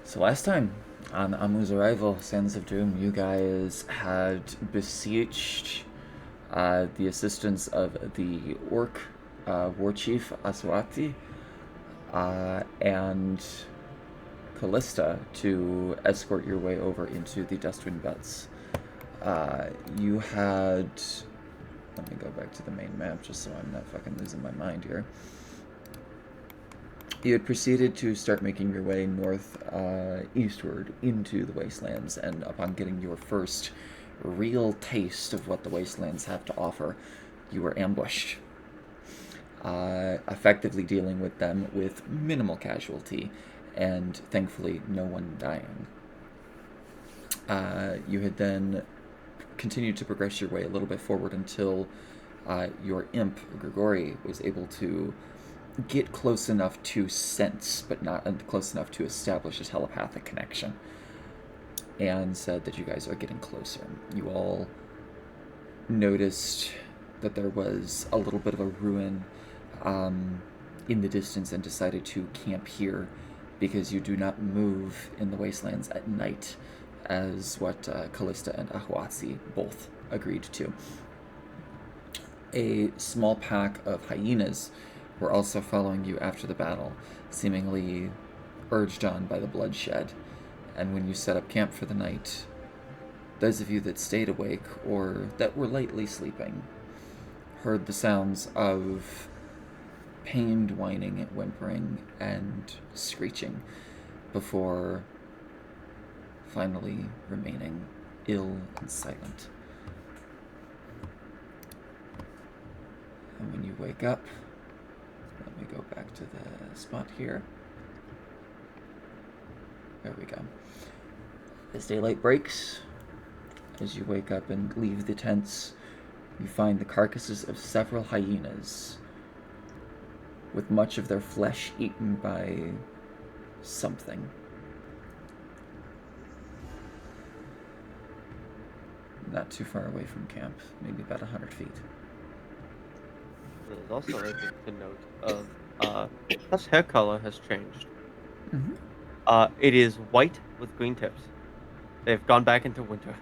So last time on Amu's arrival, Sands of Doom, you guys had besieged the assistance of the Orc war chief Aswati and Callista to escort your way over into the Dustwind Belts. You had... Let me go back to the main map just so I'm not fucking losing my mind here. You had proceeded to start making your way north eastward into the wastelands, and upon getting your first real taste of what the wastelands have to offer, you were ambushed, effectively dealing with them with minimal casualty, and thankfully no one dying. You had then continued to progress your way a little bit forward until your imp, Grigori, was able to get close enough to sense, but not close enough to establish a telepathic connection, and said that you guys are getting closer. You all noticed that there was a little bit of a ruin in the distance and decided to camp here because you do not move in the wastelands at night, as what Callista and Ahwatsi both agreed to. A small pack of hyenas were also following you after the battle, seemingly urged on by the bloodshed. And when you set up camp for the night, those of you that stayed awake or that were lightly sleeping heard the sounds of pained whining, whimpering, and screeching before finally remaining ill and silent. And when you wake up, let me go back to the spot here. There we go. As daylight breaks, as you wake up and leave the tents, you find the carcasses of several hyenas, with much of their flesh eaten by something. Not too far away from camp, maybe about 100 feet. There's also a thing to note of his hair color has changed. Mm-hmm. It is white with green tips. They've gone back into winter.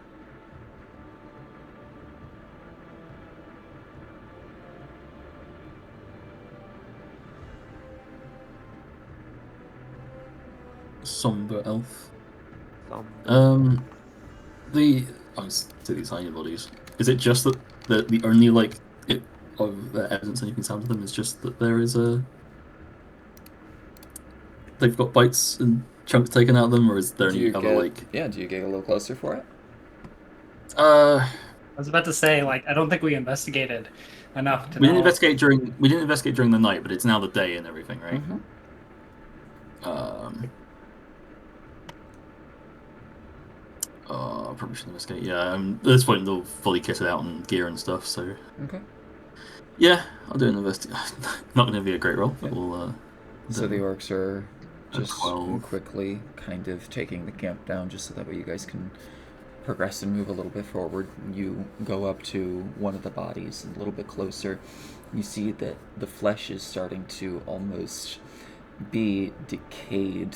Somber elf. Some I was to these tiny bodies. Is it just that the only of the evidence that you can sound to them is just that there is they've got bites and chunks taken out of them, or is there any other Yeah, do you get a little closer for it? I was about to say, I don't think we investigated enough to we know. didn't investigate during the night, but it's now the day and everything, right? Mm-hmm. Probably shouldn't investigate. Yeah, at this point they'll fully kit it out and gear and stuff. So Okay. yeah, I'll do an investigation. Not going to be a great roll, but we'll. So the orcs are just 12. quickly kind of taking the camp down just so that way you guys can progress and move a little bit forward. You go up to one of the bodies a little bit closer. You see that the flesh is starting to almost be decayed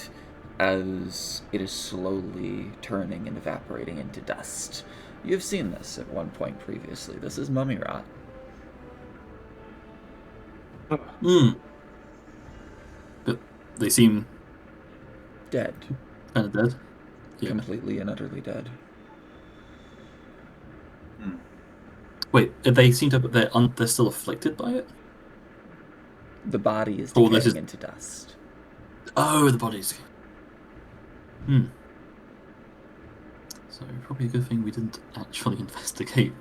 as it is slowly turning and evaporating into dust. You've seen this at one point previously. This is mummy rot. But they seem Dead. kind of dead. Yeah. Completely and utterly dead. Wait, they seem to. They're still afflicted by it. The body is decaying into dust. Oh, the body's. So probably a good thing we didn't actually investigate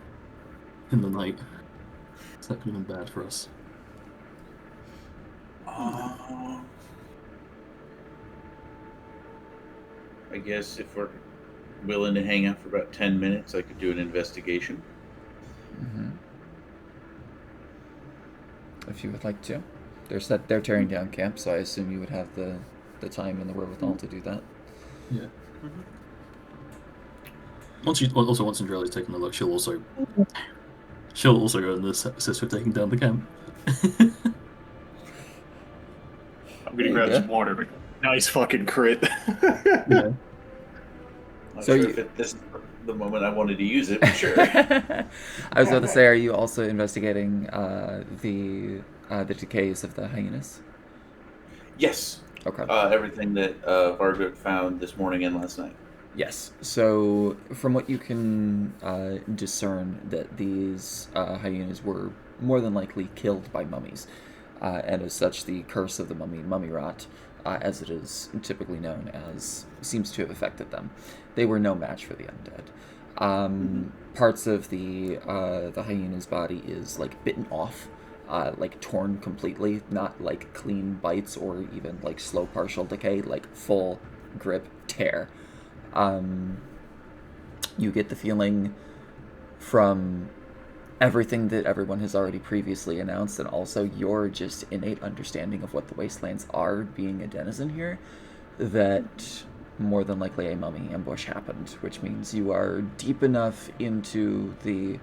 in the night. That could have been bad for us. I guess if we're willing to hang out for about 10 minutes, I could do an investigation. Mm-hmm. If you would like to. They're tearing down camp, so I assume you would have the time and the wherewithal to do that. Yeah. Once Andrelli's taken a look, she'll also go and assist with taking down the camp. I'm gonna grab some water. Nice fucking crit. Yeah. Not So sure you- if this is the moment I wanted to use it, but sure. I was about to say, are you also investigating the decays of the hyenas? Yes. Okay. Everything that Vargut found this morning and last night. Yes. So, from what you can discern, that these hyenas were more than likely killed by mummies, and as such, the curse of the mummy rot, as it is typically known as, seems to have affected them. They were no match for the undead. Parts of the hyena's body is like bitten off. Like torn completely, not like clean bites or even like slow partial decay, like full grip tear. You get the feeling from everything that everyone has already previously announced, and also your just innate understanding of what the wastelands are, being a denizen here, that more than likely a mummy ambush happened, which means you are deep enough into the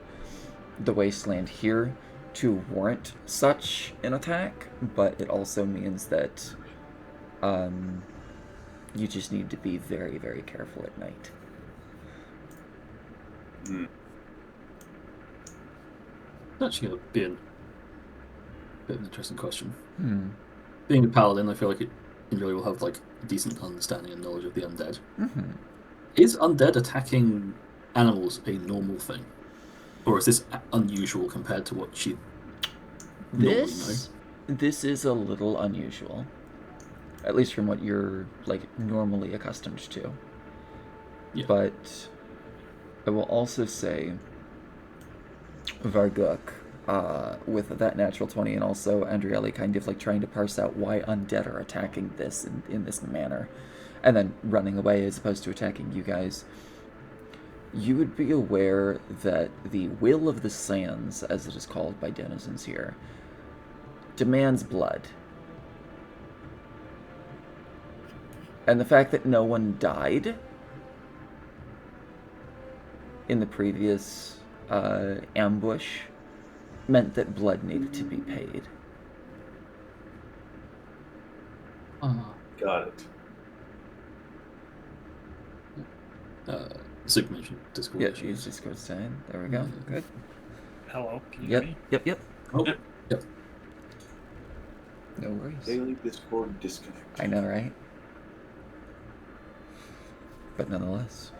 wasteland here to warrant such an attack, but it also means that you just need to be very, very careful at night. Actually, a bit of an interesting question. Hmm. Being a paladin, I feel like it really will have like a decent understanding and knowledge of the undead. Mm-hmm. Is undead attacking animals a normal thing, or is this unusual compared to what you normally This is a little unusual, at least from what you're like normally accustomed to. Yeah. But I will also say, Varguk, with that natural 20, and also Andrieli kind of like trying to parse out why undead are attacking this in this manner, and then running away as opposed to attacking you guys. You would be aware that the Will of the Sands, as it is called by denizens here, demands blood. And the fact that no one died in the previous ambush meant that blood needed to be paid. Got it. Sig mentioned Discord Yeah, issues. use Discord sign. There we go. Good. Hello, can you Yep, hear me? yep. Oh, yep. No worries. Daily Discord disconnect. I know, right? But nonetheless.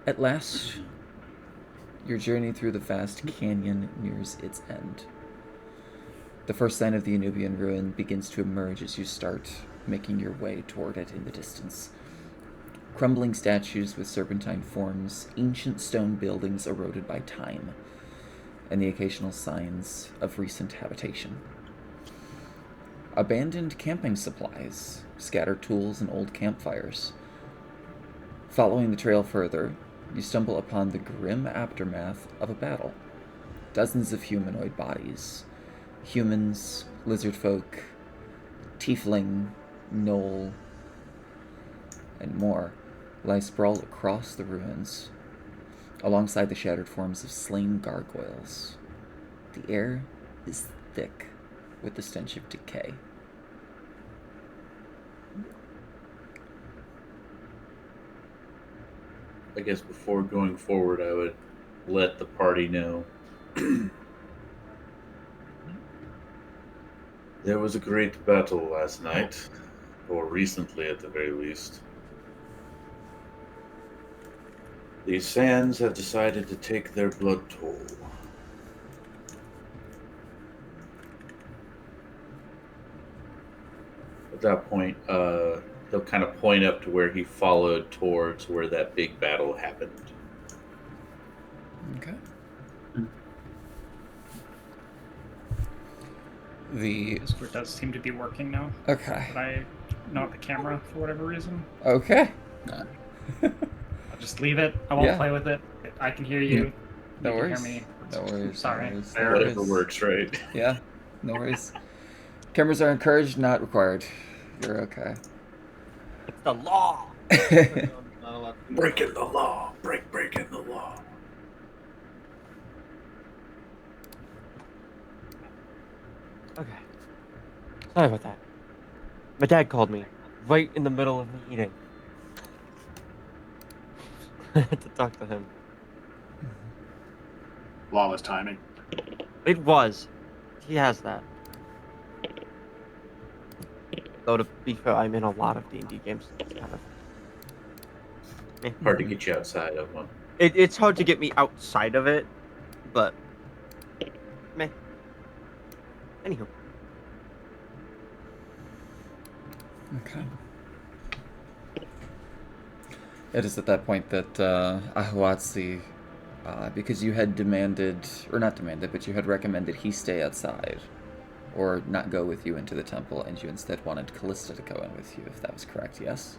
At last, your journey through the vast canyon nears its end. The first sign of the Anubian ruin begins to emerge as you start making your way toward it in the distance. Crumbling statues with serpentine forms, ancient stone buildings eroded by time, and the occasional signs of recent habitation. Abandoned camping supplies, scattered tools, and old campfires. Following the trail further, you stumble upon the grim aftermath of a battle. Dozens of humanoid bodies. Humans, lizard folk, tiefling, gnoll, and more lie sprawled across the ruins, alongside the shattered forms of slain gargoyles. The air is thick with the stench of decay. I guess before going forward, I would let the party know. There was a great battle last night, or recently at the very least. These sands have decided to take their blood toll. At that point, he'll kind of point up to where he followed towards where that big battle happened. Okay. The Discord does seem to be working now, okay. but I not the camera for whatever reason. Okay. I'll just leave it. I won't Yeah. play with it. I can hear you. No You can worries. hear me. No worries. Sorry. No worries. There. Whatever works, right? Yeah. No worries. Cameras are encouraged, not required. You're okay. It's the law. I'm not allowed to do Breaking the law. Breaking the law. that. Okay. Sorry about that. My dad called me right in the middle of me eating. I had to talk to him. Flawless timing. It was. He has that. Though to be fair, I'm in a lot of D&D games. So it's kind of Hard to get you outside of one. it's hard to get me outside of it, but meh. Anywho, Okay. It is at that point that Ahuatsi, because you had demanded, or not demanded, but you had recommended he stay outside, or not go with you into the temple, and you instead wanted Callista to go in with you, if that was correct, yes?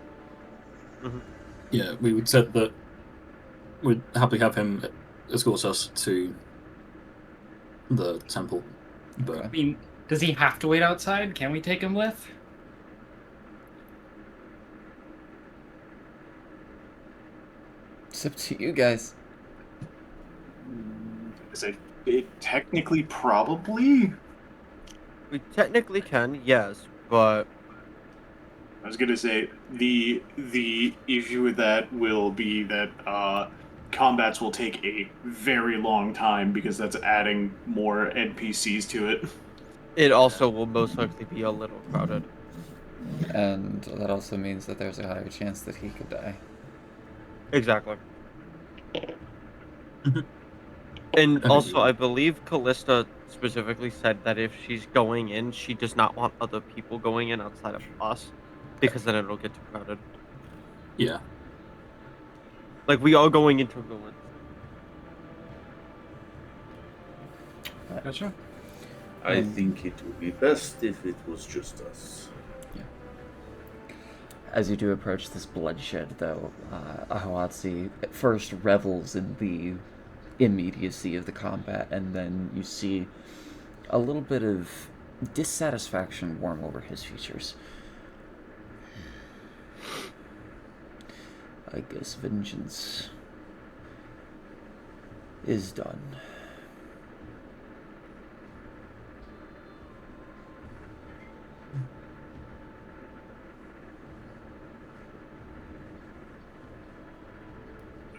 Yeah, we would said that we'd happily have him escort us to the temple, but I mean, does he have to wait outside? Can we take him with? It's up to you guys. Is it technically probably? we technically can, yes, but I was gonna say the issue with that will be that combats will take a very long time because that's adding more NPCs to it. it also will most likely be a little crowded. And that also means that there's a higher chance that he could die. Exactly. And also, I believe Callista specifically said that if she's going in, she does not want other people going in outside of us, because then it'll get too crowded. yeah. Like, we are going into ruins. Gotcha. I think it would be best if it was just us. As you do approach this bloodshed, though, Ahuatsi at first revels in the immediacy of the combat, and then you see a little bit of dissatisfaction warm over his features. I guess vengeance is done.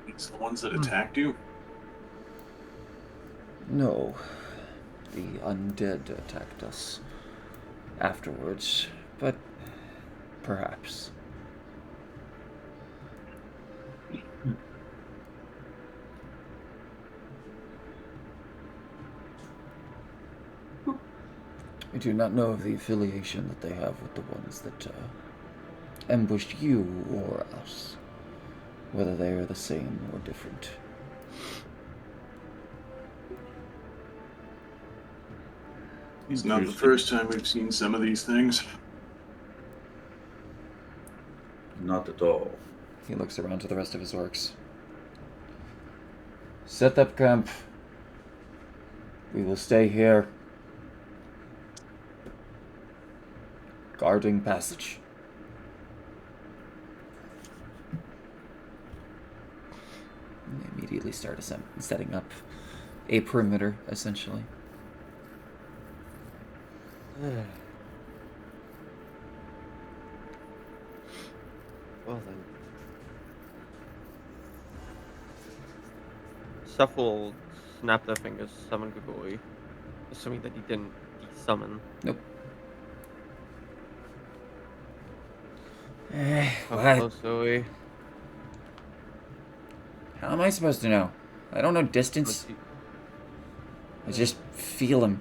It's the ones that attacked you. No, the undead attacked us afterwards, but perhaps. We do not know of the affiliation that they have with the ones that ambushed you or us, whether they are the same or different. It's not the first time we've seen some of these things. Not at all. He looks around to the rest of his orcs. Set up camp. We will stay here. Guarding passage. And they immediately start setting up a perimeter, essentially. Well then. Seth will snap their fingers, summon Gagoi, assuming that he didn't de-summon. Nope. How What? close are we? How am I supposed to know? I don't know distance. Let's see. I just feel him.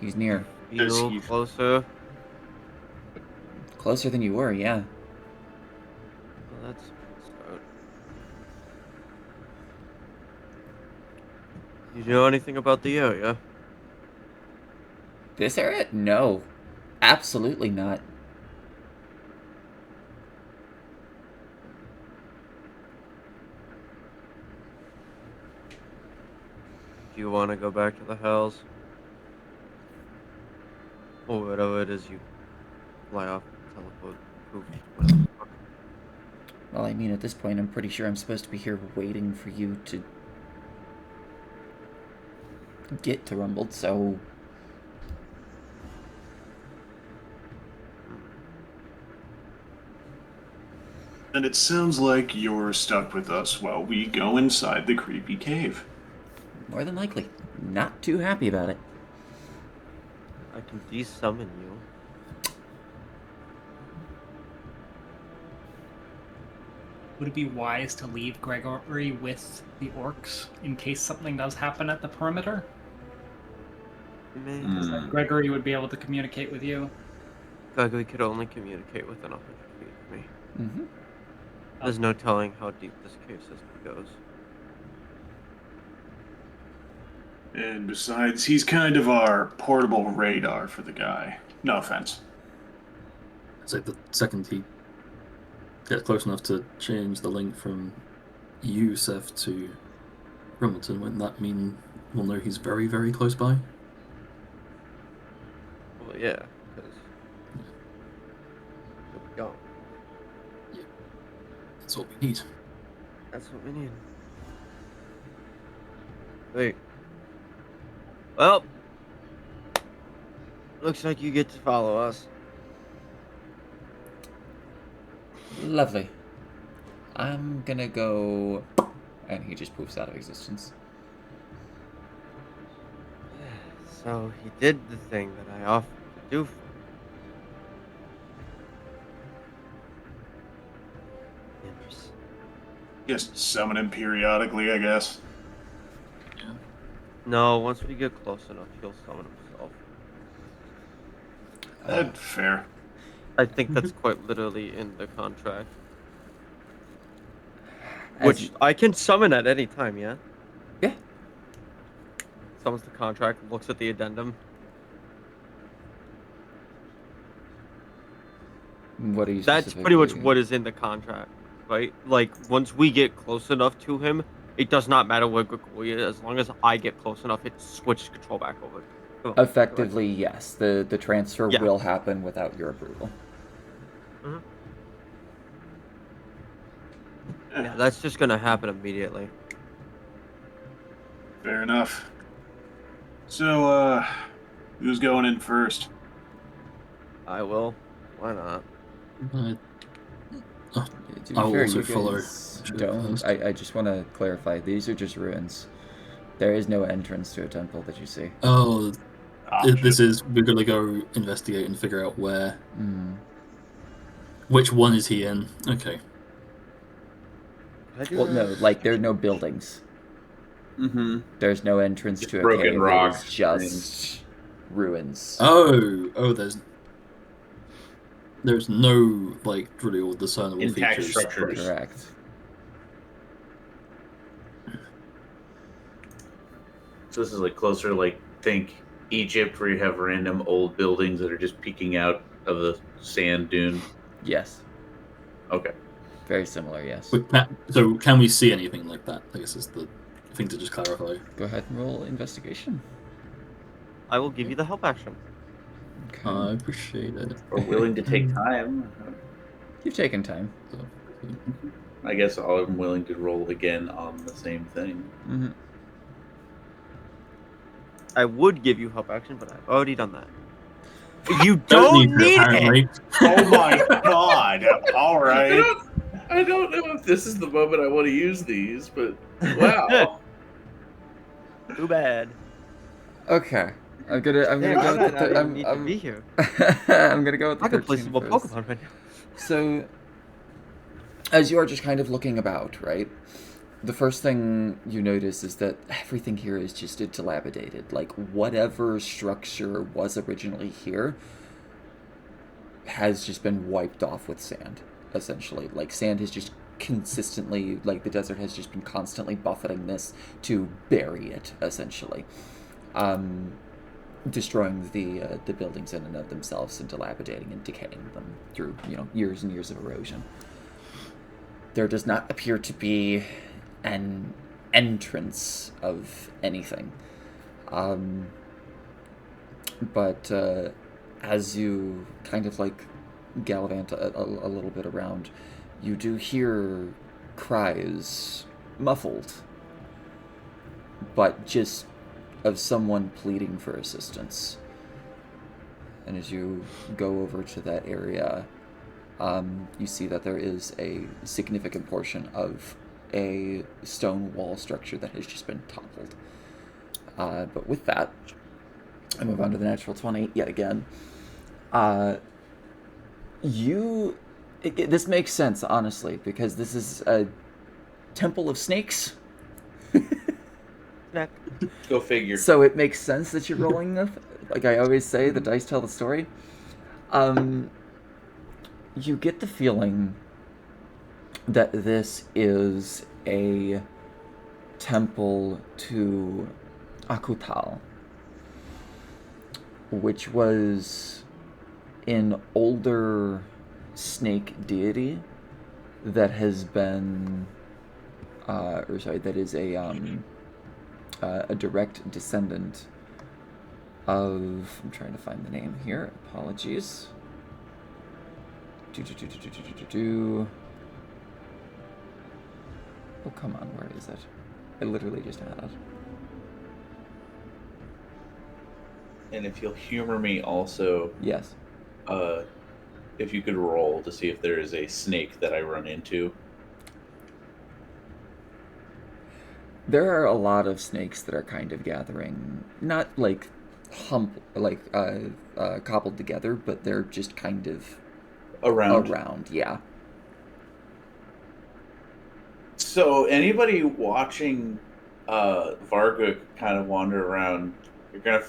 He's near. Does Feel he- closer. Closer than you were, yeah. Well, that's a good start. You know anything about the area? This area? No. Absolutely not. Do you want to go back to the Hells? Or whatever it is you fly off, teleport, poof, whatever the fuck. Well, I mean, at this point, I'm pretty sure I'm supposed to be here waiting for you to get to Rumbled, so And it sounds like you're stuck with us while we go inside the creepy cave. More than likely. Not too happy about it. I can de-summon you. Would it be wise to leave Gregory with the orcs in case something does happen at the perimeter? Gregory would be able to communicate with you. Gregory could only communicate within 100 feet of me. Mm-hmm. There's no telling how deep this cave system goes. And besides, he's kind of our portable radar for the guy. No offense. So the second he gets close enough to change the link from you, Seth, to Rumilton, wouldn't that mean we'll know he's very, very close by? Well, yeah, because we'll be gone. That's what we need. That's what we need. Wait. Well, looks like you get to follow us. Lovely. I'm gonna go... And he just poofs out of existence. So he did the thing that I offered to do for him. Imps. Just summon him periodically, I guess. No, once we get close enough, he'll summon himself. That's fair. I think that's quite literally in the contract. As Which you- I can summon at any time, yeah? Yeah. Summons the contract, looks at the addendum. What are you That's pretty much specifically- what is in the contract, right? Like, once we get close enough to him, it does not matter where Gregory is. As long as I get close enough, it switches control back over. Come on, Effectively, yes. The transfer Yeah. will happen without your approval. Yeah, that's just gonna happen immediately. Fair enough. So, who's going in first? I will. Why not? To be I will fair, also you follow guys Joe don't. first. I just want to clarify. These are just ruins. There is no entrance to a temple that you see. Oh, Ah, this is... We're gonna go investigate and figure out where... Mm. Which one is he in? Okay. Can I do Well, that? no, like there are no buildings. Mm-hmm. There's no entrance Just to a broken cave. It rocks, is just ruins. Oh, there's no, like, really all discernible Intact features. structures. Correct. So this is like closer, like think Egypt, where you have random old buildings that are just peeking out of the sand dune. Yes. Okay. Very similar. Yes. So can we see anything like that? I guess is the thing to just clarify. Go ahead and roll investigation. I will give you the help action. Okay. I appreciate it. We're willing to take time. You've taken time. So, I guess I'm willing to roll again on the same thing. Mm-hmm. I would give you help action, but I've already done that. You don't don't to, need it. apparently. Oh my god! All right. I don't know if this is the moment I want to use these, but wow. Too bad. Okay. I'm gonna Yeah, go I with don't the. even need to be here. I'm gonna go with the I can play 13 some more first. Pokemon right now. So, as you are just kind of looking about, right? The first thing you notice is that everything here is just dilapidated. Like, whatever structure was originally here has just been wiped off with sand, essentially. Like, sand has just consistently, like, the desert has just been constantly buffeting this to bury it, essentially. Destroying the buildings in and of themselves and dilapidating and decaying them through, years and years of erosion. There does not appear to be an entrance of anything. But as you kind of like gallivant a little bit around, you do hear cries, muffled, but just of someone pleading for assistance. And as you go over to that area, you see that there is a significant portion of a stone wall structure that has just been toppled. But with that, I move on to the natural 20 yet again. This makes sense, honestly, because this is a temple of snakes. Go figure. So it makes sense that you're rolling with. Like I always say, the dice tell the story. You get the feeling that this is a temple to Akutal, which was an older snake deity that has been, that is a direct descendant of. I'm trying to find the name here. Apologies. Oh, come on, where is it? I literally just had it. And if you'll humor me also, Yes. if you could roll to see if there is a snake that I run into. There are a lot of snakes that are kind of gathering, not like cobbled together, but they're just kind of around, yeah. So anybody watching Varguk kind of wander around, you're gonna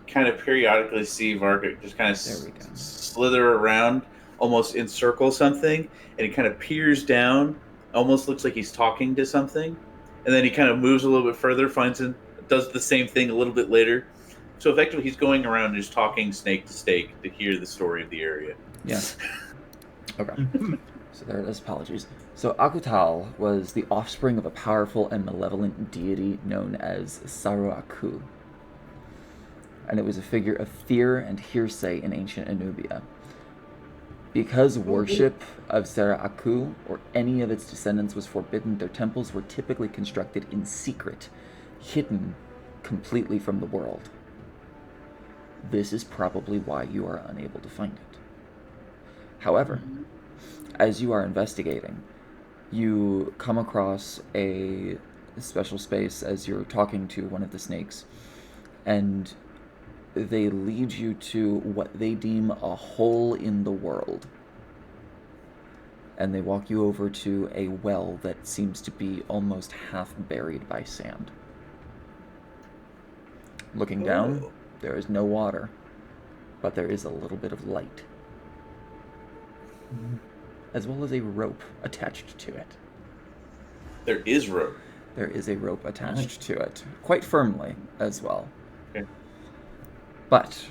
kind of periodically see Varguk just kind of slither around, almost encircle something, and he kind of peers down, almost looks like he's talking to something, and then he kind of moves a little bit further, does the same thing a little bit later. So effectively, he's going around just talking snake to snake to hear the story of the area. Yeah. Okay. So there it is. Apologies. So Akutal was the offspring of a powerful and malevolent deity known as Saruaku. And it was a figure of fear and hearsay in ancient Anubia. Because worship of Saruaku or any of its descendants was forbidden, their temples were typically constructed in secret, hidden completely from the world. This is probably why you are unable to find it. However, as you are investigating, you come across a special space as you're talking to one of the snakes, and they lead you to what they deem a hole in the world. And they walk you over to a well that seems to be almost half buried by sand. Looking down, there is no water, but there is a little bit of light, as well as a rope attached to it. There is rope. There is a rope attached to it, quite firmly as well. Okay. But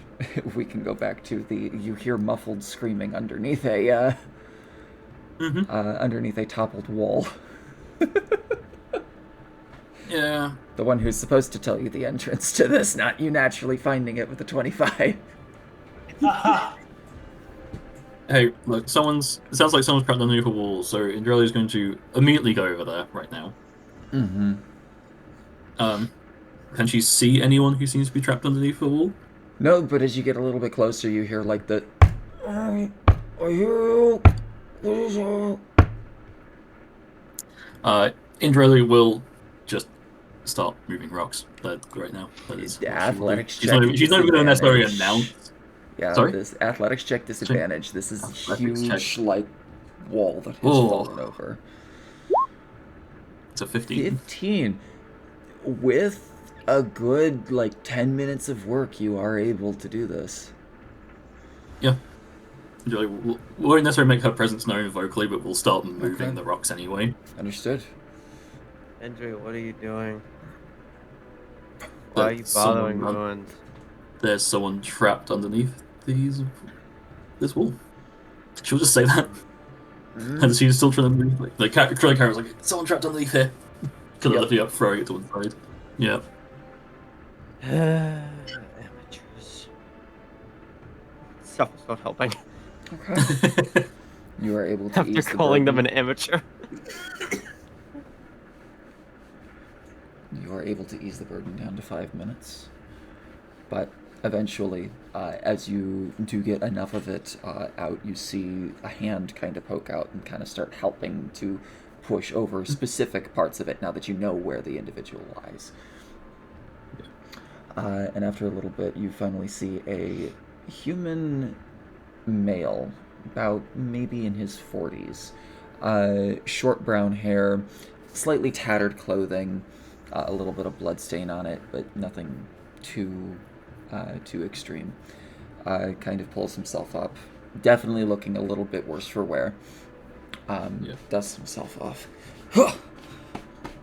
we can go back to you hear muffled screaming underneath a toppled wall. Yeah. The one who's supposed to tell you the entrance to this, not you naturally finding it with a 25. Hey, look, it sounds like someone's trapped underneath a wall, so Indrelli is going to immediately go over there right now. Mm-hmm. Can she see anyone who seems to be trapped underneath a wall? No, but as you get a little bit closer, you hear like the... I hear you. Indrelli will just start moving rocks right now. That is The athletics she's check. not even going to necessarily disadvantage. announce. Yeah, Sorry? this athletics check disadvantage. This is a Athletics huge, check. like, wall that has Oh. fallen over. It's a 15. 15. With a good, 10 minutes of work, you are able to do this. Yeah. Indrelli won't necessarily make her presence known vocally, but we'll start moving Okay. the rocks anyway. Understood. Andrew, what are you doing? Why are you bothering ruins? There's someone trapped underneath this wall. She'll just say that. And she's still trying to move. The camera's like, someone trapped underneath here. Kind of lifting up, throwing it to one side. Yeah. Amateurs. Stuff is not helping. Okay. You are able to After ease the calling them burden. an amateur. You are able to ease the burden down to 5 minutes. But eventually, as you do get enough of it out, you see a hand kind of poke out and kind of start helping to push over specific parts of it now that you know where the individual lies. And after a little bit, you finally see a human male, about maybe in his 40s. Short brown hair, slightly tattered clothing, a little bit of blood stain on it, but nothing too extreme. Kind of pulls himself up, definitely looking a little bit worse for wear. Dusts himself off.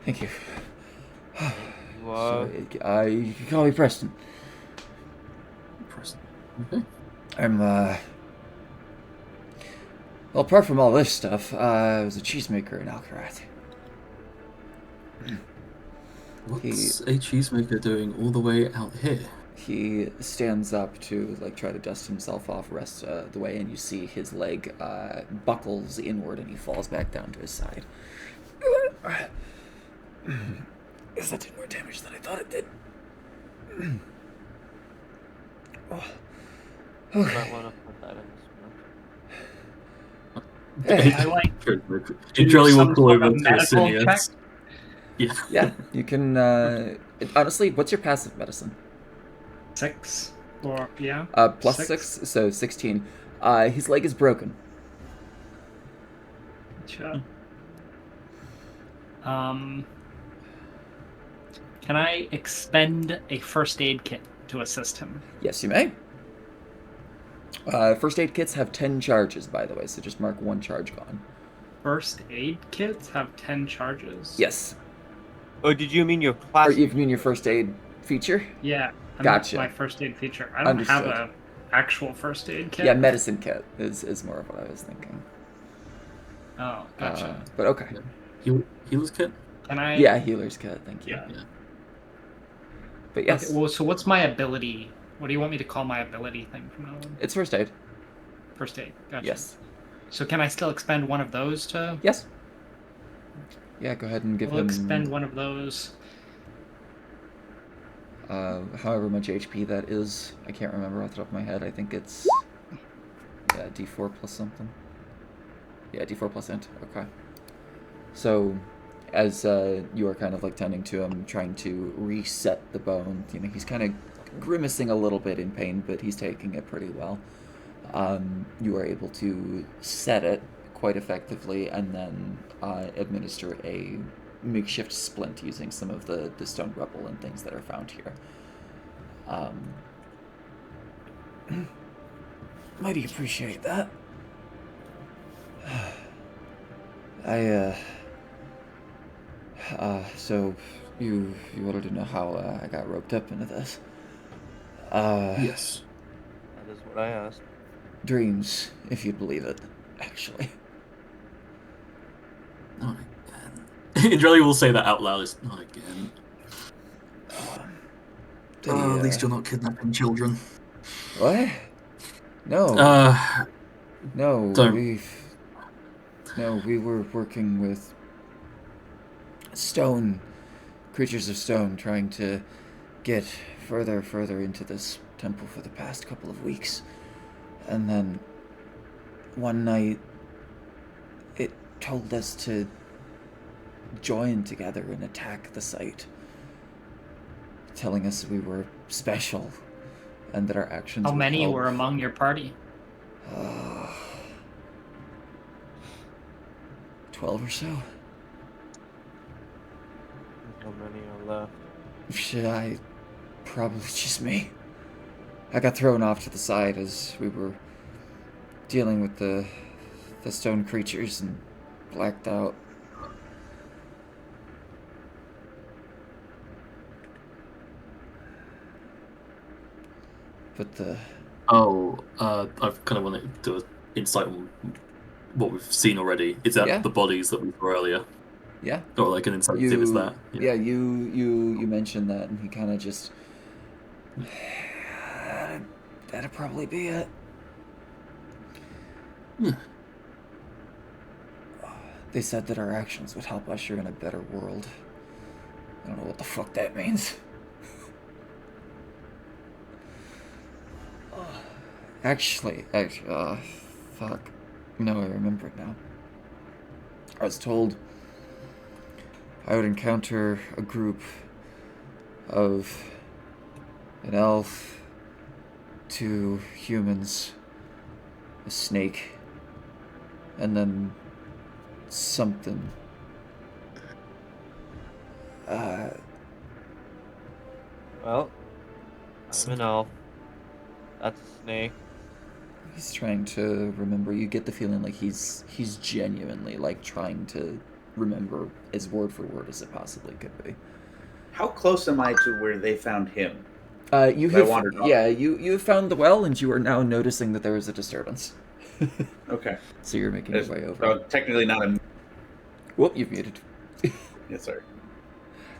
Thank you. So, you can call me Preston. Preston. Okay. I'm, well, apart from all this stuff, I was a cheesemaker in Alcarat. What's a cheesemaker doing all the way out here? He stands up to, like, try to dust himself off rest the way, and you see his leg buckles inward, and he falls back down to his side. Guess that did more damage than I thought it did. You might want to put that in Hey, I like Jolly will some call sort over of to medical Asinius. check. Yeah. yeah, you can, honestly, what's your passive medicine? 6 or yeah. Plus 6, so 16. His leg is broken. Sure. Can I expend a first aid kit to assist him? Yes, you may. First aid kits have 10 charges, by the way, so just mark 1 charge gone. First aid kits have 10 charges. Yes. Oh, did you mean your class? Or you mean your first aid feature? Yeah. Gotcha. My first aid feature. I don't have Understood. a actual first aid kit. Yeah, medicine kit is more of what I was thinking. Oh, gotcha. But okay. Healer's kit? Can I? Yeah, healer's kit, thank you. Yeah. But yes, Okay, well, so what's my ability? What do you want me to call my ability thing from now on? it's first aid. First aid. Gotcha. Yes. So can I still expend one of those to? Yes. Yeah, go ahead and give We'll him expend one of those. however much HP that is. I can't remember off the top of my head. I think it's D4 plus something. Yeah, D4 plus int. Okay. So, as you are kind of like tending to him, trying to reset the bone, you know, he's kind of grimacing a little bit in pain, but he's taking it pretty well. You are able to set it quite effectively, and then administer a makeshift splint using some of the stone rubble and things that are found here. Mighty appreciate that. So you wanted to know how I got roped up into this? Yes. That is what I asked. Dreams, if you'd believe it, actually. Not again. Jolly will say that out loud. It's not again. At least you're not kidnapping children. What? No. No, Don't. we were working with stone, creatures of stone, trying to get further into this temple for the past couple of weeks. And then one night, it told us to join together and attack the site, telling us we were special and that our actions How would many help. were among your party? 12 or so. How many are left? Probably just me. I got thrown off to the side as we were dealing with the stone creatures and blacked out. But I've kind of wanted to do an insight on what we've seen already. Is that Yeah. the bodies that we saw earlier? yeah, Or like an insight to is that? Yeah, you mentioned that, and he kind of just. That'd probably be it. They said that our actions would help usher in a better world. I don't know what the fuck that means. Actually, fuck. No, I remember it now. I was told I would encounter a group of an elf, 2 humans, a snake, and then something. Well, I'm an elf. That's a snake. He's trying to remember. You get the feeling like he's genuinely like trying to remember as word for word as it possibly could be. How close am I to where they found him? You I have, wandered off. yeah, you have found the well, and you are now noticing that there is a disturbance. Okay. So you're making your way over. So technically not a. Whoop, you've muted. Yes, sorry.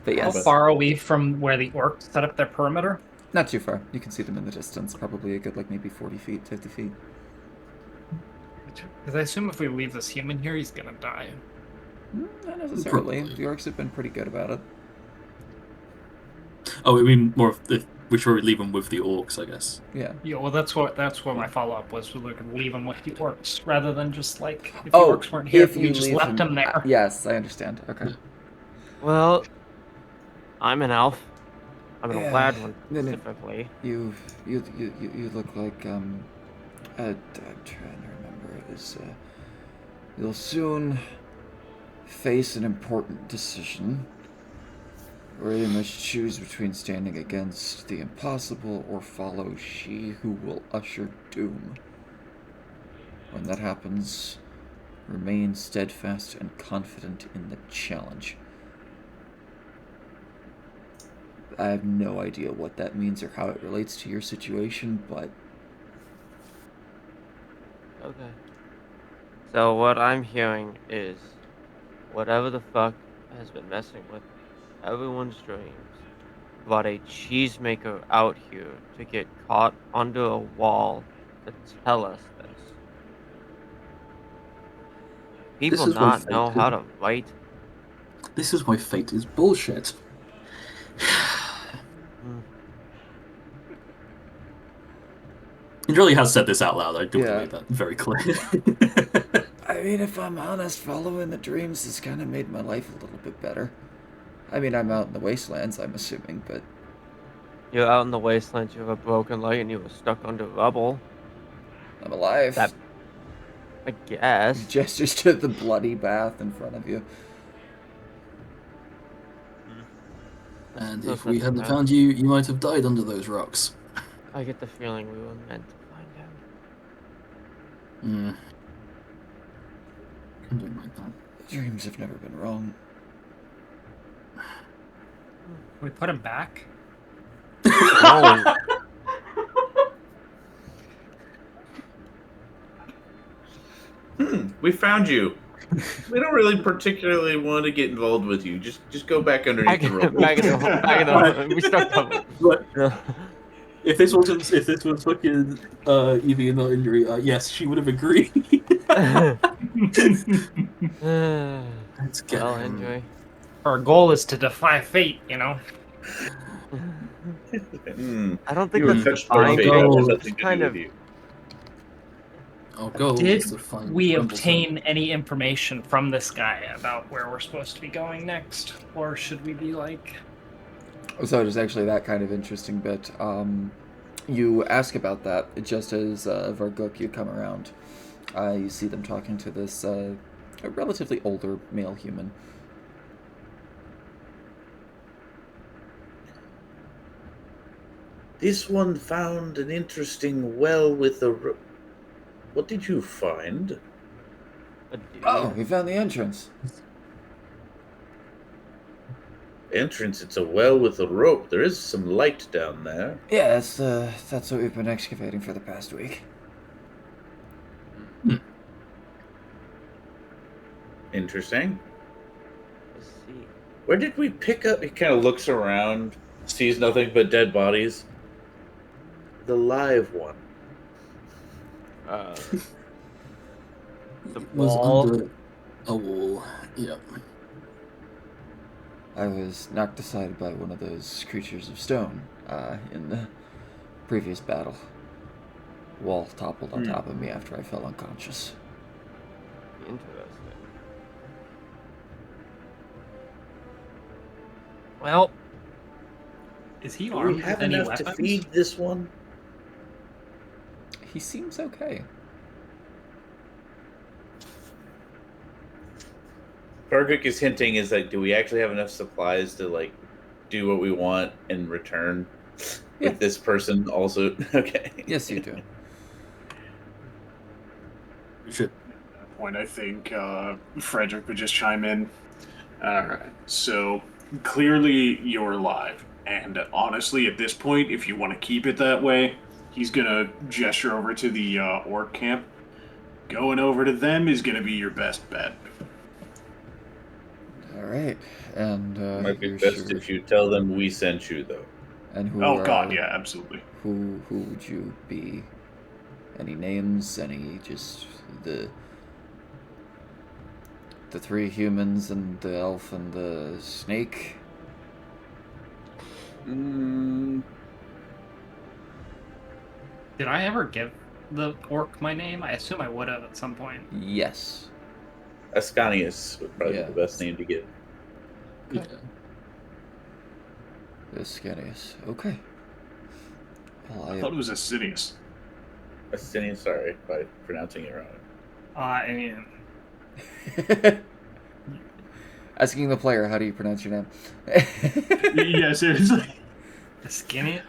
But How yes, far are we from where the orcs set up their perimeter? not too far. You can see them in the distance. Probably a good like maybe 40 feet, 50 feet. Because I assume if we leave this human here, he's gonna die. Not necessarily. Probably. The orcs have been pretty good about it. Oh, I mean more of the which way we leave them with the orcs, I guess. Yeah. Yeah, well, that's what my follow up was. We were gonna leave him with the orcs rather than just like if Oh, the orcs weren't here, if we you just leave left him there. Yes, I understand. Okay. Well, I'm an elf. I'm an Yeah, glad one then it- specifically. You look like I'm trying to remember. It was you'll soon face an important decision where you must choose between standing against the impossible or follow she who will usher doom. When that happens, remain steadfast and confident in the challenge. I have no idea what that means or how it relates to your situation, but Okay. So what I'm hearing is, whatever the fuck has been messing with everyone's dreams about a cheesemaker out here to get caught under a wall to tell us this. People is my not know fate, how isn't to write. This is why fate is bullshit. He really has said this out loud. I do want to Yeah. make that very clear. I mean, if I'm honest, following the dreams has kind of made my life a little bit better. I mean, I'm out in the wastelands, I'm assuming, but You're out in the wasteland, you have a broken leg, and you were stuck under rubble. I'm alive. That- I He guess. gestures to the bloody bath in front of you. And No if we sense in hadn't that. found you, you might have died under those rocks. I get the feeling we were meant to find him. Hmm. I don't like that. Dreams have never been wrong. We put him back. Oh, We found you. We don't really particularly want to get involved with you. Just go back underneath the rope. back in the we stuck them. But if this was fucking Evie and not injury, yes, she would have agreed. Let's get Well, him. enjoy. Our goal is to defy fate, you know. I don't think You were that's touched by defying fate. fate. It goals. has It's nothing to kind do of with you. Our goal Did is to find we Rumbleton. obtain any information from this guy about where we're supposed to be going next, or should we be like? So it is actually that kind of interesting bit. You ask about that just as Varguk, you come around. You see them talking to this a relatively older male human. This one found an interesting well with a. What did you find? a dude. Oh, we found the entrance. Entrance. It's a well with a rope. There is some light down there. Yeah, that's what we've been excavating for the past week. Interesting. Let's see. Where did we pick up? He kind of looks around, sees nothing but dead bodies. The live one. The It was wall. under a wall. Yep. I was knocked aside by one of those creatures of stone in the previous battle. wall toppled on top of me after I fell unconscious. Interesting. Well, Is he Do we armed with have any enough weapons? to feed this one? He seems okay. Varguk is hinting is like, do we actually have enough supplies to like do what we want in return? Yeah. With this person also, okay. Yes, you do. We should. At that point, I think Frederick would just chime in. Alright, so clearly you're alive. And honestly, at this point, if you want to keep it that way, he's going to gesture over to the orc camp. Going over to them is going to be your best bet. All right, and It might be here's best your- if you tell them we sent you, though. And who? Oh, God, yeah, absolutely. Who would you be? Any names? Any just the three humans and the elf and the snake? Mm, Did I ever give the orc my name? I assume I would have at some point. Yes. Ascanius would probably Yeah. be the best name to get. Yeah. Ascanius. Okay. Well, I thought it was Asinius. Ascanius, sorry by pronouncing it wrong. I mean, Asking the player, how do you pronounce your name? Yeah, seriously. the skinny.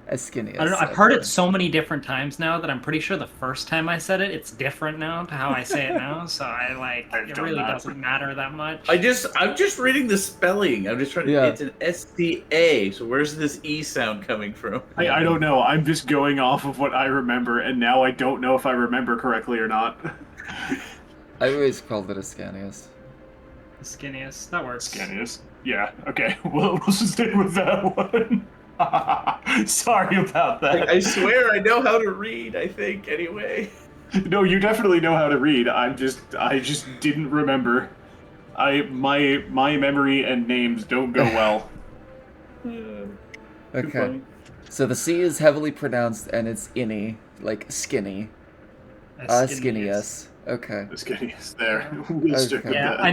Ascanius. I don't know. I've heard it so many different times now that I'm pretty sure the first time I said it, it's different now to how I say it now. So I've it done really that. doesn't matter that much. I'm just reading the spelling. I'm just trying to. Yeah. It's an SCA. So where's this E sound coming from? I don't know. I'm just going off of what I remember, and now I don't know if I remember correctly or not. I always called it Ascanius. The skinniest. That works. Scanius. Yeah, okay. We'll just stick with that one. Sorry about that. I swear I know how to read. I think anyway. No, you definitely know how to read. I just didn't remember. My memory and names don't go well. Okay. So the C is heavily pronounced and it's inny, like skinny. Ascanius. Okay. Scanius. There. We'll stick with Yeah, that. I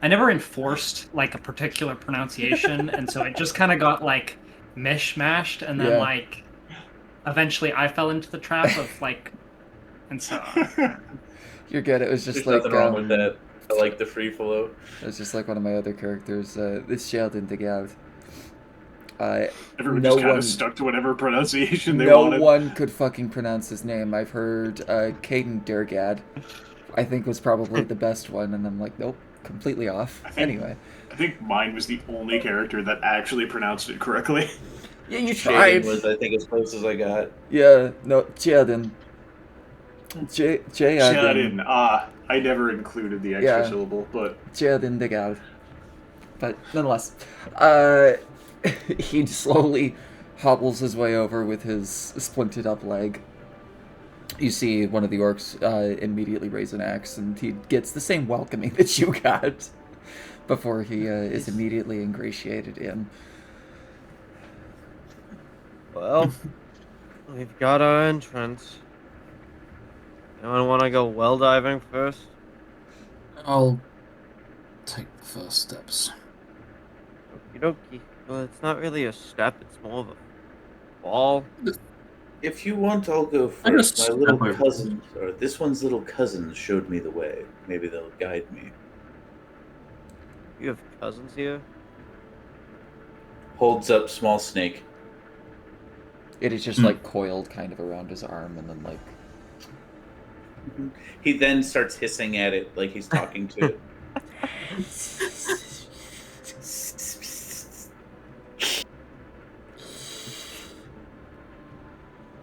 never enforced like a particular pronunciation, and so it just kind of got like mishmashed, and then Yeah. like eventually I fell into the trap of like, and so You're good. It was just There's like nothing wrong with that. I like the free flow. it was just like one of my other characters. This Sheldon de Gaulle. Everyone no just kind one- of stuck to whatever pronunciation they No wanted. one could fucking pronounce his name. I've heard Caden Durgad, I think was probably the best one, and I'm like, nope, completely off. I think- Anyway. I think mine was the only character that actually pronounced it correctly. Yeah, you Shaden tried. was, I think, as close as I got. Yeah, no, Sheldon. Jaden. Shadin. I never included the extra Yeah. syllable, but Sheldon de Gaulle. But nonetheless, he slowly hobbles his way over with his splinted up leg. You see one of the orcs immediately raise an axe, and he gets the same welcoming that you got before he is immediately ingratiated in. well, we've got our entrance. Anyone want to go well diving first? I'll take the first steps. Okie dokie. Well, it's not really a step, it's more of a fall. If you want, I'll go I first. just My little step over. cousin, or this one's little cousins, showed me the way. Maybe they'll guide me. You have cousins here? Holds up small snake. It is just like coiled kind of around his arm, and then like He then starts hissing at it like he's talking to it.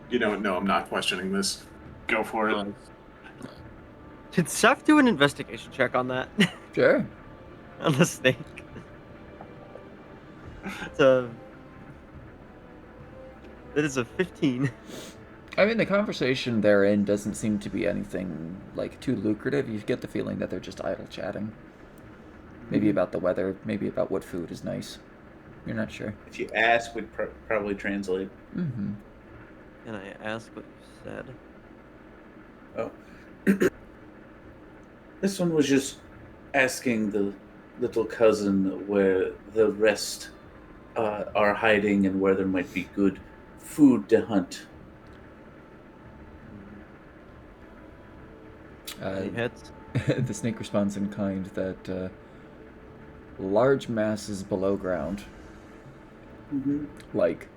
you know, no, I'm not questioning this. Go for it. Did Seth do an investigation check on that? sure. On the snake? It's a... That is a 15. I mean, the conversation therein doesn't seem to be anything like too lucrative. You get the feeling that they're just idle chatting. Maybe about the weather, maybe about what food is nice. You're not sure. If you ask, we'd probably translate. Mm-hmm. Can I ask what you said? Oh. This one was just asking the little cousin where the rest are hiding and where there might be good food to hunt. Any hits? The snake responds in kind that large masses below ground, Mm-hmm. like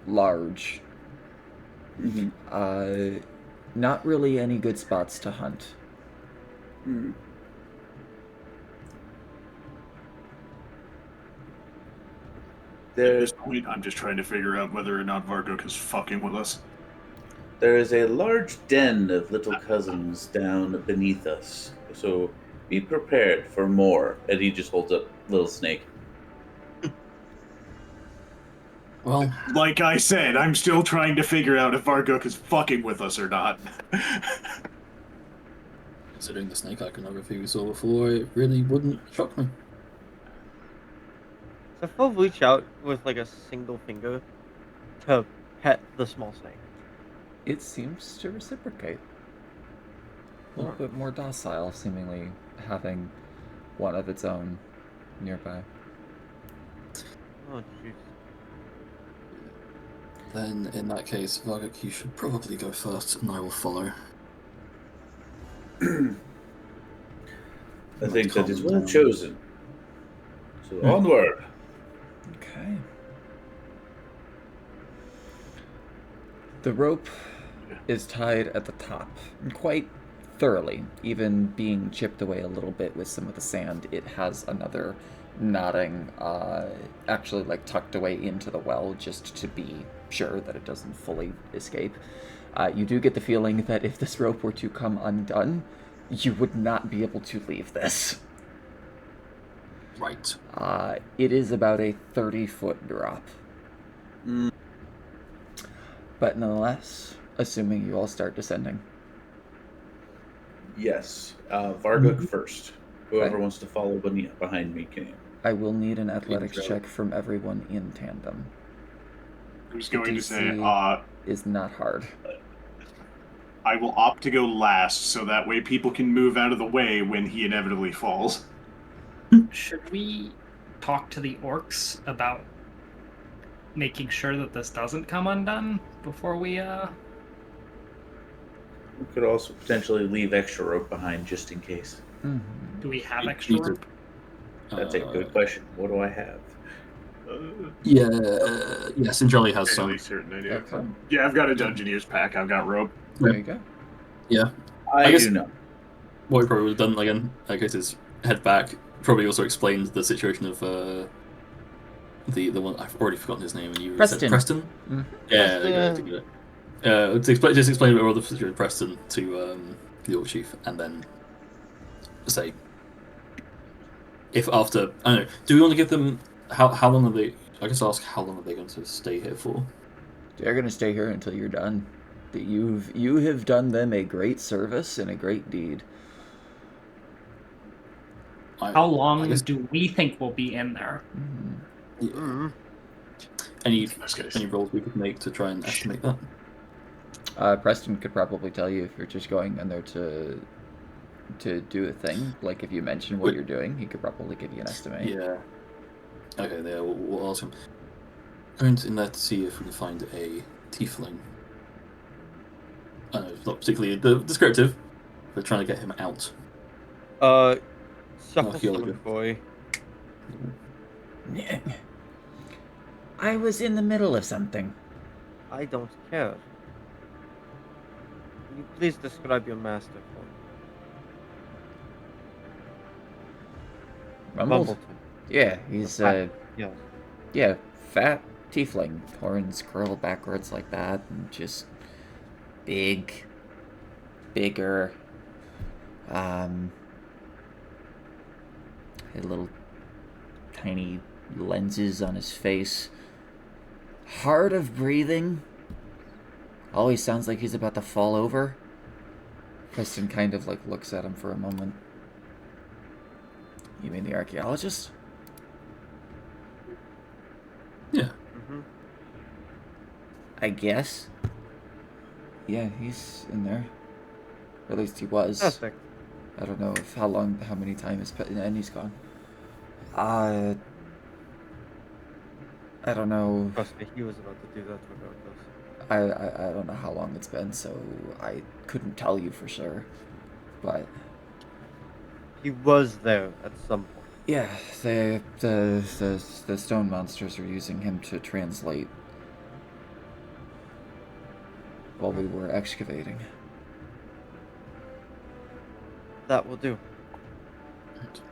large, Mm-hmm. not really any good spots to hunt. Mm. At There, this point, I'm just trying to figure out whether or not Vargok is fucking with us. there is a large den of little cousins down beneath us, so be prepared for more. And he just holds up little snake. Well, Like I said, I'm still trying to figure out if Vargok is fucking with us or not. considering the snake iconography we saw before, it really wouldn't shock me. So Phil reach out with like a single finger to pet the small snake. It seems to reciprocate. A little bit more docile, seemingly having one of its own nearby. Oh jeez. Then, in that case, Vargok, you should probably go first, and I will follow. I think that is calm well down. chosen. So onward. Okay. The rope is tied at the top, quite thoroughly, even being chipped away a little bit with some of the sand. It has another knotting, actually like tucked away into the well, just to be sure that it doesn't fully escape. You do get the feeling that if this rope were to come undone, you would not be able to leave this. Right. It is about a 30-foot drop. Mm. But nonetheless, assuming you all start descending. Yes. Vargok Mhm. first. Whoever Okay. wants to follow behind me can. I will need an athletics Intro. check from everyone in tandem. I was The going to say, DC is not hard. I will opt to go last, so that way people can move out of the way when he inevitably falls. Should we talk to the orcs about making sure that this doesn't come undone before we We could also potentially leave extra rope behind just in case. Mm-hmm. do we have You extra need to- rope? That's a good question. What do I have? Yeah, yes, and Jolly has some. Fairly certain I do. Okay. Yeah, I've got a Dungeoneer's pack. I've got rope. There you go. Yeah. I guess- do not. What we probably would have done again, I guess, is head back. Probably also explained the situation of the one I've already forgotten his name. And you Preston. said Preston. Mhm. Yeah, there you go. To just explain a bit more of the situation of Preston to the Orc Chief, and then say if after I don't know. Do we want to give them how long are they? I guess ask how long are they going to stay here for? They're gonna stay here until you're done. That you have done them a great service and a great deed. How long I guess- do we think we'll be in there? Mhm. Yeah. Mm-hmm. Any rolls we could make to try and estimate that? Preston could probably tell you if you're just going in there to do a thing. Like if you mention what Wait. you're doing, he could probably give you an estimate. Yeah. Okay, there. We'll ask him. Going in there to see if we can find a tiefling. I know it's not particularly descriptive, but trying to get him out. Shuffle Archaeology. boy. I was in the middle of something. I don't care. Can you please describe your master for me? Rumbled? Bumbleton. Yeah, he's Yeah. yeah, fat tiefling, horns curl backwards like that, and just bigger. Had little tiny lenses on his face. Hard of breathing. Always sounds like he's about to fall over. Preston kind of like looks at him for a moment. You mean the archaeologist? Yeah. Mm-hmm. I guess. Yeah, he's in there. Or at least he was. Fantastic. I don't know if how many times and he's gone. I don't know. Trust me, he was about to do that regardless. I don't know how long it's been, so I couldn't tell you for sure. But He was there at some point. yeah, the stone monsters are using him to translate while we were excavating. That will do.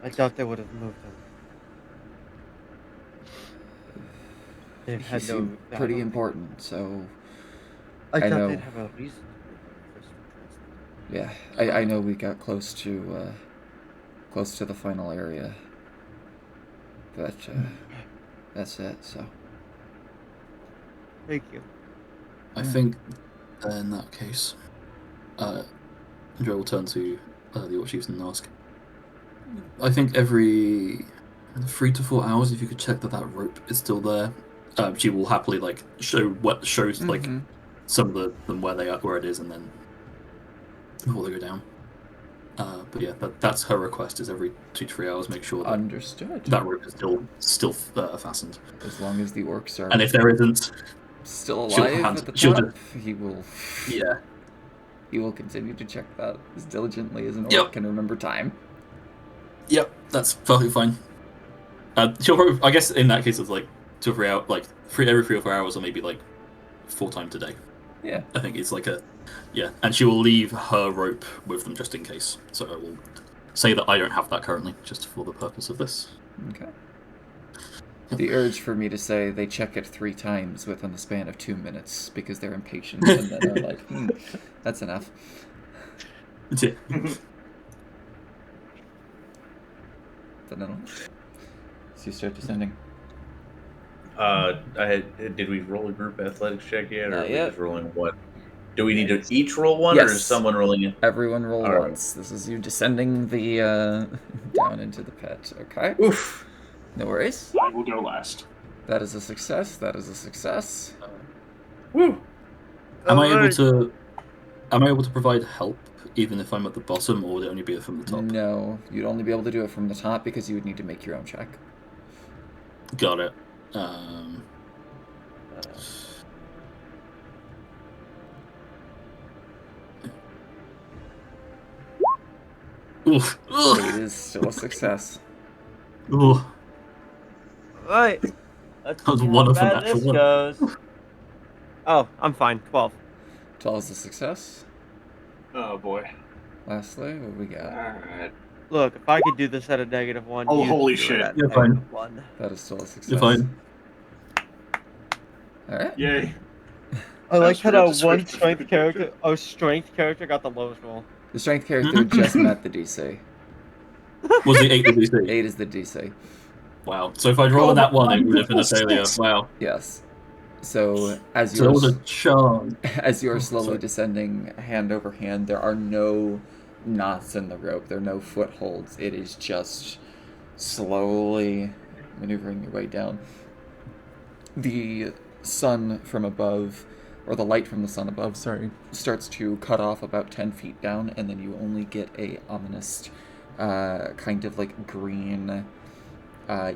I doubt they would have moved him. They He had no. seemed I pretty don't important, so think- I I doubt know. they'd have a reason to move him for us to translate. yeah, I know we got close to the final area, but that's it. So Thank you. I think in that case, Joe will turn to the Orc Chiefs and ask. I think every 3 to 4 hours, if you could check that rope is still there, she will happily shows like Mhm. some of them where it is, and then before they go down. But yeah, that's her request: is every 2 to 3 hours, make sure that Understood. that rope is still fastened. As long as the orcs are And if there isn't, still she'll alive hand- at the she'll top, he will. yeah, He will continue to check that as diligently as an orc Yep. can remember time. yep, that's perfectly fine. She'll probably, I guess, in that case, it's like 2 or 3 hours, like every 3 or 4 hours, or maybe like 4 times a day. Yeah. I think it's like and she will leave her rope with them just in case. So I will say that I don't have that currently, just for the purpose of this. Okay. The urge for me to say they check it 3 times within the span of 2 minutes because they're impatient and then are like, that's enough. Yeah. But no. So you start descending. Did we roll a group athletics check yet, or Not are we yet. just rolling one? Do we need to each roll one, or Yes. is someone rolling it? Everyone roll All right. once. This is you descending the down into the pit. Okay. Oof. No worries. I will go last. That is a success. That is a success. Woo. Am I able Alright. to provide help even if I'm at the bottom, or would it only be from the top? No, you'd only be able to do it from the top because you would need to make your own check. Got it. Oof. It is still a success. Ooh. Right. Let's That was see one how of them, bad this actually. goes. Oh, I'm fine. 12. 12 is a success. Oh boy. Lastly, what we got? Alright. Look, if I could do this at a -1, Oh, you holy could do shit. it at You're fine. -1. That is still a success. You're fine. Alright. Yay. I like how That's that weird. one strength character. Oh, strength character got the lowest roll. The strength character just met the DC. Was it 8 the DC? 8 is the DC. Wow. So if I'd rolled Oh, that one, it would have been a wonderful failure. success. Wow. Yes. So as So there was you're a chance. as you're slowly Sorry. descending hand over hand, there are no knots in the rope. There are no footholds. It is just slowly maneuvering your way down. The sun from above, or the light from the sun above, sorry, starts to cut off about 10 feet down, and then you only get a ominous kind of like green,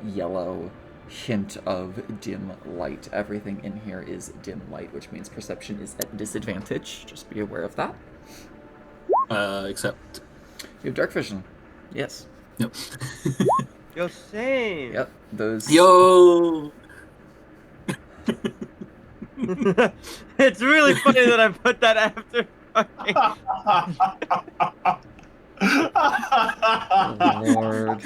yellow hint of dim light. Everything in here is dim light, which means perception is at disadvantage. Just be aware of that. Except. You have dark vision. Yes. Yep. Yo, same. Yep. Those. Yo! It's really funny that I put that after. fucking- Lord.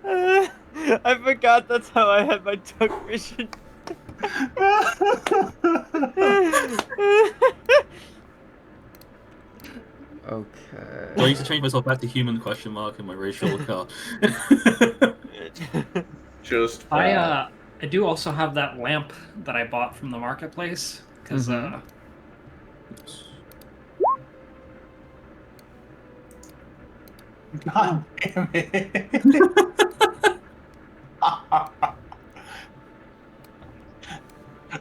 I forgot that's how I had my dark vision. Okay. Do I need to change myself back to human ? In my racial card? Just I do also have that lamp that I bought from the marketplace because Mhm. God damn it.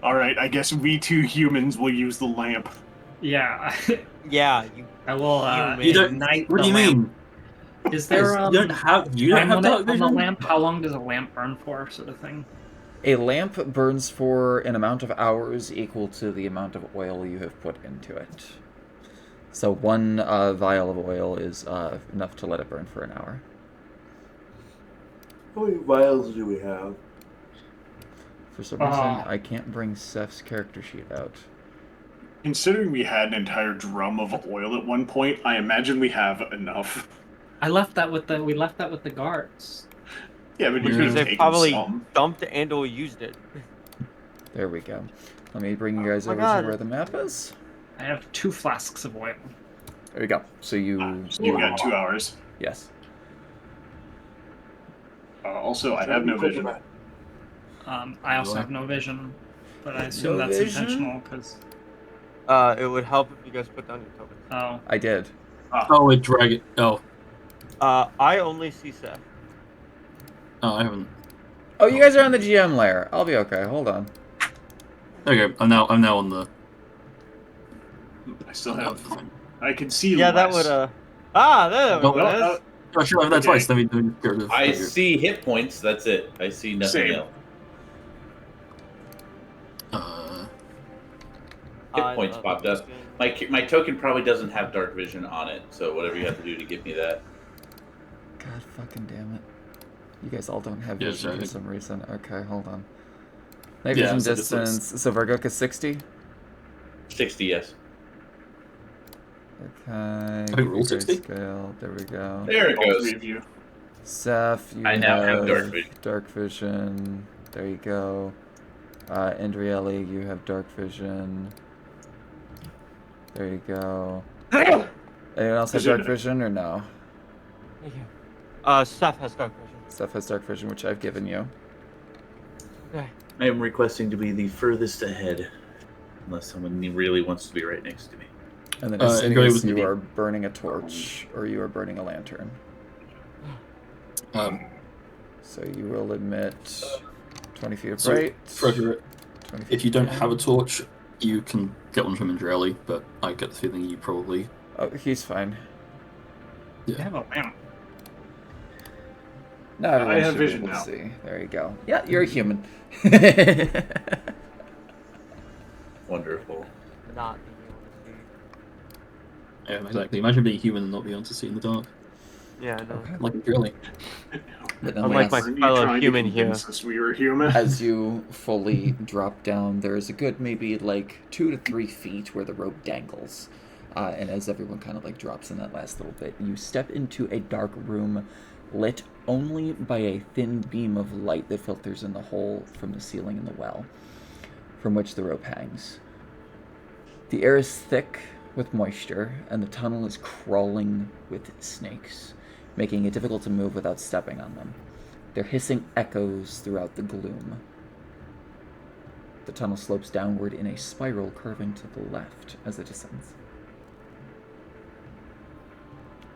All right, I guess we 2 humans will use the lamp. Yeah, Yeah, you. I will Human. You don't. ignite What the do you lamp. mean? Is there You don't have. You don't time have limit dark on the vision. lamp? How long does a lamp burn for, sort of thing? A lamp burns for an amount of hours equal to the amount of oil you have put into it. So one vial of oil is enough to let it burn for an hour. How many vials do we have? For some reason, I can't bring Seth's character sheet out. Considering we had an entire drum of oil at one point, I imagine we have enough. We left that with the guards. Yeah, but Which you could means have they taken probably some. dumped and or used it. There we go. Let me bring you guys my over God. to where the map is. I have 2 flasks of oil. There you go. So you... So you got 2 hours. Yes. Also, I have no vision. I also have no vision, but I assume No that's vision? intentional because. It would help if you guys put down your tokens. Oh, I did. Oh, a dragon. Oh, I only see Seth. oh, I haven't. Oh, you guys are on the GM layer. I'll be okay. Hold on. There you go. I'm now on the. I still have. I can see. Yeah, that less. would there Well, one is. I should have that Okay. twice. Let me do it. I see hit points. That's it. I see nothing Same. else. Hit points popped up. My token probably doesn't have dark vision on it, so whatever you have to do to give me that. God fucking damn it. You guys all don't have Yeah, vision sorry. for some reason. Okay, hold on. Night Yeah, vision so this looks- distance. So Vargoka 60? 60, yes. Okay. I rolled 60? Scale. There we go. There it All goes. 3 of you. Seth, you I now have dark vision. dark vision. There you go. Andrieli, you have dark vision. There you go. Anyone else have dark vision or no? Seth has dark vision. Seth has dark vision, which I've given you. Okay. I am requesting to be the furthest ahead, unless someone really wants to be right next to me. And then Go Asinius, with you me. are burning a torch, or you are burning a lantern. So you will admit 20 feet of So, bright. Frederick, 20 feet if you don't of have a dark. torch, you can get one from Andrelli, but I get the feeling you probably. Oh, he's fine. I have a lamp. No, everyone I have should be vision able to now. see. There you go. Yeah, you're a human. Wonderful. Not being able to Yeah, exactly. Imagine being human and not being able to see in the dark. see. Yeah, I know. Okay. Like Andrelli. But Unlike nonetheless, my Weren't you fellow trying to human here. convince us we were human? as you fully drop down, there is a good maybe like 2 to 3 feet where the rope dangles. And as everyone kind of like drops in that last little bit, you step into a dark room lit only by a thin beam of light that filters in the hole from the ceiling in the well, from which the rope hangs. The air is thick with moisture, and the tunnel is crawling with snakes, making it difficult to move without stepping on them. Their hissing echoes throughout the gloom. The tunnel slopes downward in a spiral, curving to the left as it descends.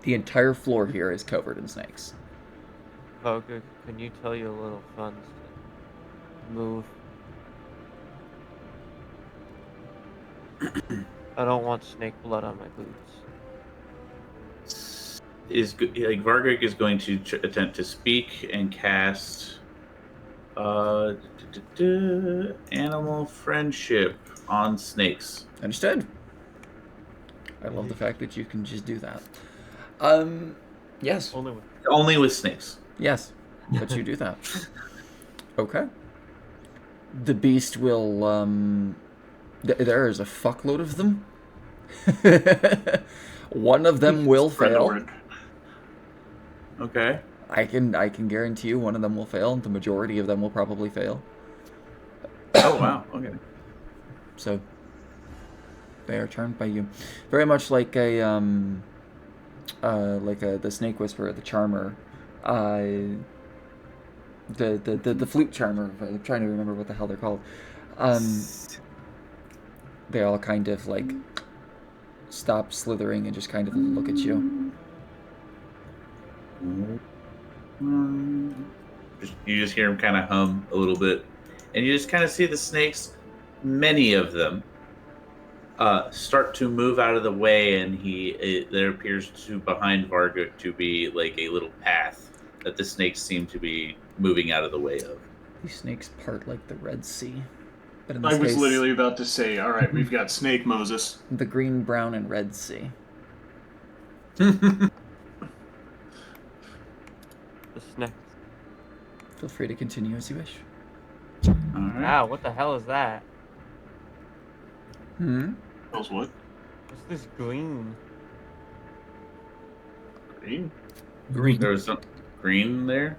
The entire floor here is covered in snakes. Voga, can you tell your little friends to move? I don't want snake blood on my boots. Vargok is going to attempt to speak and cast animal friendship on snakes. Understood? I love the fact that you can just do that. Yes. Only with snakes. Yes. But you do that. Okay. The beast will, there is a fuckload of them. One of them will Spread the fail. word. Okay. I can guarantee you one of them will fail. The majority of them will probably fail. Oh wow. Okay. So they are turned by you, very much like the snake whisperer, the charmer, the flute charmer. I'm trying to remember what the hell they're called. They all kind of like stop slithering and just kind of look at you. You just hear him kind of hum a little bit, and you just kind of see the snakes, many of them, start to move out of the way, and there appears to behind Varguk to be like a little path that the snakes seem to be moving out of the way of. These snakes part like the Red Sea. But in I this was case, literally about to say, all right, we've got Snake Moses. the green, brown, and Red Sea. The snakes. Feel free to continue as you wish. All right. Wow, what the hell is that? Knows what? What's this green? Green? Green. There was some green there.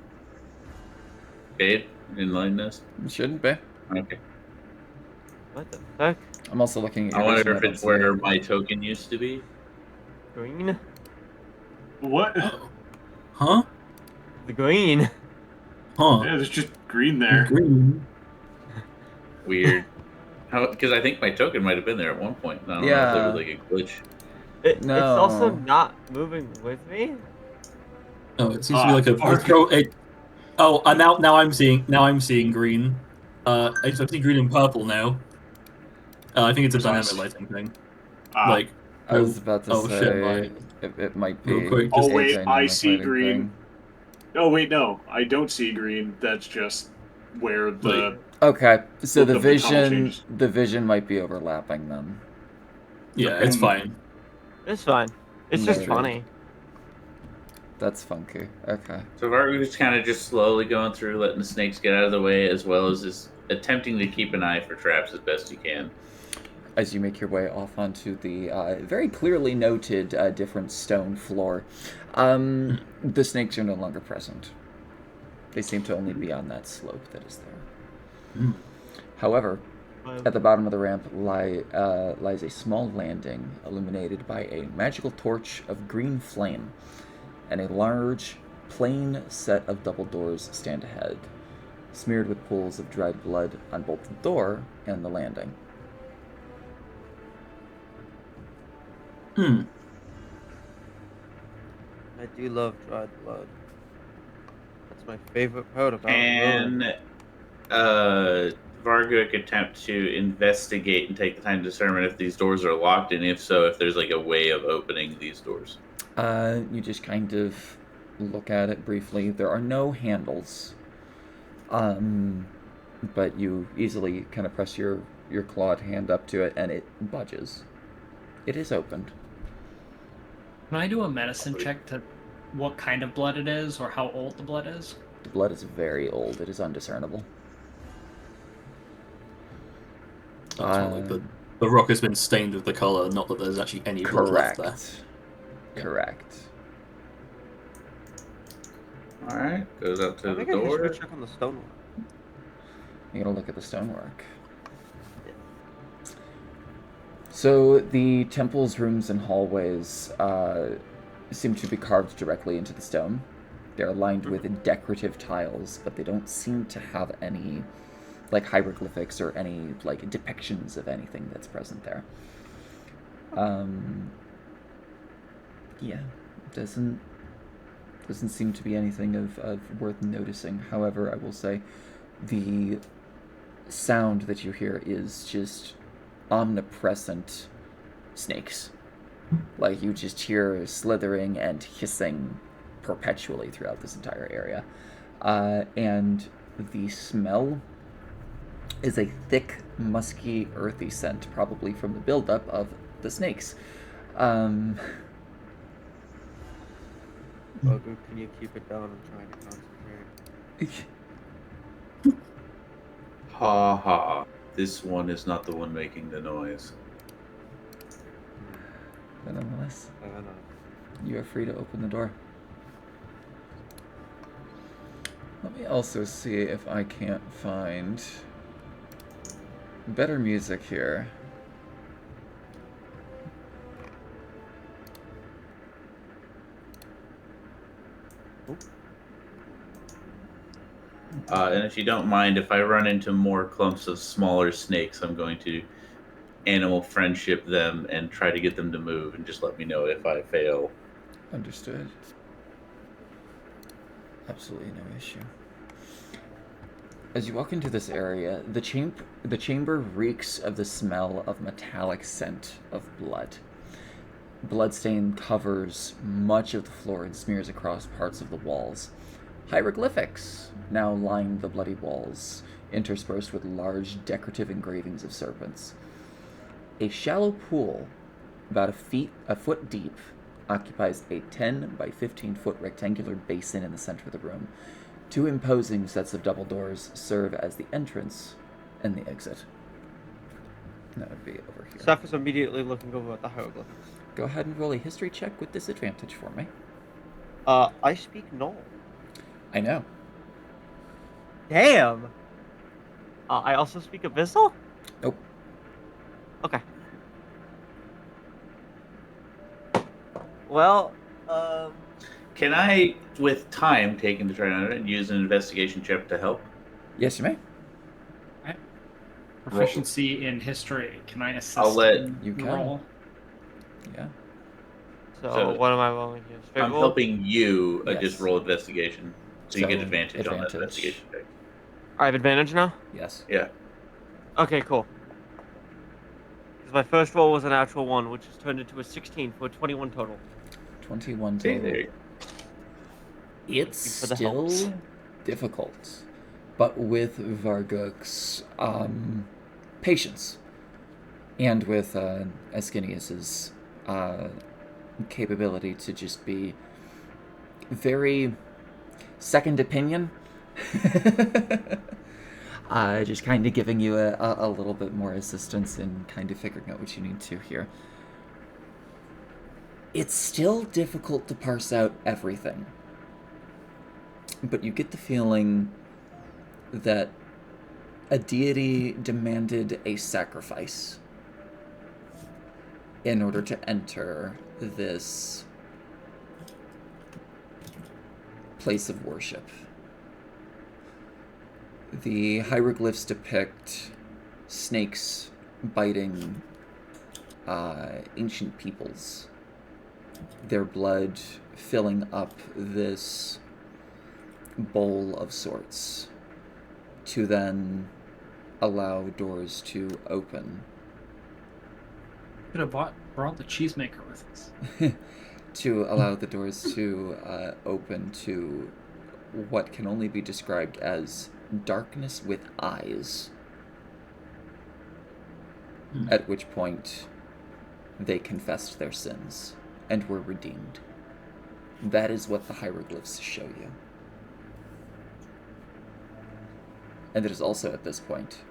Cade, enlighten us. It shouldn't be. Okay. What the fuck? I'm also looking at I your wonder vision, if I don't it's see where it. my token used to be. Green? What? Huh? The green. Huh? Yeah, there's just green there. Green. Weird. Because I think my token might have been there at one point. I don't know if Yeah. there was like a glitch. It's also No. not moving with me. Oh, it seems to be like a. Varguk. Now I'm seeing green. I'm seeing green and purple now. I think it's a dynamic lighting thing. Like, I was about to oh, say shit, right. it might be. Real quick, Oh, just- a wait, I dynamic see lighting green. thing. Oh wait, no, I don't see green. That's just where the Okay, so Well, the the tunnel vision changes. might be overlapping then. yeah, it's fine. It's fine. It's just Maybe. funny. That's funky. Okay. So Varguk's kind of just slowly going through, letting the snakes get out of the way, as well as just attempting to keep an eye for traps as best he can. As you make your way off onto the very clearly noted different stone floor, the snakes are no longer present. They seem to only be on that slope that is there. Mm. However, at the bottom of the ramp lies a small landing illuminated by a magical torch of green flame, and a large, plain set of double doors stand ahead, smeared with pools of dried blood on both the door and the landing. Hmm. I do love dried blood. That's my favorite part about And Ruin. Varguk attempt to investigate and take the time to determine if these doors are locked, and if so, if there's like a way of opening these doors. You just kind of look at it briefly. There are no handles. But you easily kind of press your clawed hand up to it, and it budges. It is opened. Can I do a medicine check to what kind of blood it is or how old the blood is? The blood is very old. It is undiscernible. That's not like the rock has been stained with the color, not that there's actually any blood left Correct. there. Correct. All right, goes up to I the think I should go door. check on the stonework. You gotta look at the stonework. So the temple's rooms and hallways seem to be carved directly into the stone. They're lined with decorative tiles, but they don't seem to have any like hieroglyphics or any like depictions of anything that's present there. Yeah, doesn't seem to be anything of worth noticing. However, I will say the sound that you hear is just omnipresent snakes. Like, you just hear slithering and hissing perpetually throughout this entire area. And the smell is a thick, musky, earthy scent, probably from the buildup of the snakes. Bogu, can you keep it down? I'm trying to concentrate. Ha ha. This one is not the one making the noise. But nonetheless, I don't know. you are free to open the door. Let me also see if I can't find better music here. And if you don't mind, if I run into more clumps of smaller snakes, I'm going to animal friendship them and try to get them to move, and just let me know if I fail. Understood. Absolutely no issue. As you walk into this area, the chamber reeks of the smell of metallic scent of blood. Bloodstain covers much of the floor and smears across parts of the walls. Hieroglyphics now line the bloody walls, interspersed with large decorative engravings of serpents. A shallow pool, about a foot deep, occupies a 10 by 15 foot rectangular basin in the center of the room. 2 imposing sets of double doors serve as the entrance and the exit. That would be over here. Seth is immediately looking over at the hieroglyphics. Go ahead and roll a history check with disadvantage for me. I speak Null. I know. Damn! I also speak Abyssal? Nope. Okay. Well, Can I, with time taken to try on it, use an investigation check to help? Yes, you may. Proficiency in history. Can I assist I'll let- in You the can. roll? Yeah. so what am I rolling here? Straight I'm roll? helping you Yes. just roll investigation. So you So, get advantage on that advantage. investigation check. I have advantage now? Yes. Yeah. Okay, cool. Because my first roll was a natural 1, which has turned into a 16 for a 21 total. 21 See, total. there you It's Thank you for the still helps. difficult, but with Varguk's patience and with Ascanius's capability to just be very second opinion, just kind of giving you a little bit more assistance in kind of figuring out what you need to here. It's still difficult to parse out everything. But you get the feeling that a deity demanded a sacrifice in order to enter this place of worship. The hieroglyphs depict snakes biting ancient peoples, their blood filling up this bowl of sorts to then allow doors to open. Could have brought the cheesemaker with us. To allow the doors to open to what can only be described as darkness with eyes. At which point they confessed their sins and were redeemed. That is what the hieroglyphs show you. And it is also at this point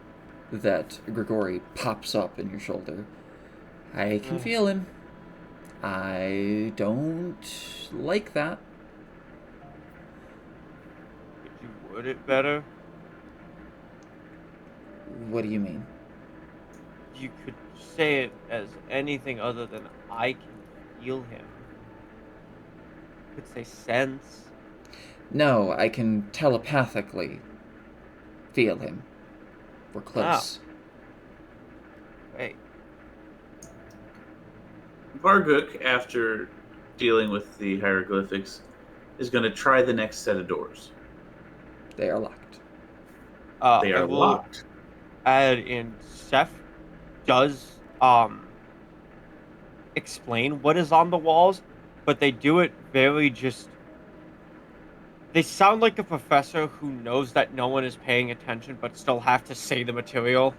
that Grigori pops up in your shoulder. I can feel him. I don't like that. Could you word it better? What do you mean? You could say it as anything other than I can feel him. You could say sense. No, I can telepathically feel him. We're close. Wait. Varguk, after dealing with the hieroglyphics, is going to try the next set of doors. They are locked. They I are will locked. add in Seth does explain what is on the walls, but they do it very just. They sound like a professor who knows that no one is paying attention, but still have to say the material.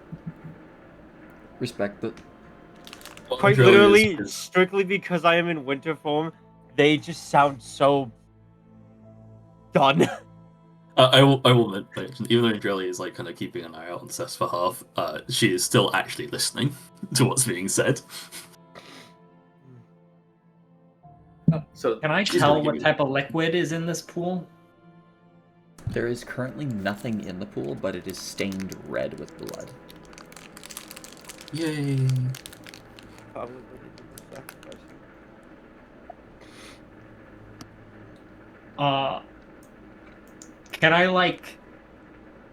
Respect it. Quite literally, strictly because I am in winter form, they just sound so done. I will mention, even though Andrelli is like kind of keeping an eye out on Seth's behalf, she is still actually listening to what's being said. So Can I She's tell gonna give what you- type of liquid is in this pool? There is currently nothing in the pool, but it is stained red with blood. Yay! Probably did the sacrifice. Can I like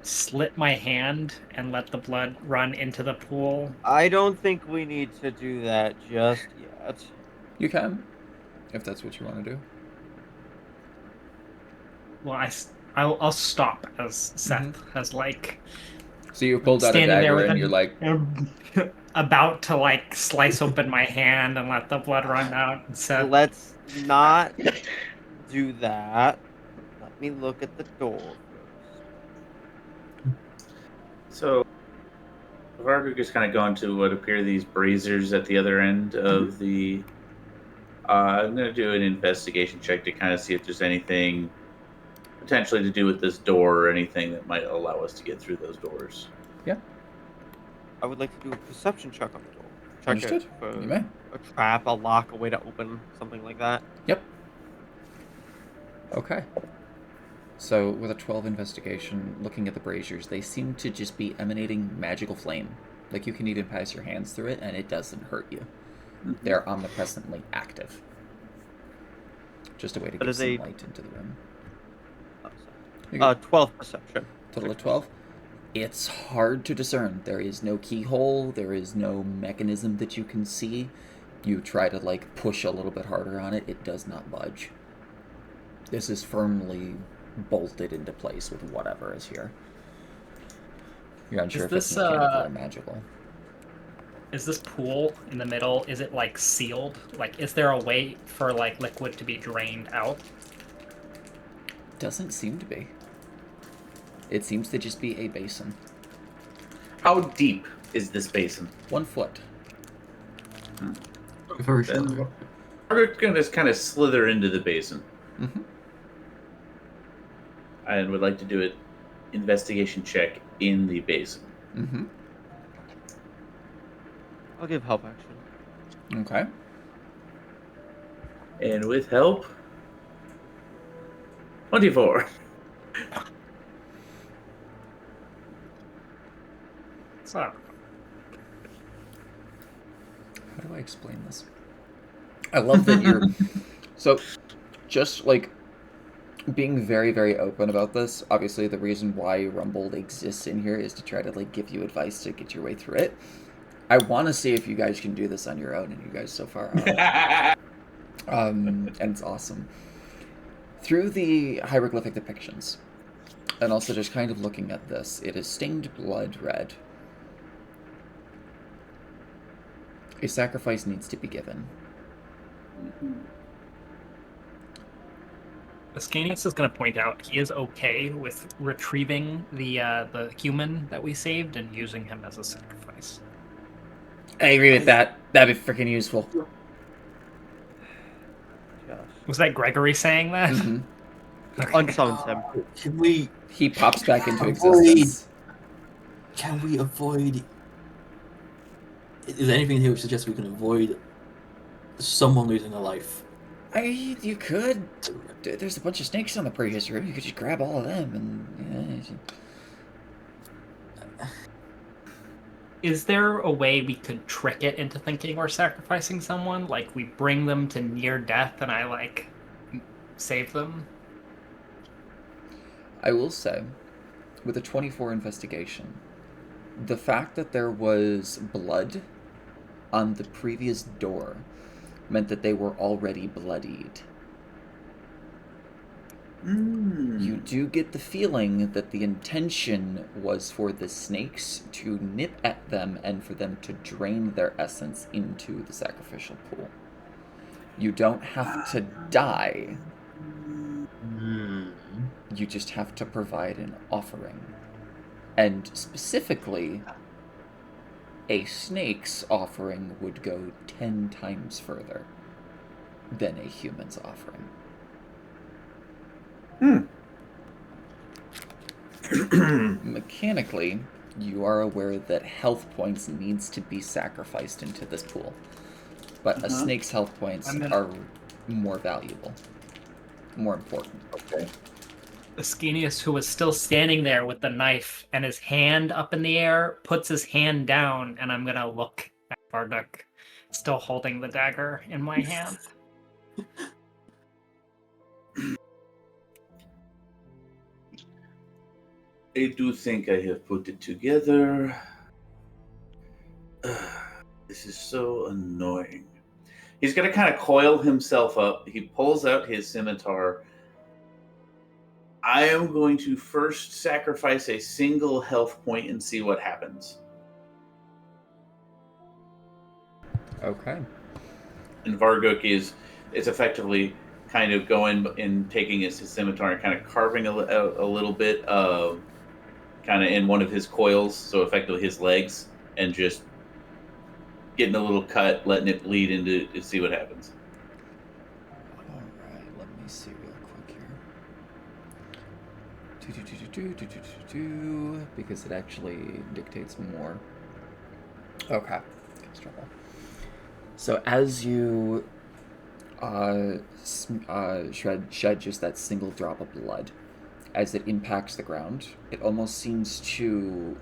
slit my hand and let the blood run into the pool? I don't think we need to do that just yet. You can, if that's what you want to do. Well, I'll stop as Seth has like So you pulled out a standing there dagger with and you're like, about to like slice open my hand and let the blood run out. And Seth, Let's not do that. Let me look at the door first. So Varguk is kind of going to what appear these braziers at the other end of the. I'm going to do an investigation check to kind of see if there's anything potentially to do with this door or anything that might allow us to get through those doors. I would like to do a perception check on the door. Check understood. it for You may. a trap, a lock, a way to open something like that. Yep. Okay. So with a 12 investigation, looking at the braziers, they seem to just be emanating magical flame. Like you can even pass your hands through it and it doesn't hurt you. They're omnipresently active. Just a way to But get is some a- light into the room. Oh, You sorry. go. 12 perception. Total of 12. It's hard to discern. There is no keyhole. There is no mechanism that you can see. You try to like push a little bit harder on it. It does not budge. This is firmly bolted into place with whatever is here. You're unsure Is if it's this, mechanical or magical. is this pool in the middle? Is it like sealed? Like, is there a way for like liquid to be drained out? Doesn't seem to be. It seems to just be a basin. How deep is this basin? 1 foot. Very Then shallow. Varguk's going to just kind of slither into the basin Mm-hmm. and would like to do an investigation check in the basin. Mm-hmm. I'll give help action. Okay. And with help, 24. So, How do I explain this? I love that you're so just like being very, very open about this. Obviously, the reason why Rumble exists in here is to try to like give you advice to get your way through it. I want to see if you guys can do this on your own, and you guys so far are. And it's awesome. Through the hieroglyphic depictions, and also just kind of looking at this, it is stained blood red. A sacrifice needs to be given. Ascanius is going to point out he is okay with retrieving the human that we saved and using him as a sacrifice. I agree with that. That'd be freaking useful. Josh. Was that Gregory saying that? Mhm. Unsummons him. Can we He pops back into Avoid. existence. can we avoid? Is there anything here which suggests we can avoid someone losing a life? You could. There's a bunch of snakes on the previous room. You could just grab all of them and. Is there a way we could trick it into thinking we're sacrificing someone? Like we bring them to near death and I like save them? I will say, with a 24 investigation, the fact that there was blood on the previous door meant that they were already bloodied. You do get the feeling that the intention was for the snakes to nip at them and for them to drain their essence into the sacrificial pool. You don't have to die, you just have to provide an offering. And specifically, a snake's offering would go 10 times further than a human's offering. Mechanically, you are aware that health points needs to be sacrificed into this pool. But a snake's health points are more valuable. More important. Okay. Ascanius, who was still standing there with the knife and his hand up in the air, puts his hand down, and I'm gonna look at Varguk, still holding the dagger in my hand. I do think I have put it together. This is so annoying. He's going to kind of coil himself up. He pulls out his scimitar. I am going to first sacrifice a single health point and see what happens. Okay. And Varguk is effectively kind of going and taking his scimitar and kind of carving a little bit kind of in one of his coils, so effectively his legs, and just getting a little cut, letting it bleed into to see what happens. Alright, let me see real quick here. Because it actually dictates more. Okay. So as you shed just that single drop of blood, as it impacts the ground, it almost seems to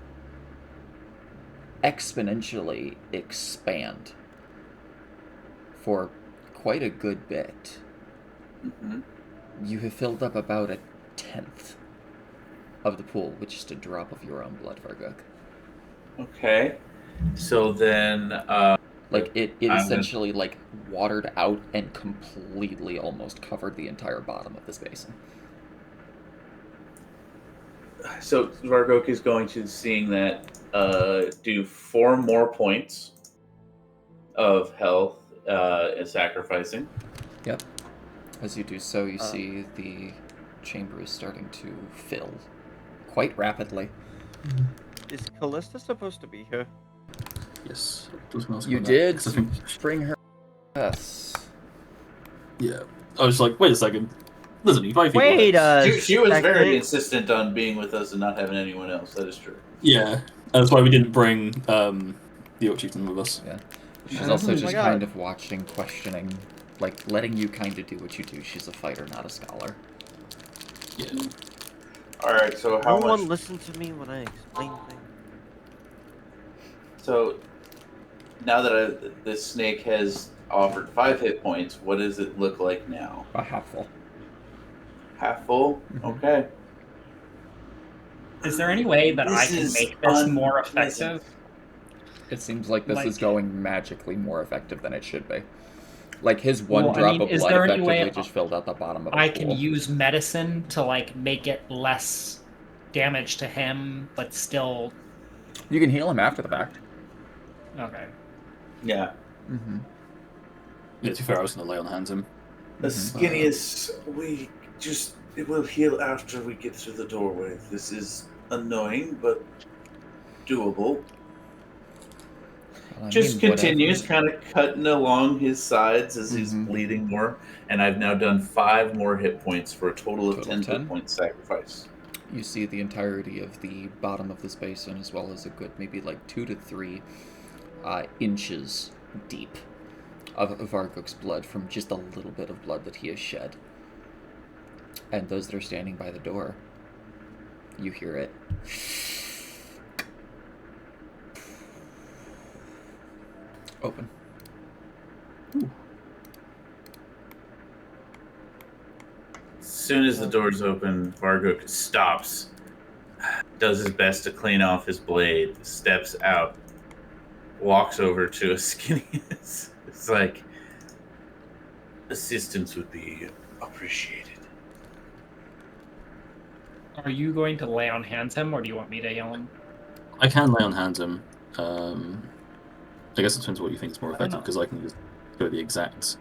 exponentially expand for quite a good bit. Mm-hmm. You have filled up about 1/10 of the pool with just a drop of your own blood, Varguk. Okay. So then... like, it essentially, like, watered out and completely almost covered the entire bottom of this basin. So Vargok is going to, seeing that, do 4 more points of health and sacrificing. Yep. As you do so, you see the chamber is starting to fill quite rapidly. Is Callista supposed to be here? Yes. I was gonna ask You about did that, 'cause I think, bring her. Yes. yeah. I was like, wait a second. There's only 5 people. Wait, there. She was very second. insistent on being with us and not having anyone else. That is true. Yeah. That's why we didn't bring the Orc Chieftain with us. Yeah. She's Oh also my just God. kind of watching, questioning, like, letting you kind of do what you do. She's a fighter, not a scholar. Yeah. All right. So No how much? one listened to me when I explained things. So now that this snake has offered 5 hit points, what does it look like now? A half full. Half full? Mhm. Okay. Is there any way that I This can is make this more unpleasant. effective? It seems like this Like- is going magically more effective than it should be. Like, his one Well, I drop mean, of is blood there any effectively way just filled out the bottom of a I pool. can use medicine to like make it less damage to him, but still You can heal him after the fact. okay. Yeah. Mm-hmm. Yeah, to be fair, I was going to lay on hands him. The Mhm. skinniest, it will heal after we get through the doorway. This is annoying, but doable. Well, I Just mean, continues whatever. kind of cutting along his sides as he's Mhm. bleeding more. And I've now done 5 more hit points for a total of Total 10 of 10? hit points sacrifice. You see the entirety of the bottom of this basin, as well as a good maybe like 2 to 3 inches deep of Varguk's blood from just a little bit of blood that he has shed. And those that are standing by the door, you hear it. Open. As soon as the doors open, Varguk stops, does his best to clean off his blade, steps out, walks over to a skinniest. It's like, assistance would be appreciated. Are you going to lay on hands him, or do you want me to heal him? I can lay on hands him. I guess it depends what you think is more I don't effective, know. because I can just go the exact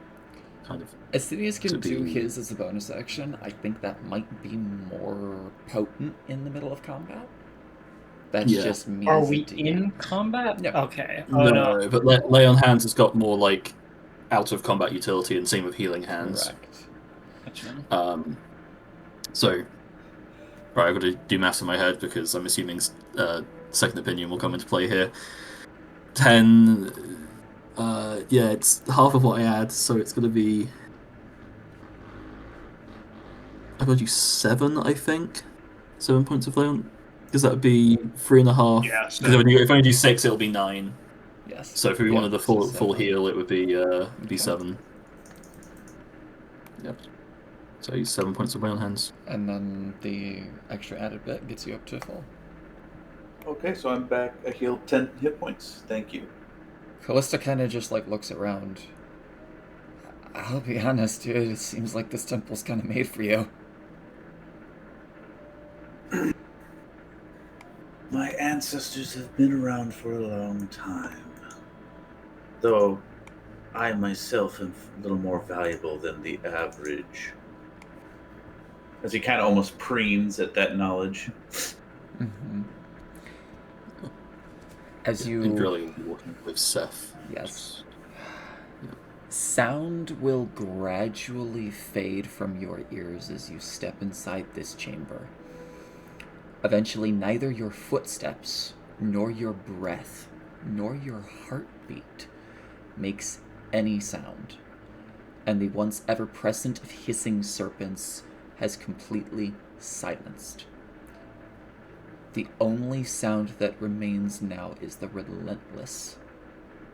kind of... Asinius can To do be- his as a bonus action. I think that might be more potent in the middle of combat. That's Yeah. just me. Are as a we DM. in combat? No. Okay. Oh no. but lay on hands has got more like out of combat utility, and same with healing hands. Correct. Gotcha. So, right, I've got to do maths in my head because I'm assuming second opinion will come into play here. 10. Yeah, it's half of what I add, so it's going to be. I've got to do 7, I think. 7 points of lay on. Because that would be 3.5. Yeah, Because if I only do 6, it'll be 9. Yes. So if we Yeah, wanted the so full 7. heal, it would be Okay. 7. Yep. So I use 7 points of lay on hands. And then the extra added bit gets you up to full. Okay, so I'm back. I healed 10 hit points. Thank you. Callista kind of just like looks around. I'll be honest, dude. It seems like this temple's kind of made for you. ancestors have been around for a long time. Though I myself am a little more valuable than the average. As he kind of almost preens at that knowledge. Mm-hmm. As you... And really working with Seth. Yes. Sound will gradually fade from your ears as you step inside this chamber. Eventually, neither your footsteps, nor your breath, nor your heartbeat makes any sound, and the once ever-present hissing serpents has completely silenced. The only sound that remains now is the relentless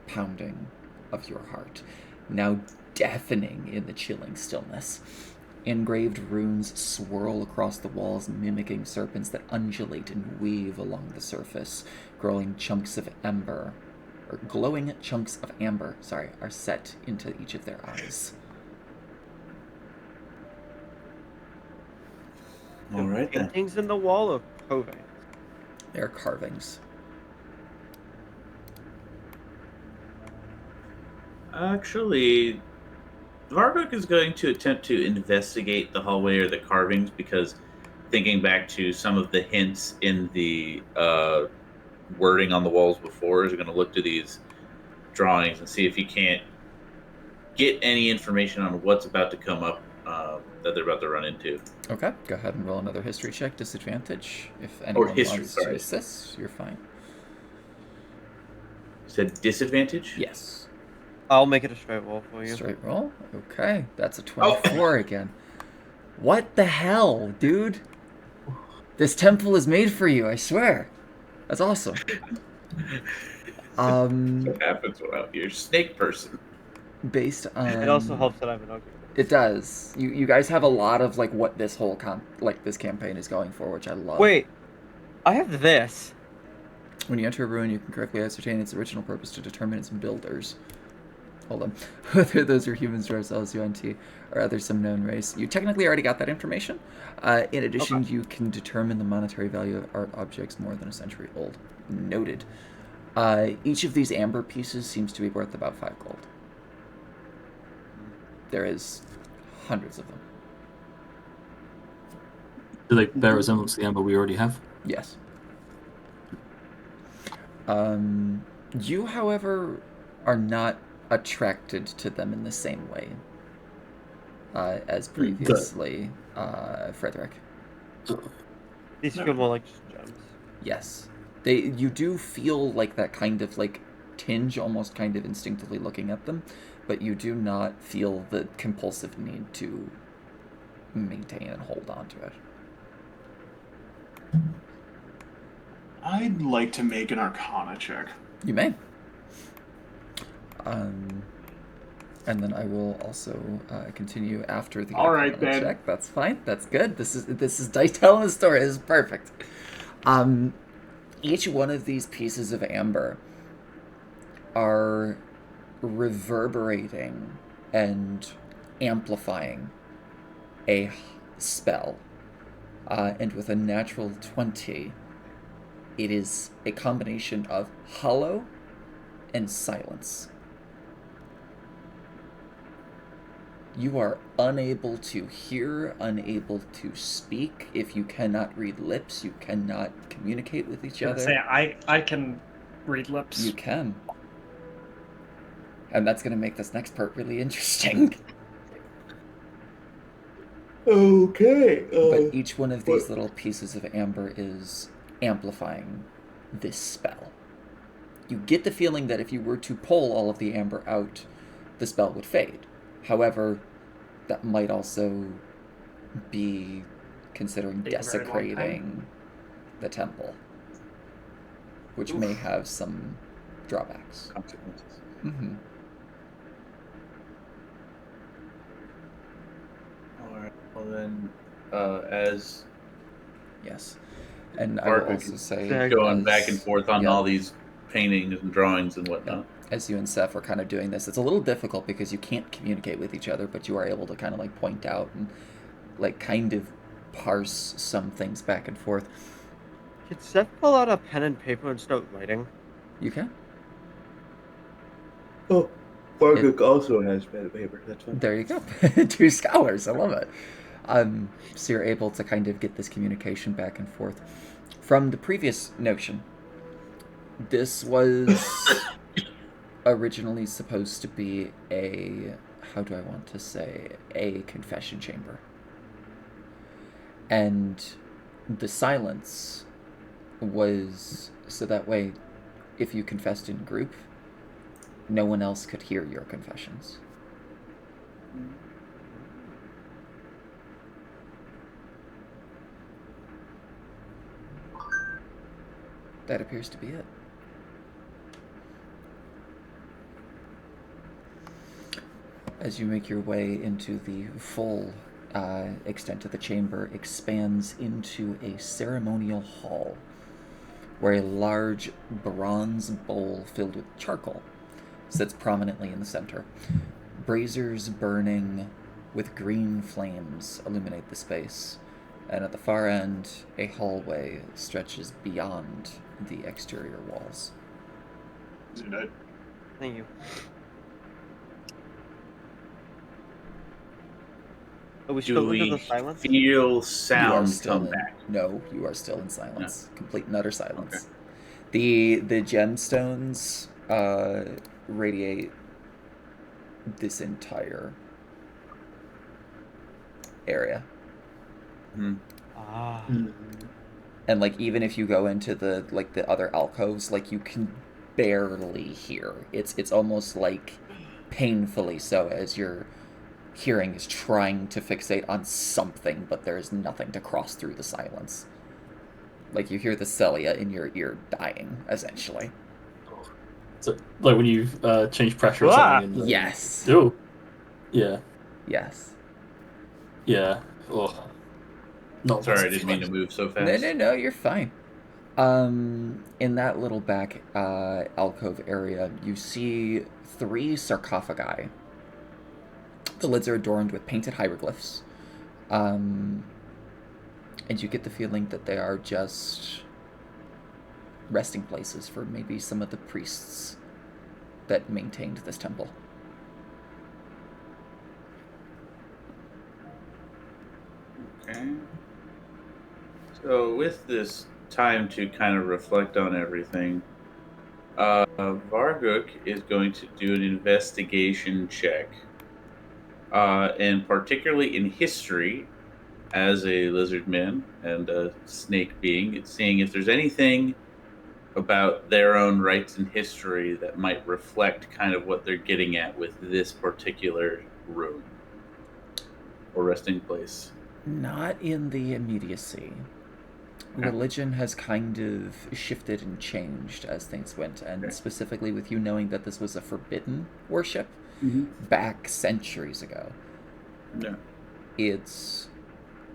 pounding of your heart, now deafening in the chilling stillness. Engraved runes swirl across the walls, mimicking serpents that undulate and weave along the surface. Glowing chunks of amber, are set into each of their eyes. All right then. Paintings in the wall of Covey. They're carvings. Actually, Vargok is going to attempt to investigate the hallway or the carvings because thinking back to some of the hints in the wording on the walls before, is going to look to these drawings and see if he can't get any information on what's about to come up that they're about to run into. Okay, go ahead and roll another history check, disadvantage. If anyone wants to assist, you're fine. You said disadvantage? Yes. I'll make it a straight roll for you. Straight roll? Okay, that's a 24 again. What the hell, dude? This temple is made for you, I swear. That's awesome. What happens when you're a snake person? Based on... It also helps that I'm an ugly. It does. You guys have a lot of like what this whole this campaign is going for, which I love. Wait, I have this. When you enter a ruin, you can correctly ascertain its original purpose to determine its builders. Hold on. Whether those are humans, dwarves, elves, UNT, or other some known race. You technically already got that information. In addition, you can determine the monetary value of art objects more than a century old. Noted. Each of these amber pieces seems to be worth about 5 gold. There is hundreds of them. Do they bear resemblance to the amber we already have? Yes. You, however, are not attracted to them in the same way as previously, Frederick. These feel more like just gems. Yes. You do feel like that kind of like tinge, almost kind of instinctively looking at them, but you do not feel the compulsive need to maintain and hold on to it. I'd like to make an Arcana check. You may. And then I will also continue after the All right, Arcana then. check. That's fine. That's good. This is Dice telling the story. This is perfect. Each one of these pieces of amber are reverberating and amplifying a spell. And with a natural 20, it is a combination of hollow and silence. You are unable to hear, unable to speak. If you cannot read lips, you cannot communicate with each other. I can read lips. You can. And that's going to make this next part really interesting. Okay. But each one of these little pieces of amber is amplifying this spell. You get the feeling that if you were to pull all of the amber out, the spell would fade. However, that might also be considering Take a very long time. desecrating the temple, which may have some drawbacks. Consequences. Mm-hmm. Alright, well then, as Yes. And I Mark, will we also can say... going as- back and forth on yeah. all these paintings and drawings and whatnot. As you and Seth are kind of doing this, it's a little difficult because you can't communicate with each other, but you are able to kind of like point out and like kind of parse some things back and forth. Could Seth pull out a pen and paper and start writing? You can. Oh, Varguk also has pen and paper. That's fine. There you go. 2 scholars. I love it. So you're able to kind of get this communication back and forth. From the previous notion, this was originally supposed to be a, how do I want to say, a confession chamber. And the silence was so that way, if you confessed in group, no one else could hear your confessions. That appears to be it. As you make your way into the full extent of the chamber, expands into a ceremonial hall where a large bronze bowl filled with charcoal sits prominently in the center. Braziers burning with green flames illuminate the space, and at the far end, a hallway stretches beyond the exterior walls. Thank you. Are we Do still into we the silence? feel You are sound still come in, back? no, you are still in silence. Complete and utter silence. Okay. The gemstones radiate this entire area. Ah. And like even if you go into the other alcoves, like you can barely hear. It's almost like painfully so, as your hearing is trying to fixate on something, but there's nothing to cross through the silence. Like you hear the cilia in your ear dying, essentially. So, like when you change pressure or Ah! something. Yes. Oh. Yeah. Yes. Yeah. Oh. Not Sorry, I positive. didn't mean to move so fast. No, you're fine. In that little back alcove area, you see 3 sarcophagi. The lids are adorned with painted hieroglyphs. And you get the feeling that they are just resting places for maybe some of the priests that maintained this temple. Okay. So with this time to kind of reflect on everything, Varguk is going to do an investigation check, and particularly in history, as a lizard man and a snake being, it's seeing if there's anything about their own rights and history that might reflect kind of what they're getting at with this particular room or resting place. Not in the immediacy. Religion has kind of shifted and changed as things went, and specifically with you knowing that this was a forbidden worship back centuries ago. Yeah. It's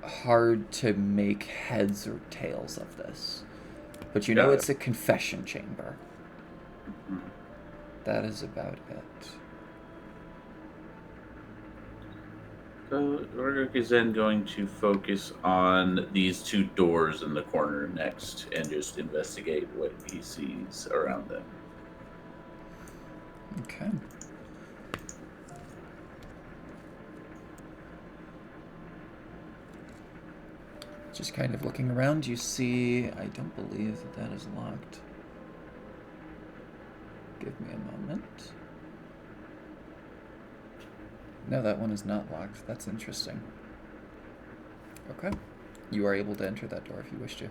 hard to make heads or tails of this. But you know it's a confession chamber. That is about it. So Varguk is then going to focus on these 2 doors in the corner next and just investigate what he sees around them. Okay. Just kind of looking around, you see, I don't believe that is locked. Give me a moment. No, that one is not locked. That's interesting. Okay. You are able to enter that door if you wish to.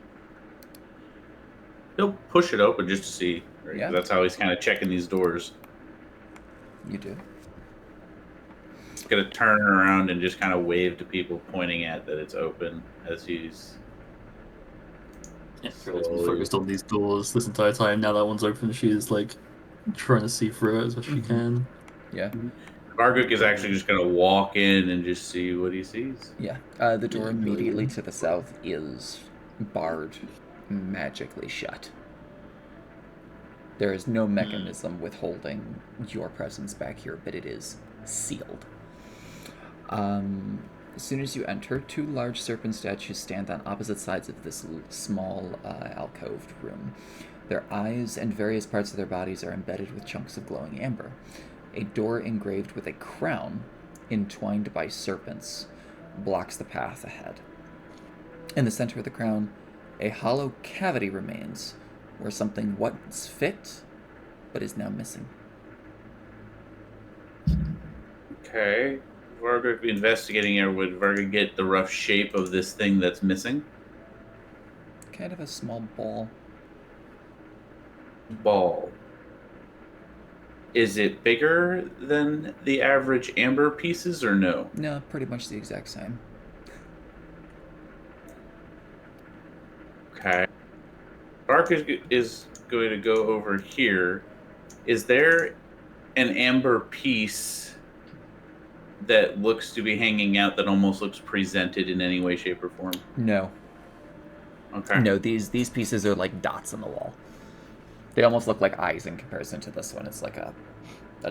He'll push it open just to see. Right? Yeah. That's how he's kind of checking these doors. You do. He's going to turn around and just kind of wave to people, pointing at that it's open as he's... Yeah, Curly's been focused on these doors this entire time. Now that one's open, she's like trying to see through it as much as she can. Yeah. Varguk is actually just going to walk in and just see what he sees. Yeah. The door immediately to the south is barred, magically shut. There is no mechanism withholding your presence back here, but it is sealed. As soon as you enter, 2 large serpent statues stand on opposite sides of this small alcoved room. Their eyes and various parts of their bodies are embedded with chunks of glowing amber. A door engraved with a crown, entwined by serpents, blocks the path ahead. In the center of the crown, a hollow cavity remains, where something once fit, but is now missing. Okay. Varga be investigating here. Would Varga get the rough shape of this thing that's missing? Kind of a small ball. Ball. Is it bigger than the average amber pieces or no? No, pretty much the exact same. Okay. Varga is going to go over here. Is there an amber piece that looks to be hanging out that almost looks presented in any way, shape, or form? No. Okay. No, these pieces are like dots on the wall. They almost look like eyes in comparison to this one. It's like a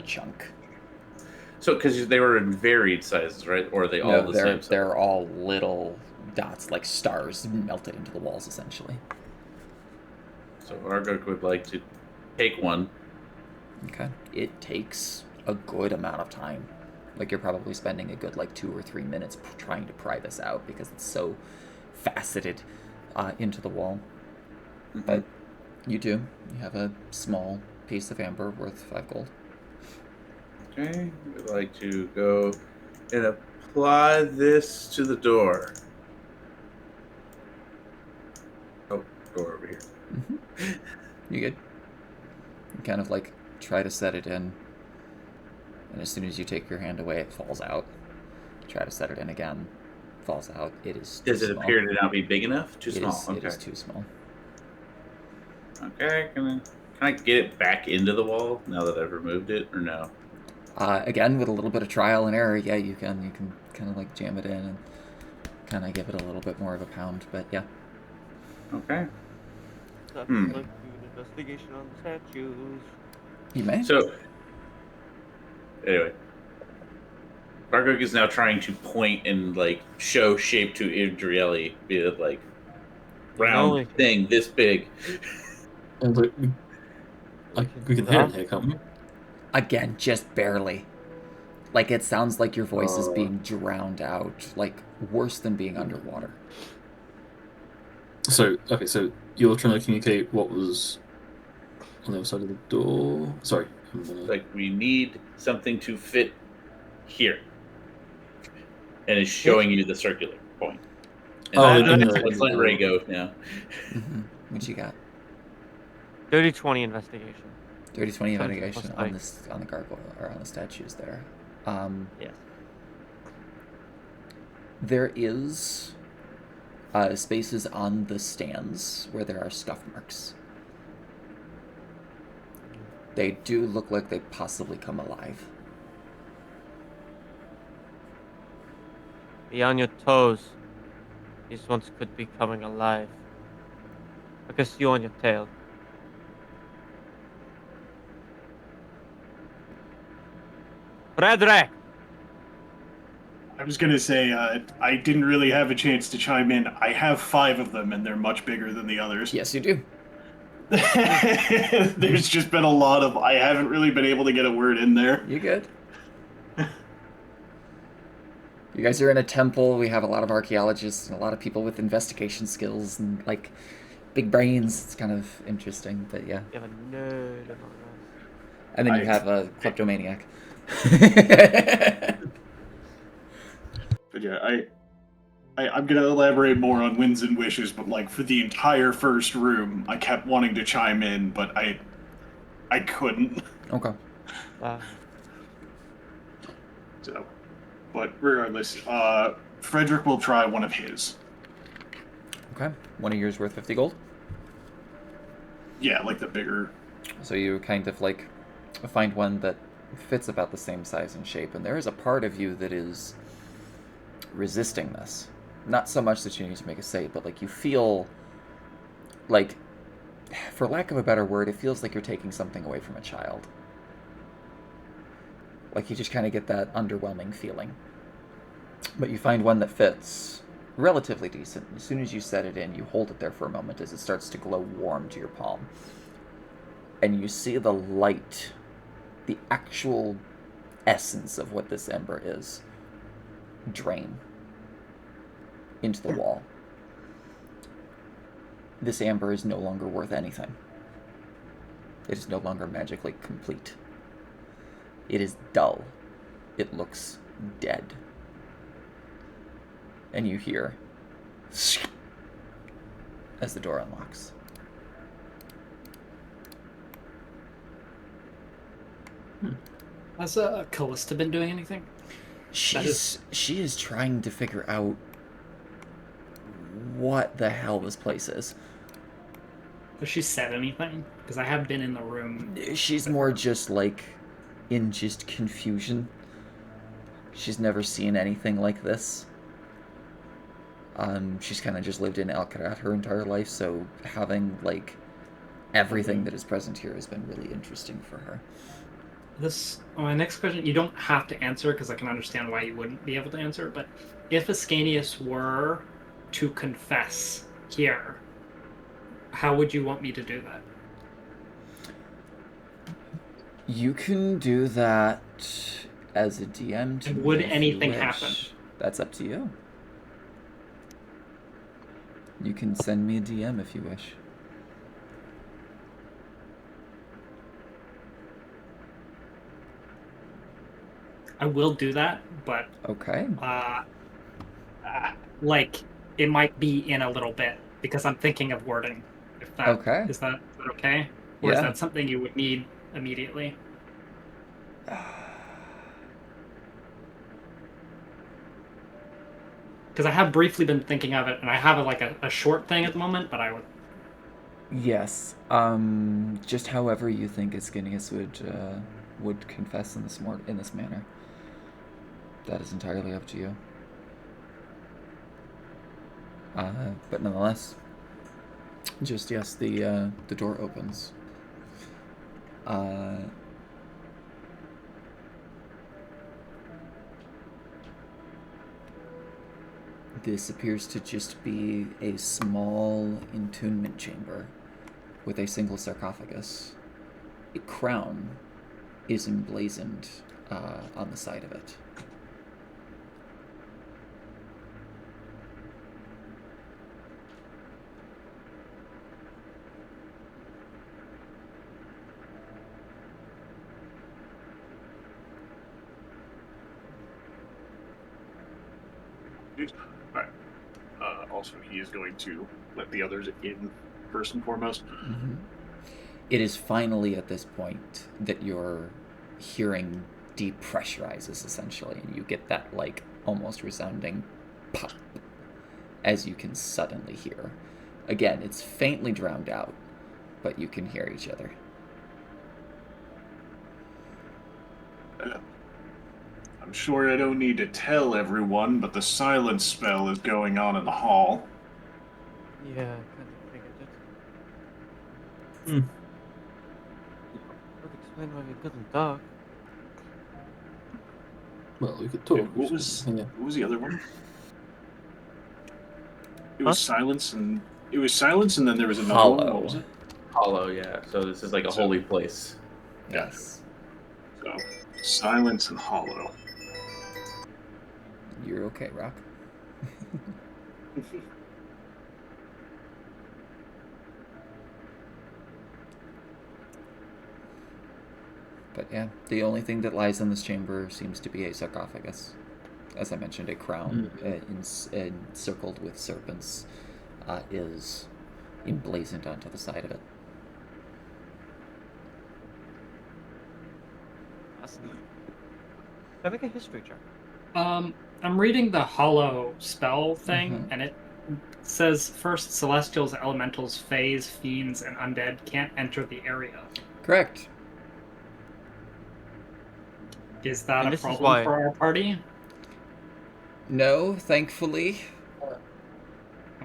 chunk. So, because they were in varied sizes, right? Or are they all the same size? They're all little dots, like stars melted into the walls, essentially. So Varga would like to take one. Okay. It takes a good amount of time. Like, you're probably spending a good, 2 or 3 minutes trying to pry this out because it's so faceted into the wall. Mm-hmm. But you do. You have a small piece of amber worth 5 gold. Okay. We'd like to go and apply this to the door. Oh, door over here. Mm-hmm. You good? You kind of, try to set it in. And as soon as you take your hand away, it falls out. Try to set it in again. Falls out. It is too Does it small. appear to not be big enough? Too It small. is- Okay. It is too small. Okay. Can I get it back into the wall now that I've removed it, or no? Again, with a little bit of trial and error, yeah, you can kind of jam it in and kind of give it a little bit more of a pound. But yeah. Okay. Let's Hmm. do an investigation on the statues. You may. So, anyway, Vargok is now trying to point and show shape to Idrieli, be it round Only- thing this big. And we can hear it here, can't we? Again, just barely. It sounds like your voice is Oh. being drowned out. Worse than being underwater. So, okay, so you're trying to communicate what was on the other side of the door. Sorry. I'm gonna... We need something to fit here, and it's showing you the circular point. And let's let Ray go now. Mm-hmm. What you got? Dirty 20 investigation. Dirty 20 Sounds investigation plus on five. this on the gargoyle or on the statues there. Yes. There is spaces on the stands where there are scuff marks. They do look like they possibly come alive. Be on your toes. These ones could be coming alive. I can see you on your tail. Frederick! I was gonna say, I didn't really have a chance to chime in. I have 5 of them, and they're much bigger than the others. Yes, you do. There's just been a lot of. I haven't really been able to get a word in there. You good? You guys are in a temple. We have a lot of archaeologists and a lot of people with investigation skills and big brains. It's kind of interesting, but yeah. You have a nerd among us. And then you have a kleptomaniac. But yeah, I'm gonna elaborate more on wins and wishes, but for the entire first room, I kept wanting to chime in, but I couldn't. Okay. So, but regardless, Frederick will try one of his. Okay. One of yours worth 50 gold. Yeah, the bigger. So you kind of find one that fits about the same size and shape, and there is a part of you that is resisting this. Not so much that you need to make a save, but you feel for lack of a better word, it feels like you're taking something away from a child. You just kind of get that underwhelming feeling. But you find one that fits relatively decent. As soon as you set it in, you hold it there for a moment as it starts to glow warm to your palm. And you see the light, the actual essence of what this ember is, drain into the wall. This amber is no longer worth anything. It is no longer magically complete. It is dull. It looks dead. And you hear as the door unlocks. Has Callista been doing anything? She is trying to figure out what the hell this place is. Has she said anything? Because I have been in the room. She's more just like in just confusion. She's never seen anything like this. She's kind of just lived in Alcarat her entire life, so having like everything that is present here has been really interesting for her. My next question, you don't have to answer because I can understand why you wouldn't be able to answer, but if Ascanius were to confess here, how would you want me to do that? You can do that as a DM to And would me if you anything wish. happen? That's up to you. You can send me a DM if you wish. I will do that, but Okay. like it might be in a little bit because I'm thinking of wording. If that Okay. is that okay? Or is Yeah. that something you would need immediately? Because I have briefly been thinking of it, and I have a short thing at the moment, but I would. Yes. Just however you think Ascanius would confess in this manner. That is entirely up to you. But nonetheless, just yes, the door opens. This appears to just be a small entombment chamber with a single sarcophagus. A crown is emblazoned on the side of it. Right. Also, he is going to let the others in first and foremost. Mm-hmm. It is finally at this point that your hearing depressurizes, essentially, and you get that, like, almost resounding pop as you can suddenly hear. Again, it's faintly drowned out, but you can hear each other. I'm sure I don't need to tell everyone, but the silence spell is going on in the hall. Yeah, I kind of figured it. Hmm. Would explain why we couldn't talk. Well, we could talk. Yeah, what was the other one? It Huh? was silence, and then there was another one. Hollow. What was it? Hollow, yeah. So this is like a holy place. Yes. So, silence and hollow. You're okay, Rock. But yeah, the only thing that lies in this chamber seems to be a sarcophagus. As I mentioned, a crown encircled with serpents is emblazoned onto the side of it. Fascinating. Can I make a history check? I'm reading the hollow spell thing, Mhm. and it says first celestials, elementals, fays, fiends, and undead can't enter the area. Correct. Is that And a this is problem why- for our party? No, thankfully.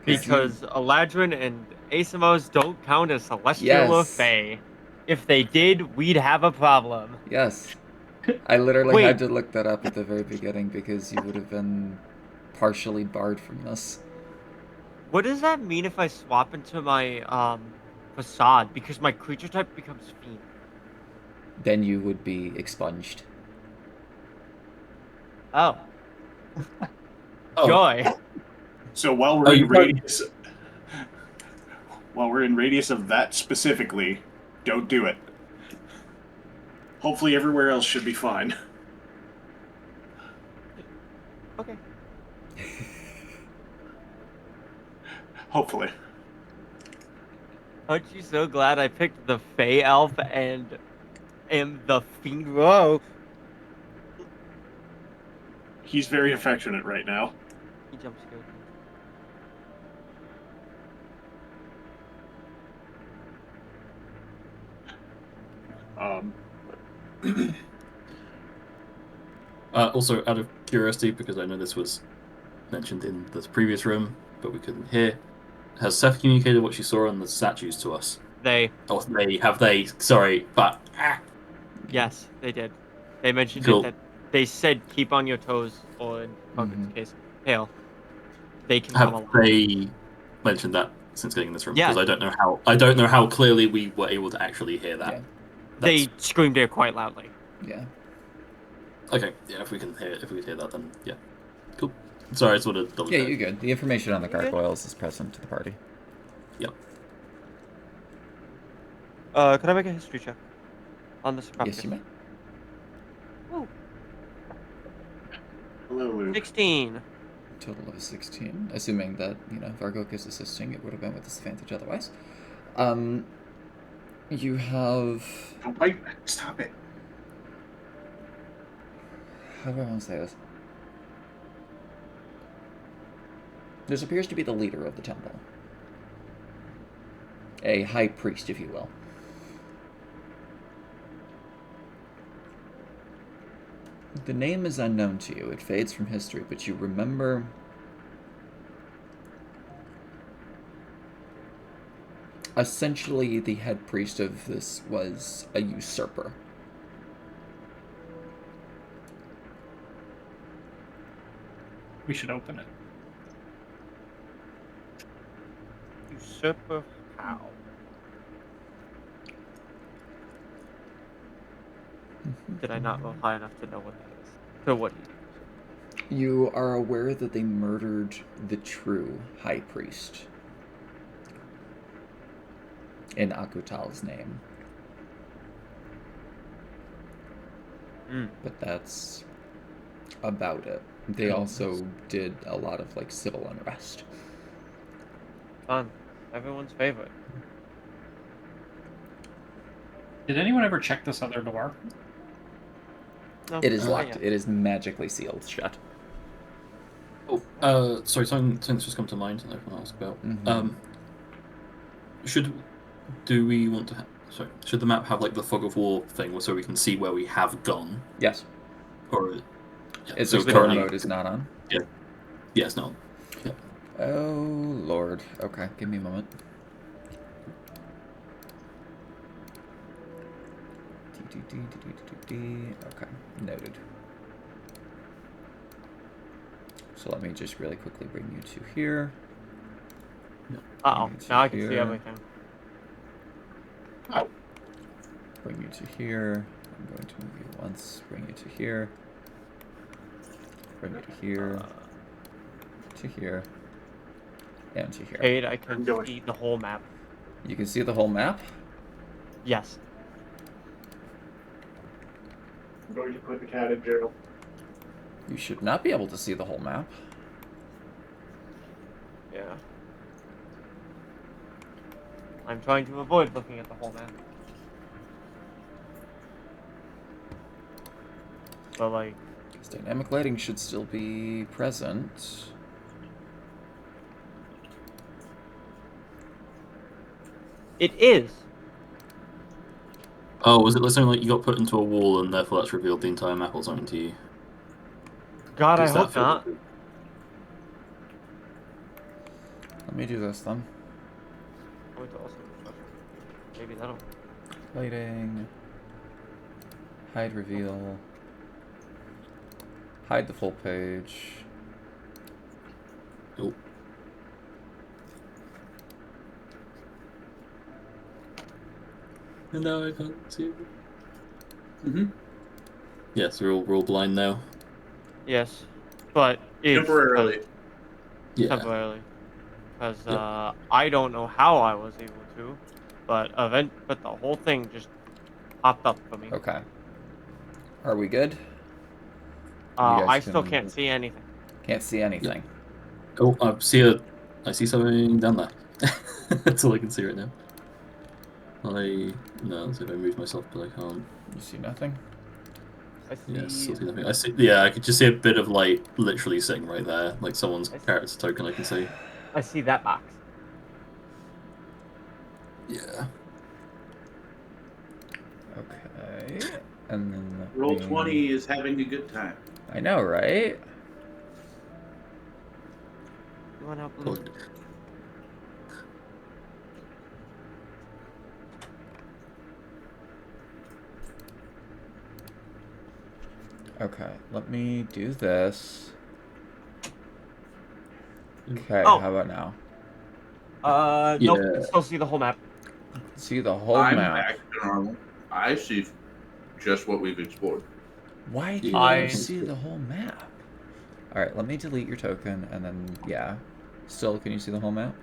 Because Eladrin and Asamos don't count as celestial or Yes. fae. If they did, we'd have a problem. Yes. I literally Wait. had to look that up at the very beginning because you would have been partially barred from this. What does that mean if I swap into my facade? Because my creature type becomes fiend. Then you would be expunged. Oh. Oh. Joy. So while Oh, we're you in radius, of that specifically, don't do it. Hopefully, everywhere else should be fine. Okay. Hopefully. Aren't you so glad I picked the Fey Elf and am the fiend? Whoa. He's very affectionate right now. He jump scared me. Also, out of curiosity, because I know this was mentioned in the previous room, but we couldn't hear, has Seth communicated what she saw on the statues to us? They. Oh, they? Sorry, but Yes, they did. They mentioned Cool. it that they said keep on your toes, or in Bucket's case, hail. They can come have along. they mentioned that since getting in this room? Yeah. Because I don't know how clearly we were able to actually hear that. Yeah. They screamed it quite loudly. Yeah. Okay, yeah, if we can hear that, then yeah, cool. Sorry, I just wanted to double Yeah, check. you're good. The information on the You're good. gargoyles is present to the party. Yep. Could I make a history check on this? Yes, you may. Hello, Luke. 16. Total of 16. Assuming that, Vargok is assisting, it would have been with disadvantage otherwise. You have... Oh, wait, stop it. How do I want to say this? This appears to be the leader of the temple. A high priest, if you will. The name is unknown to you. It fades from history, but you remember... Essentially, the head priest of this was a usurper. We should open it. Usurper how? Did I not roll high enough to know what that is? So what? You are aware that they murdered the true high priest in Akutal's name. But that's about it. They also did a lot of civil unrest. Fun. Everyone's favorite. Did anyone ever check this other door? No, It is not locked. yet. It is magically sealed shut. Oh, sorry, something's just come to mind and I want to ask about. Do we want to? Should the map have the fog of war thing, so we can see where we have gone? Yes. Or It's so the currently mode is not on. Yeah, it's not. Yeah. Oh Lord. Okay, give me a moment. Okay, noted. So let me just really quickly bring you to here. Uh-oh. Bring you to Now I can see here. everything. Bring you to here. I'm going to move you once. Bring you to here. Bring you to here. To here. And to here. Paid, I can I'm going. see the whole map. You can see the whole map? Yes. I'm going to put the cat in jail. You should not be able to see the whole map. Yeah. I'm trying to avoid looking at the whole map. But Because dynamic lighting should still be present. it is. Oh, was it something like you got put into a wall and therefore that's revealed the entire map or something to you? God, I Does that hope feel not. good? Let me do this then. I'm going to also refresh. Maybe that'll. Lighting. Hide reveal. hide the full page. Oh. And now I can't see it. Mm-hmm. Yes, we're all blind now. Yes, but it's Temporarily. Yeah. temporarily, because Yep. I don't know how I was able to, but the whole thing just popped up for me. Okay. Are we good? I still can't see anything. Can't see anything. Oh, I see something down there. That's all I can see right now. Let's see if I move myself, but I can't. You see nothing? I see. Yes, I see nothing. Yeah, I could just see a bit of light literally sitting right there, like someone's character token I can see. I see that box. Yeah. Okay. And then let Roll me- 20 is having a good time. I know, right? You want help? Cool. Lou? Okay, let me do this. Okay, Oh. how about now? Nope. Yeah. You still see the whole map. See the whole I'm map. back to normal. I see just what we've explored. Why do Yeah, you see the whole map? Alright, let me delete your token and then, yeah. Still, can you see the whole map?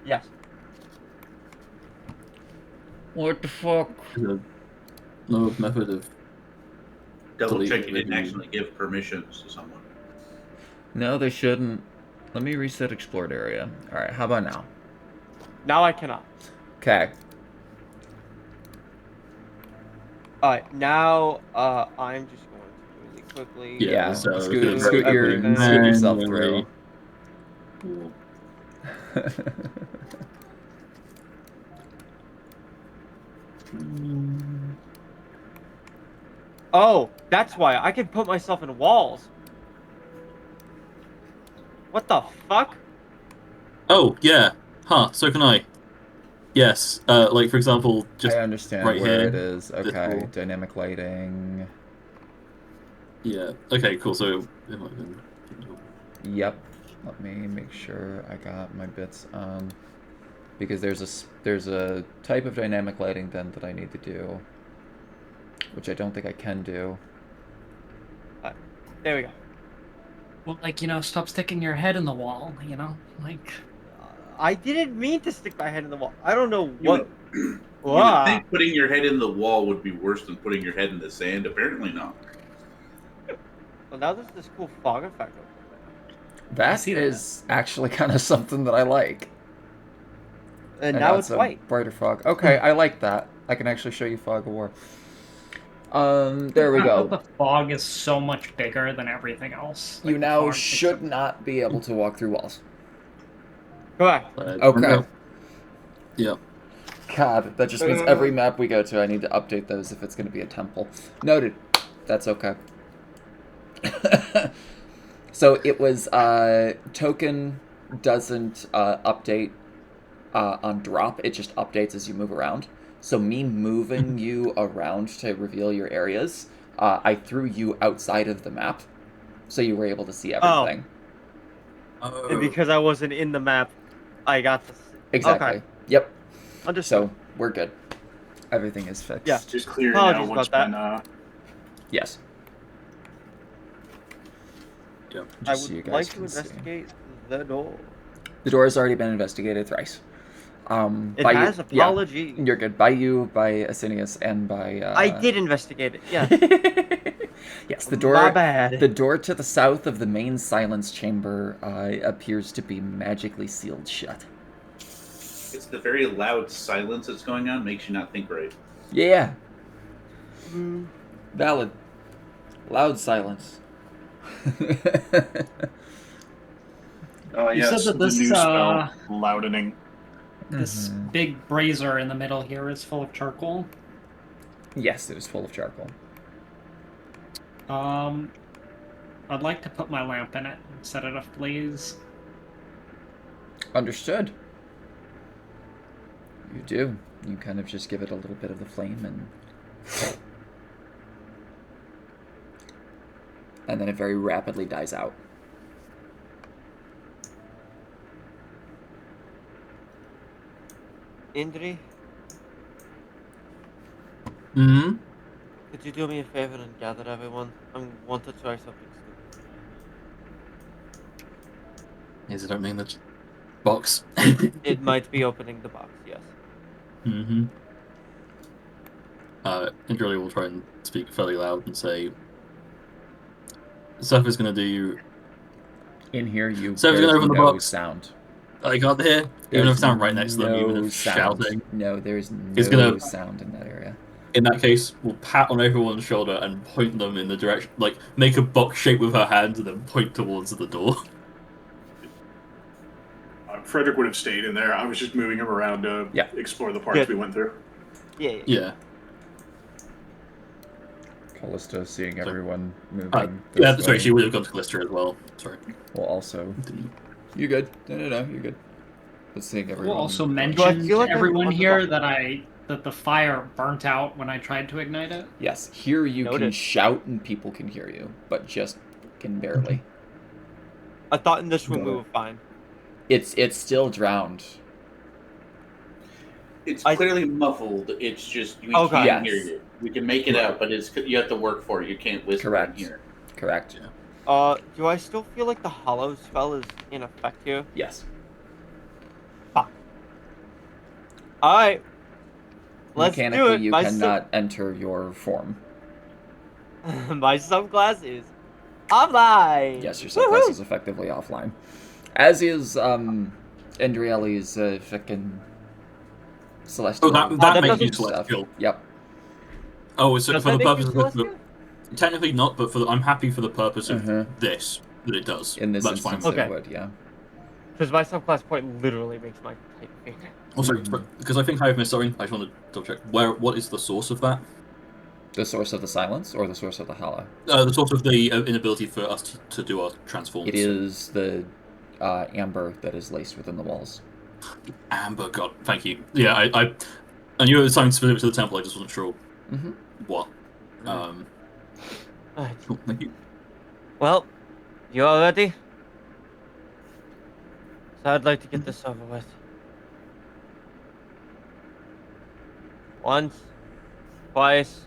Yes. What the fuck? There's no method of Double Delete check you didn't everything. actually give permissions to someone. No, they shouldn't. Let me reset explored area. Alright, how about now? Now I cannot. Okay. Alright, now I'm just going to really quickly. Yeah, so scoot, scoot scoot yourself through. Cool. Oh, that's why I can put myself in walls. What the fuck? Oh, yeah. Huh, so can I. Yes. Like, for example, just I understand right where here, it is. Okay, wall. dynamic lighting. Yeah. Okay, cool. So, it might have been... Yep. Let me make sure I got my bits on, because there's a type of dynamic lighting then that I need to do, which I don't think I can do. There we go. Well, like, stop sticking your head in the wall, like. I didn't mean to stick my head in the wall. I don't know You what. would, you would think putting your head in the wall would be worse than putting your head in the sand. Apparently not. Well, now there's this cool fog effect over That see is actually kind of something that I like. there. And now it's a white. brighter fog. Okay, I like that. I can actually show you fog of war. There we go. The fog is so much bigger than everything else. You Like, the now fog should takes not be able to walk through walls. Correct. Okay. Yeah. God, that just means every map we go to, I need to update those if it's going to be a temple. Noted. That's okay. So it was, token doesn't update on drop. It just updates as you move around. So me moving you around to reveal your areas, I threw you outside of the map, so you were able to see everything. And because I wasn't in the map, I got this. Exactly. Okay. Yep. Understood. So we're good. Everything is fixed. Yeah. Just clear Apologies now once about when Yes. Yep. I Just so you would guys like to can see. investigate the door. The door has already been investigated thrice. It by has. you, Apology. Yeah, you're good. By you, by Asinius, and by. I did investigate it. Yeah. Yes, the door. My bad. The door to the south of the main silence chamber appears to be magically sealed shut. It's the very loud silence that's going on makes you not think right. Yeah. Valid. Loud silence. You yes, said that the this, new spell, loudening. This Mhm. big brazier in the middle here is full of charcoal. Yes, it was full of charcoal. I'd like to put my lamp in it and set it ablaze. Understood. You do. You kind of just give it a little bit of the flame and... and then it very rapidly dies out. Indri, Hmm. could you do me a favor and gather everyone? I want to try something stupid. Is it opening the box? It might be opening the box, yes. Mm-hmm. Indrelli will try and speak fairly loud and say, Seth is going to do... In here, you So we're there's gonna open the no box. sound. I can't hear, even if There's it's not right next to them, even no if sound. shouting. No, there's He's no gonna- sound in that area. In that case, we'll pat on everyone's shoulder and point them in the direction, like, make a box shape with her hand and then point towards the door. Frederick would have stayed in there. I was just moving him around to Yeah. explore the parts Good. we went through. Yeah. Yeah. Callista, seeing everyone moving. Yeah, this sorry, way, she would have gone to Callister as well. Sorry. will also. You good? No, you're good. But seeing everyone. We'll also I mention feel to like I'm everyone on the here button? that the fire burnt out when I tried to ignite it. Yes, here you can Noted. shout and people can hear you, but just can barely. I thought in this room we Got it. were fine. It's still drowned. It's I- clearly muffled. It's just we Okay. can't Yes. hear you. We can make it out, but it's you have to work for it. You can't whisper Correct. in here. Correct. Do I still feel like the hollow spell is in effect here? Yes. Alright. Let's do Mechanically, it. you My cannot enter your form. my sunglasses. Offline. Yes, your sunglasses is effectively offline. As is Andrieli's frickin' celestial. Oh, that that makes you doesn't- celestial. Yep. Oh, so Does for that the make you purpose of celestial? technically not, but for I'm happy for the purpose of Mhm. this that it does. In this That's fine. instance, Okay. it would, yeah. Because my subclass point literally makes my type finger. Also, Mhm. because I think I have missed something, I just want to double check. What is the source of that? The source of the silence or the source of the hollow? The source of the inability for us to do our transforms. It is the amber that is laced within the walls. Amber. God, thank you. Yeah, I knew it was something specific to the temple. I just wasn't sure Mm-hmm. what. Alright. Thank you. Well, you all ready? So I'd like to get this over with. Once, twice,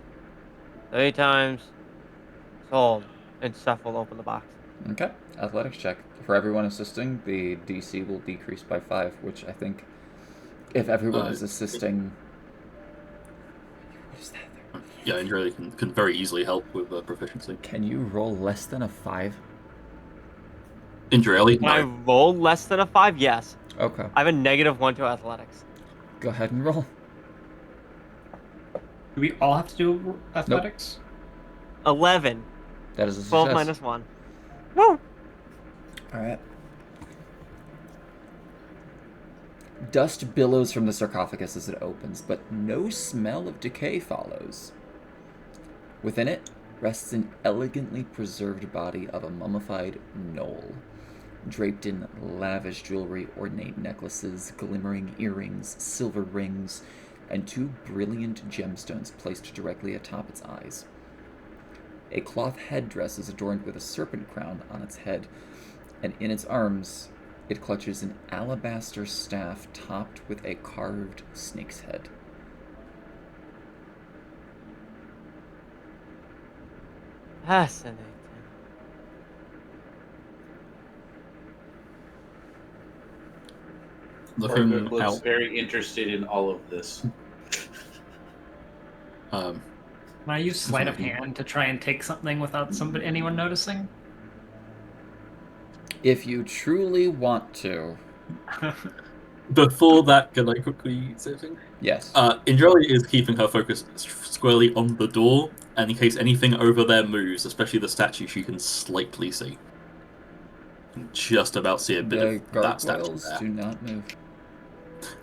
3 times. Sold. And Seth will open the box. Okay. Athletics check. For everyone assisting, the DC will decrease by 5, which I think if everyone is assisting. What is that there? Yeah, Andrea can very easily help with proficiency. Can you roll less than a 5? Indrelli? Can I No. roll less than a 5? Yes. Okay. I have a -1 to athletics. Go ahead and roll. Do we all have to do athletics? 11. That is a 12 success. minus 1. Woo! Alright. Dust billows from the sarcophagus as it opens, but no smell of decay follows. Within it rests an elegantly preserved body of a mummified gnoll, draped in lavish jewelry, ornate necklaces, glimmering earrings, silver rings, and 2 brilliant gemstones placed directly atop its eyes. A cloth headdress is adorned with a serpent crown on its head, and in its arms it clutches an alabaster staff topped with a carved snake's head. Fascinating. Looking Orguk looks out. very interested in all of this. Can I use sleight of hand to try and take something without anyone noticing? If you truly want to, Before that, can I quickly say something? yes. Indrelli is keeping her focus squarely on the door, and in case anything over there moves, especially the statue, she can slightly see. Can just about see a bit The of that statue gargoyles there. do not move.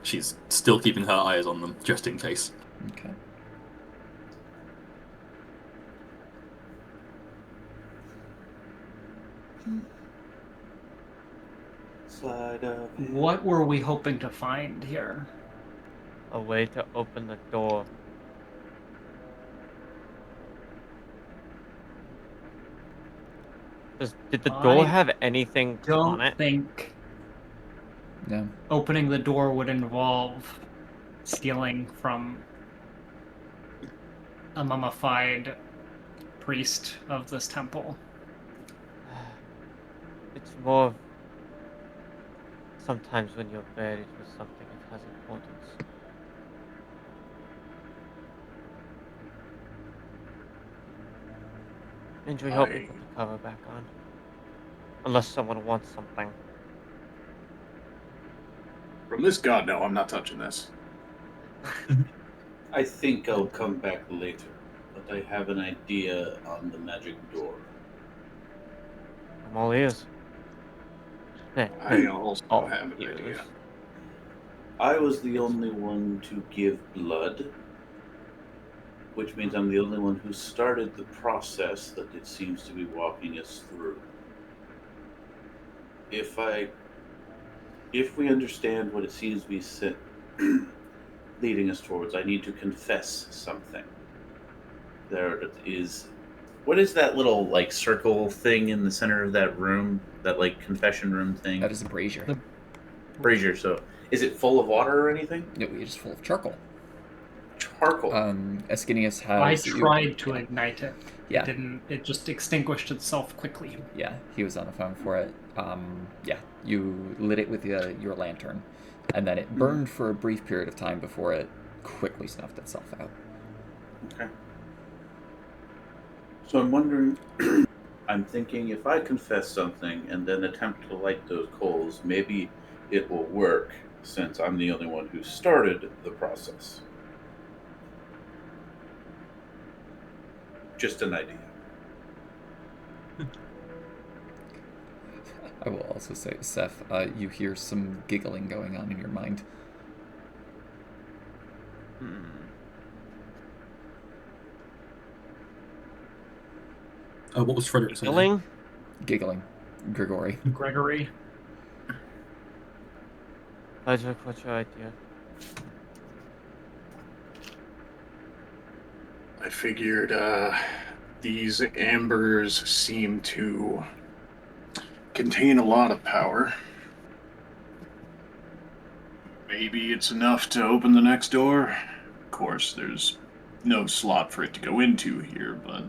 She's still keeping her eyes on them, just in case. Okay. Slide up. What were we hoping to find here? A way to open the door. Did the door I have anything on Don't it? think No. opening the door would involve stealing from a mummified priest of this temple. It's more of sometimes when you're buried with something, it has importance. Andrew, help me put the cover back on. Unless someone wants something. From this god, no, I'm not touching this. I think I'll come back later, but I have an idea on the magic door. I'm all ears. I also all have an ears. idea. I was the only one to give blood, which means I'm the only one who started the process that it seems to be walking us through. If we understand what it seems to be leading us towards, I need to confess something. There is. What is that little like circle thing in the center of that room? That like confession room thing? That is a brazier. Brazier. So, is it full of water or anything? No, it's just full of charcoal. Charcoal. Ascinius I has. tried to ignite it. Yeah. It didn't. It just extinguished itself quickly. Yeah, he was on the phone for it. Yeah, you lit it with your lantern, and then it burned for a brief period of time before it quickly snuffed itself out. Okay. So I'm wondering, I'm thinking if I confess something and then attempt to light those coals, maybe it will work since I'm the only one who started the process. Just an idea. I will also say, Seth, you hear some giggling going on in your mind. What was Frederick saying? Giggling? Giggling. Grigori. Gregory. Frederick, what's your idea? I figured these ambers seem to contain a lot of power. Maybe it's enough to open the next door. Of course, there's no slot for it to go into here, but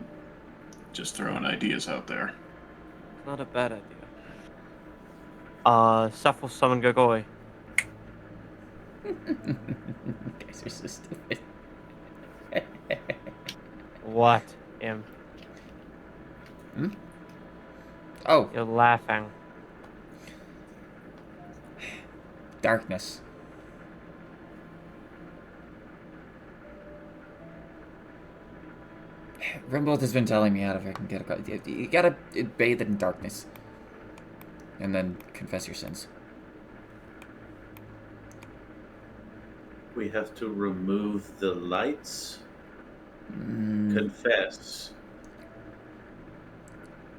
just throwing ideas out there. Not a bad idea. Seth will summon Gagoi. Guys are so stupid. What? Oh, You're laughing. darkness. Rimbold has been telling me how to fucking get a... You gotta bathe it in darkness. And then confess your sins. We have to remove the lights. Confess.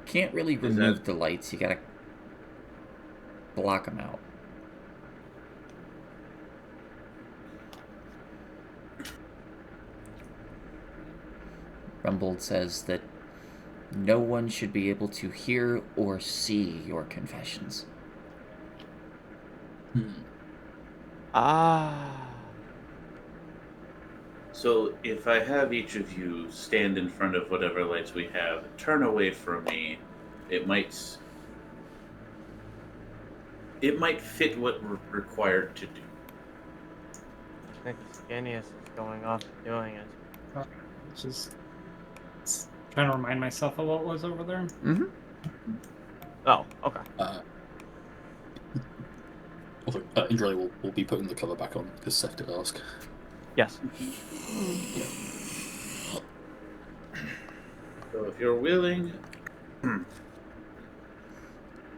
Can't really remove the lights. You gotta block them out. Rumbold says that no one should be able to hear or see your confessions. So if I have each of you stand in front of whatever lights we have, turn away from me, it might fit what we're required to do. I think Ascanius is going off and doing it. Just trying to remind myself of what was over there. Mm-hmm. Oh, okay. Indra will be putting the cover back on because Seth did ask. Yes. Yeah. So if you're willing,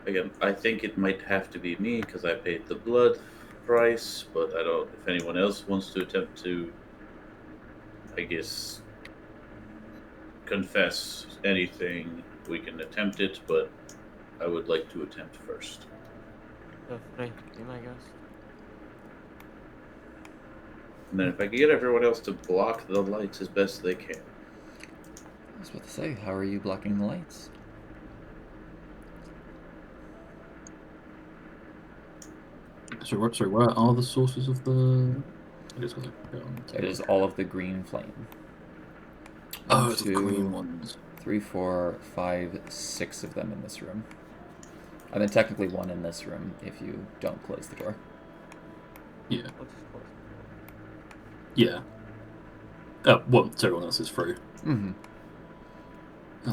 again, I think it might have to be me because I paid the blood price, but I don't. If anyone else wants to attempt to, I guess, confess anything, we can attempt it, but I would like to attempt first. Feel free. Be my guest. And then if I can get everyone else to block the lights as best they can. I was about to say, how are you blocking the lights? Sorry, where are the sources of the... I guess I'll go on to- It is all of the green flame. Oh, 1, it's the green ones. 3, 4, 5, 6 of them in this room. And then technically 1 in this room if you don't close the door. Yeah. Let's just close Yeah. Well, so everyone else is through. Mm-hmm.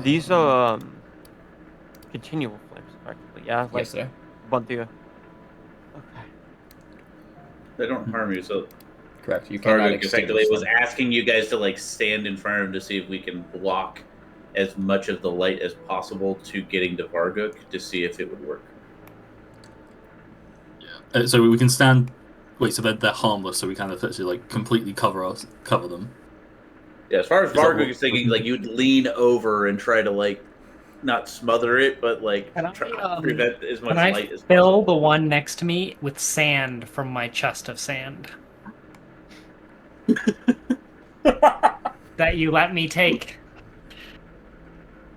These are continual flames, practically. Yeah, like Yes, sir. Buntia. Okay. They don't harm you, so Correct. You cannot Varguk effectively extinguish was them. asking you guys to like stand in front of him to see if we can block as much of the light as possible to getting to Varguk to see if it would work. Yeah. So we can stand... Wait, so they're harmless, so we kind of actually like completely cover them. Yeah, as far as Is that Varguk what- is thinking, like you'd lean over and try to like not smother it, but like Can I, try to prevent as much Can I light as fill possible. the one next to me with sand from my chest of sand that you let me take?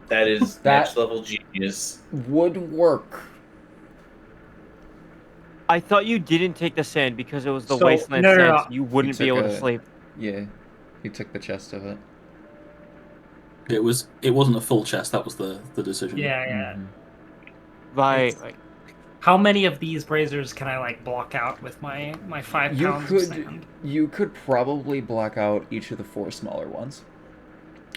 That is That- next level genius. Would work. I thought you didn't take the sand because it was the So- wasteland no, no, sand. no. So you wouldn't be took able to a- sleep. Yeah. He took the chest of it. It wasn't a full chest, that was the decision. Yeah. Mhm. Right. It's- How many of these braziers can I like block out with my 5 You pounds of sand? could probably block out each of the 4 smaller ones.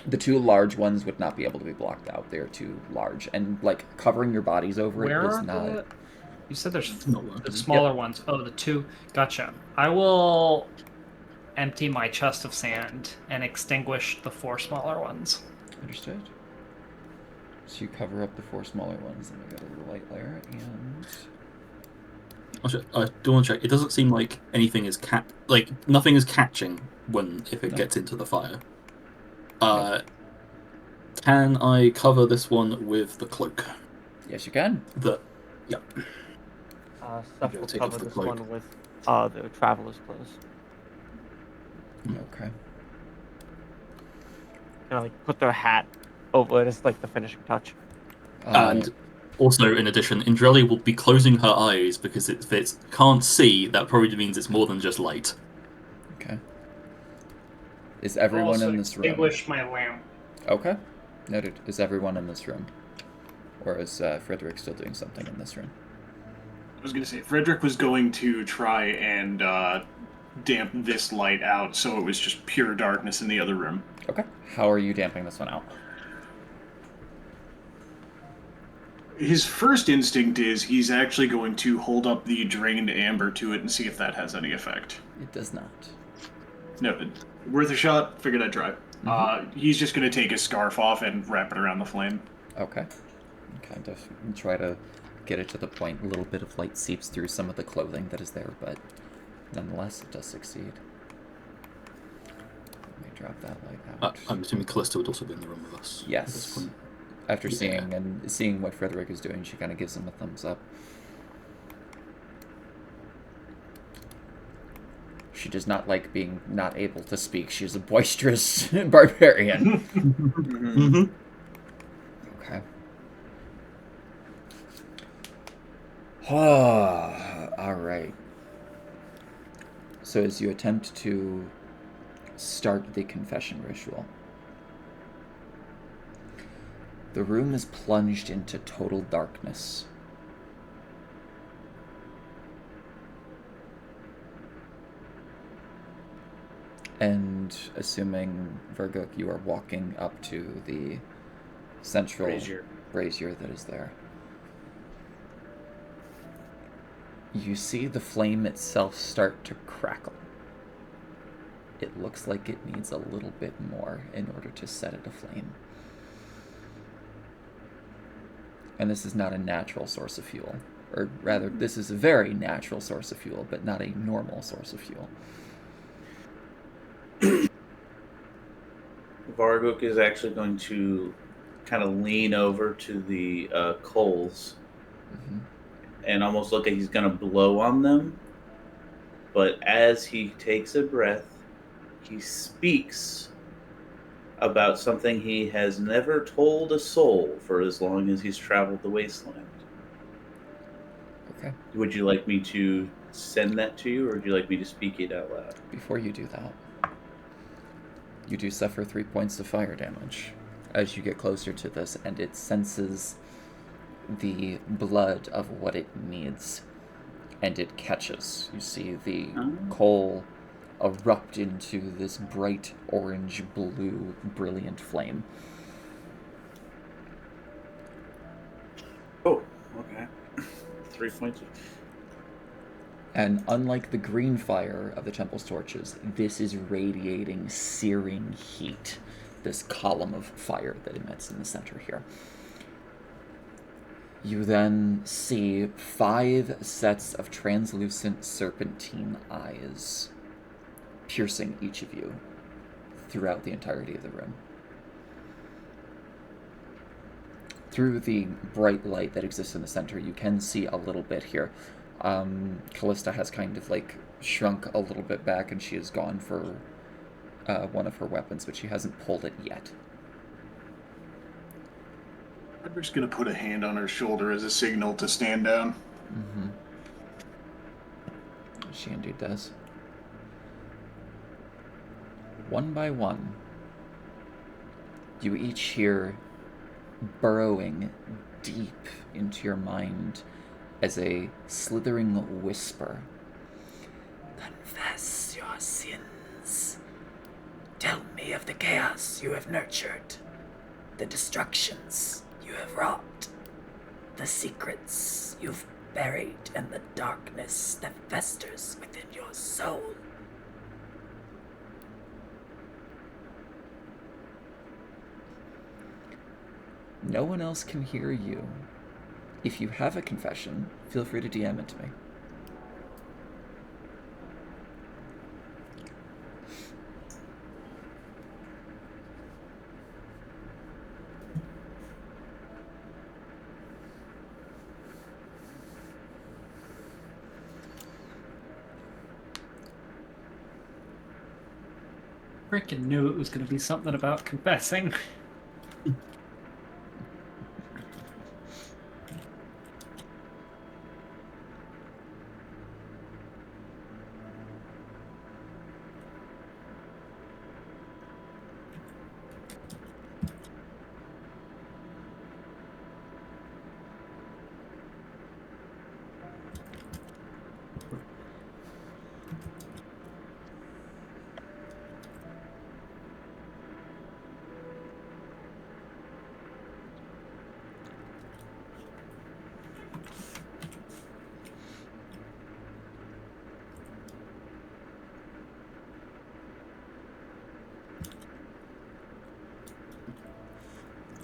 The 2 large ones would not be able to be blocked out. They're too large, and like covering your bodies over Where it is are not. the? You said there's Not working. the smaller ones. Oh, the 2. Gotcha. I will empty my chest of sand and extinguish the 4 smaller ones. Understood. So you cover up the 4 smaller ones, and we got a little light layer, and Actually, I do want to check. It doesn't seem like anything is nothing is catching if it No. gets into the fire. Can I cover this one with the cloak? yes, you can. Stuff I'll will take off cover the this cloak. one with the traveler's clothes. Okay. Kind of like put their hat over it as like the finishing touch. And also, in addition, Indrelli will be closing her eyes because if it can't see, that probably means it's more than just light. Okay. Is everyone also in this room? extinguish my lamp. Okay. Noted. Is everyone in this room? Or is Frederick still doing something in this room? I was going to say, Frederick was going to try and damp this light out so it was just pure darkness in the other room. Okay. How are you damping this one out? His first instinct is he's actually going to hold up the drained amber to it and see if that has any effect. It does not. Noted. Worth a shot, figured I'd try. He's just going to take his scarf off and wrap it around the flame. Okay. Kind of try to get it to the point. A little bit of light seeps through some of the clothing that is there, but nonetheless, it does succeed. Let me drop that light out. I'm assuming Callista would also be in the room with us. At this Yes. point. After Yeah. seeing what Frederick is doing, she kind of gives him a thumbs up. She does not like being not able to speak. She's a boisterous barbarian. Mm-hmm. Okay. All right. So as you attempt to start the confession ritual, the room is plunged into total darkness. And assuming, Varguk, you are walking up to the central brazier that is there, you see the flame itself start to crackle. It looks like it needs a little bit more in order to set it aflame. And this is not a natural source of fuel. Or rather, this is a very natural source of fuel, but not a normal source of fuel. Varguk is actually going to kind of lean over to the coals and almost look like he's going to blow on them. But as he takes a breath, he speaks about something he has never told a soul for as long as he's traveled the wasteland. Okay. Would you like me to send that to you, or would you like me to speak it out loud? Before you do that, you do suffer 3 points of fire damage as you get closer to this, and it senses the blood of what it needs, and it catches. You see the coal erupt into this bright orange-blue, brilliant flame. Oh, okay. 3 points. And unlike the green fire of the temple's torches, this is radiating searing heat. This column of fire that emits in the center here. You then see 5 sets of translucent serpentine eyes piercing each of you throughout the entirety of the room. Through the bright light that exists in the center, you can see a little bit here. Callista has kind of like shrunk a little bit back, and she has gone for one of her weapons, but she hasn't pulled it yet. I'm just gonna put a hand on her shoulder as a signal to stand down. Mm-hmm. She indeed does. One by one, you each hear burrowing deep into your mind as a slithering whisper. Confess your sins. Tell me of the chaos you have nurtured, the destructions you have wrought, the secrets you've buried, and the darkness that festers within your soul. No one else can hear you. If you have a confession, feel free to DM it to me. Freaking knew it was going to be something about confessing.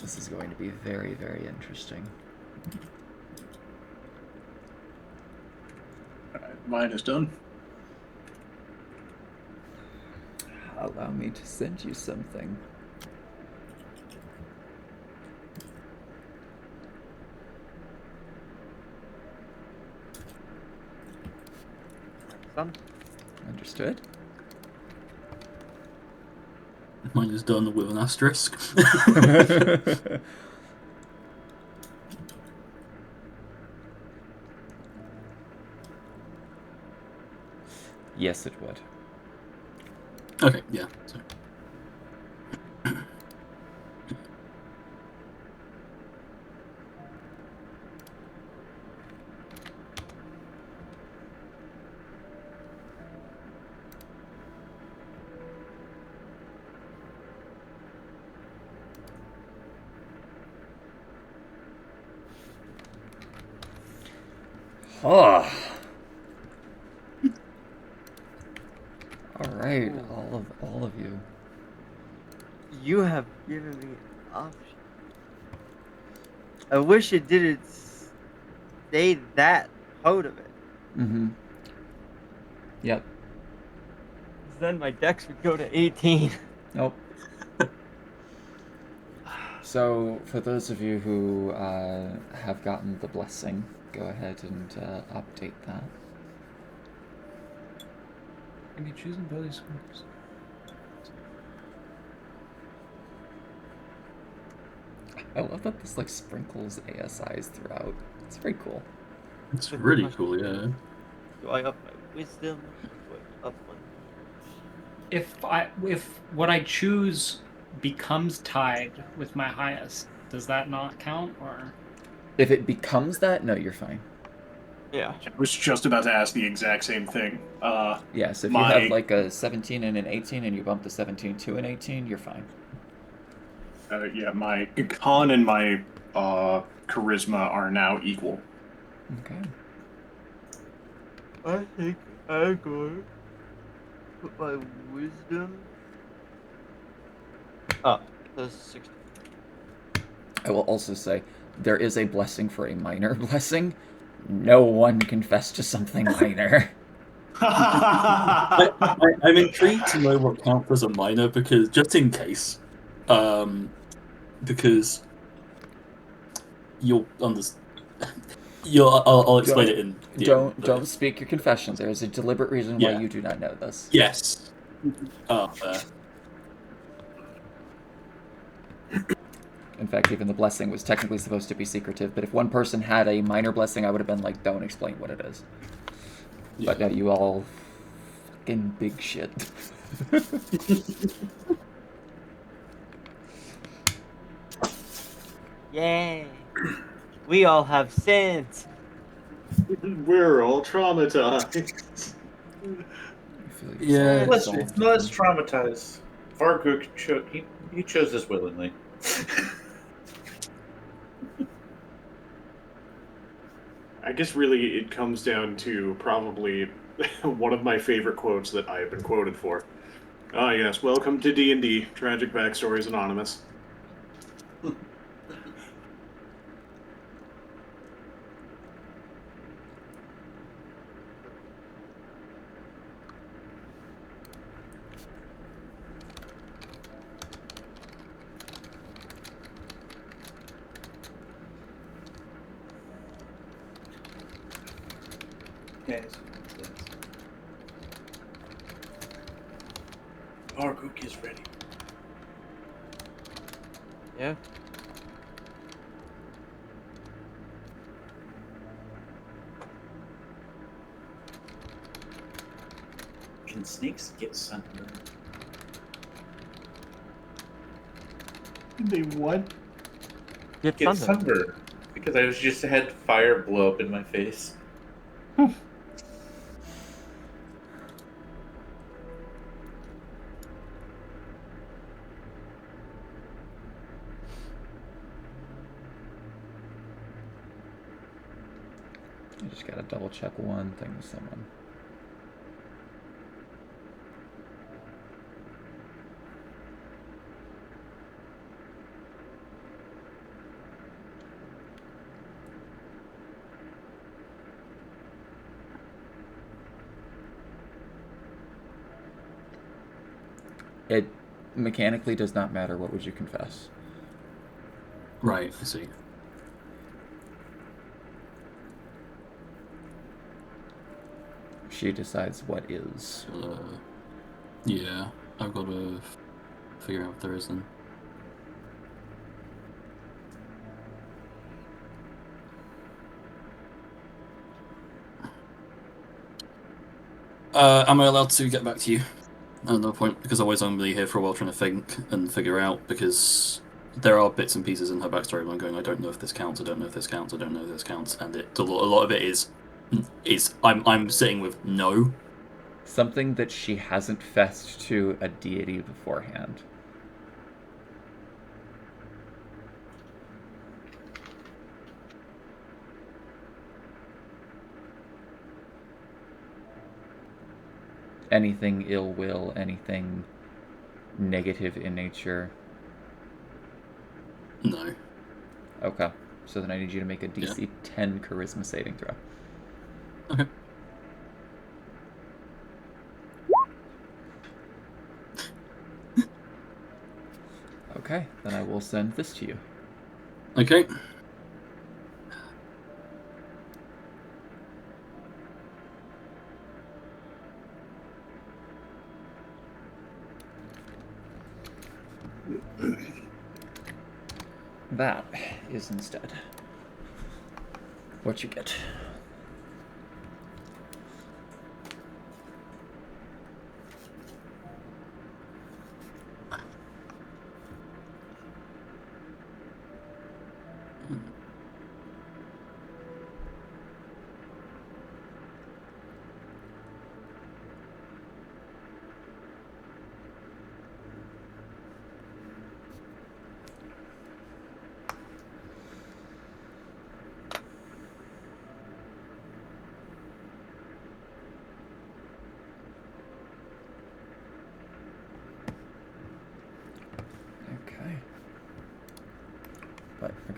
This is going to be very, very interesting. Mine is done. Allow me to send you something. Some. Understood? Mine is done with an asterisk. Yes, it would. Okay, yeah. So. Oh. All right, all of you. You have given me an option. I wish it didn't stay that out of it. Mm-hmm. Yep. Then my dex would go to 18. Nope. So, for those of you who have gotten the blessing, go ahead and update that. Can you choose ability scores? I love that this like sprinkles ASIs throughout. It's very cool. It's really cool, yeah. Do I up my wisdom? Do I up my... If what I choose becomes tied with my highest, does that not count? Or If it becomes that, no, you're fine. Yeah. I was just about to ask the exact same thing. Yeah, so if you My- have like a 17 and an 18 and you bump the 17 to an 18, you're fine. Yeah, my con and my charisma are now equal. Okay. I think I'm going to put my wisdom up to 60. I will also say there is a blessing for a minor blessing. No one confess to something minor. I'm intrigued to know what counts as a minor, because just in case, because you'll understand. I'll explain it in. the end, but- Don't speak your confessions. There is a deliberate reason why Yeah. you do not know this. Yes. Fair. In fact, even the blessing was technically supposed to be secretive, but if one person had a minor blessing, I would have been like, don't explain what it is. Yeah. But now you all fucking big shit. Yay! We all have sins. We're all traumatized. I feel like Yeah. it's all- Let's traumatize. Varguk he chose this willingly. I guess really it comes down to probably one of my favorite quotes that I have been quoted for. Ah, yes, welcome to D&D, Tragic Backstories Anonymous. Yes. Varguk is ready. Yeah. Can snakes get sunburned? They what? Get Get sunburned. sunburned. Because I was just had fire blow up in my face. I just gotta double check one thing with someone. It mechanically does not matter. What would you confess? Right, I see. She decides what is. Yeah, I've got to figure out what there is then. Am I allowed to get back to you at no point? Because otherwise I'm going to be here for a while trying to think and figure out, because there are bits and pieces in her backstory where I'm going, I don't know if this counts, I don't know if this counts, I don't know if this counts, and a lot of it is I'm sitting with no. Something that she hasn't fessed to a deity beforehand. Anything ill will, anything negative in nature. No. Okay. So then I need you to make a DC 10 charisma saving throw. Okay. Okay, then I will send this to you. Okay. That is instead what you get.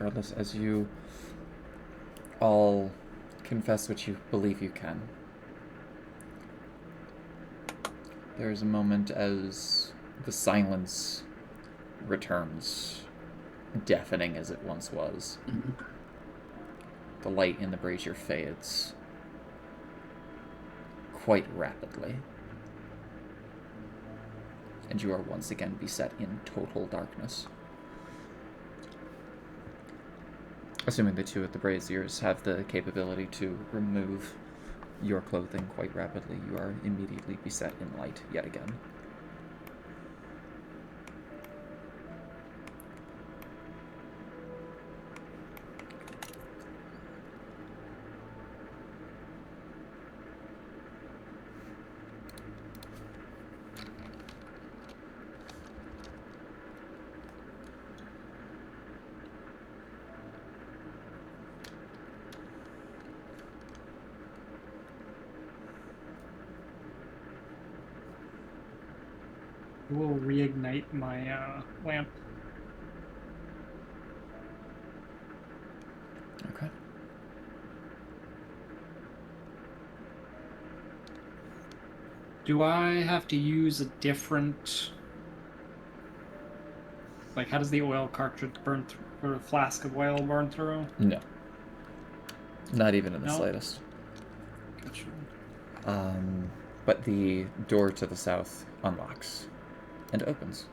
regardless, as you all confess what you believe you can, there is a moment as the silence returns, deafening as it once was. The light in the brazier fades quite rapidly, and you are once again beset in total darkness. Assuming the two at the braziers have the capability to remove your clothing quite rapidly, you are immediately beset in light yet again. I will reignite my lamp. Okay. Do I have to use a different... Like, how does the oil cartridge burn through, or a flask of oil burn through? No. Not even in the No? slightest. Gotcha. But the door to the south unlocks and opens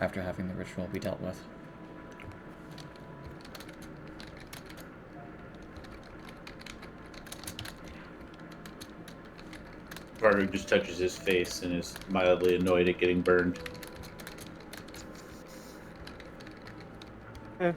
after having the ritual be dealt with. Vargo just touches his face and is mildly annoyed at getting burned. Okay.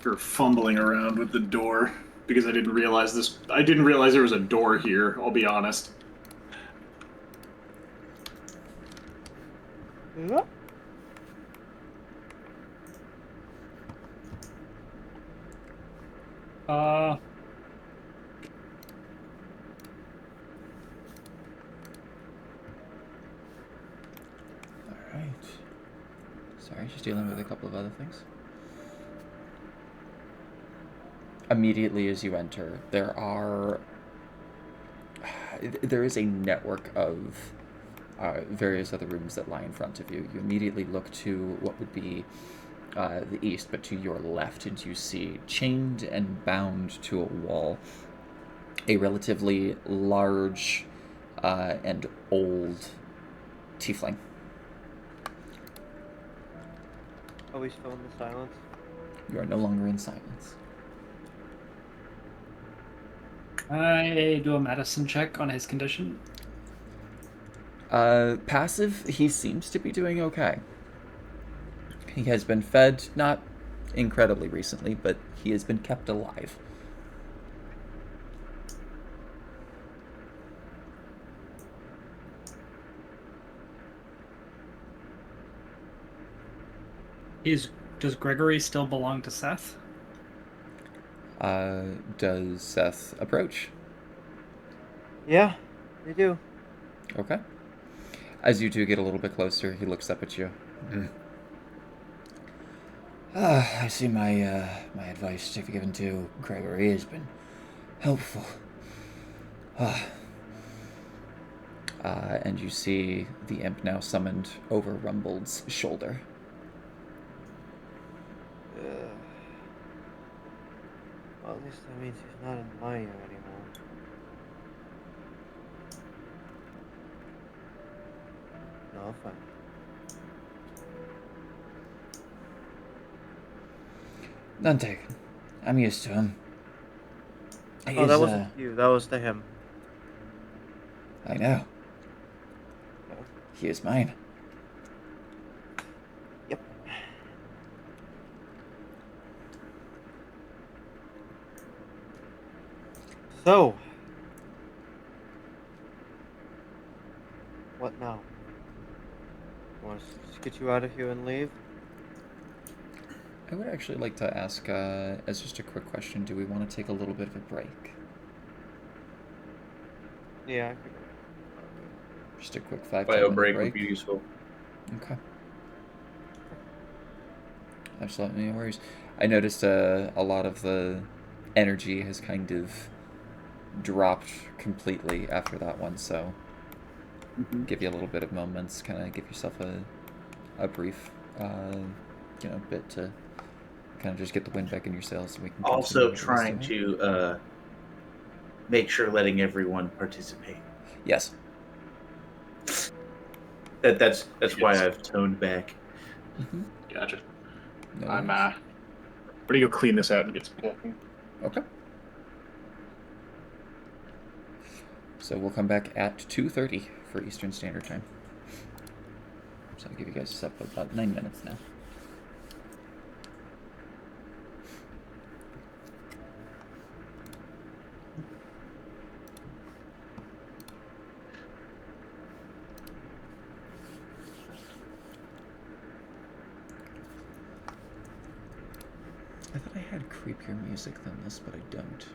For fumbling around with the door because I didn't realize this. I didn't realize there was a door here. I'll be honest. Yep. Alright. Sorry, just dealing with a couple of other things. Immediately as you enter, there is a network of various other rooms that lie in front of you. You immediately look to what would be the east, but to your left, and you see, chained and bound to a wall, a relatively large and old tiefling. Are we still in the silence? You are no longer in silence. I do a medicine check on his condition. Passive, he seems to be doing okay. He has been fed, not incredibly recently, but he has been kept alive. Does Gregory still belong to Seth? Does Seth approach? Yeah, they do. Okay. As you two get a little bit closer, he looks up at you. I see my advice to be given to Gregory has been helpful. And you see the imp now summoned over Rumbled's shoulder. Well, at least that means he's not in my ear anymore. No, fine. None taken. I'm used to him. Oh, that wasn't you. That was to him. I know. No. He is mine. Yep. So, what now? Want to just get you out of here and leave? I would actually like to ask, as just a quick question, do we want to take a little bit of a break? Yeah, I could. Just a quick 5-10 Bio minute break break. would be useful. Okay. Absolutely no worries. I noticed a lot of the energy has kind of dropped completely after that one, so give you a little bit of moments, kind of give yourself a brief, bit to kind of just get the wind back in your sails, so we can Also continue trying to make sure letting everyone participate. Yes. That's why Yes. I've toned back. Mm-hmm. Gotcha. No I'm worries. ready to go clean this out and get some caffeine. Okay. So we'll come back at 2:30 for Eastern Standard Time. So I'll give you guys up about 9 minutes now. I thought I had creepier music than this, but I don't.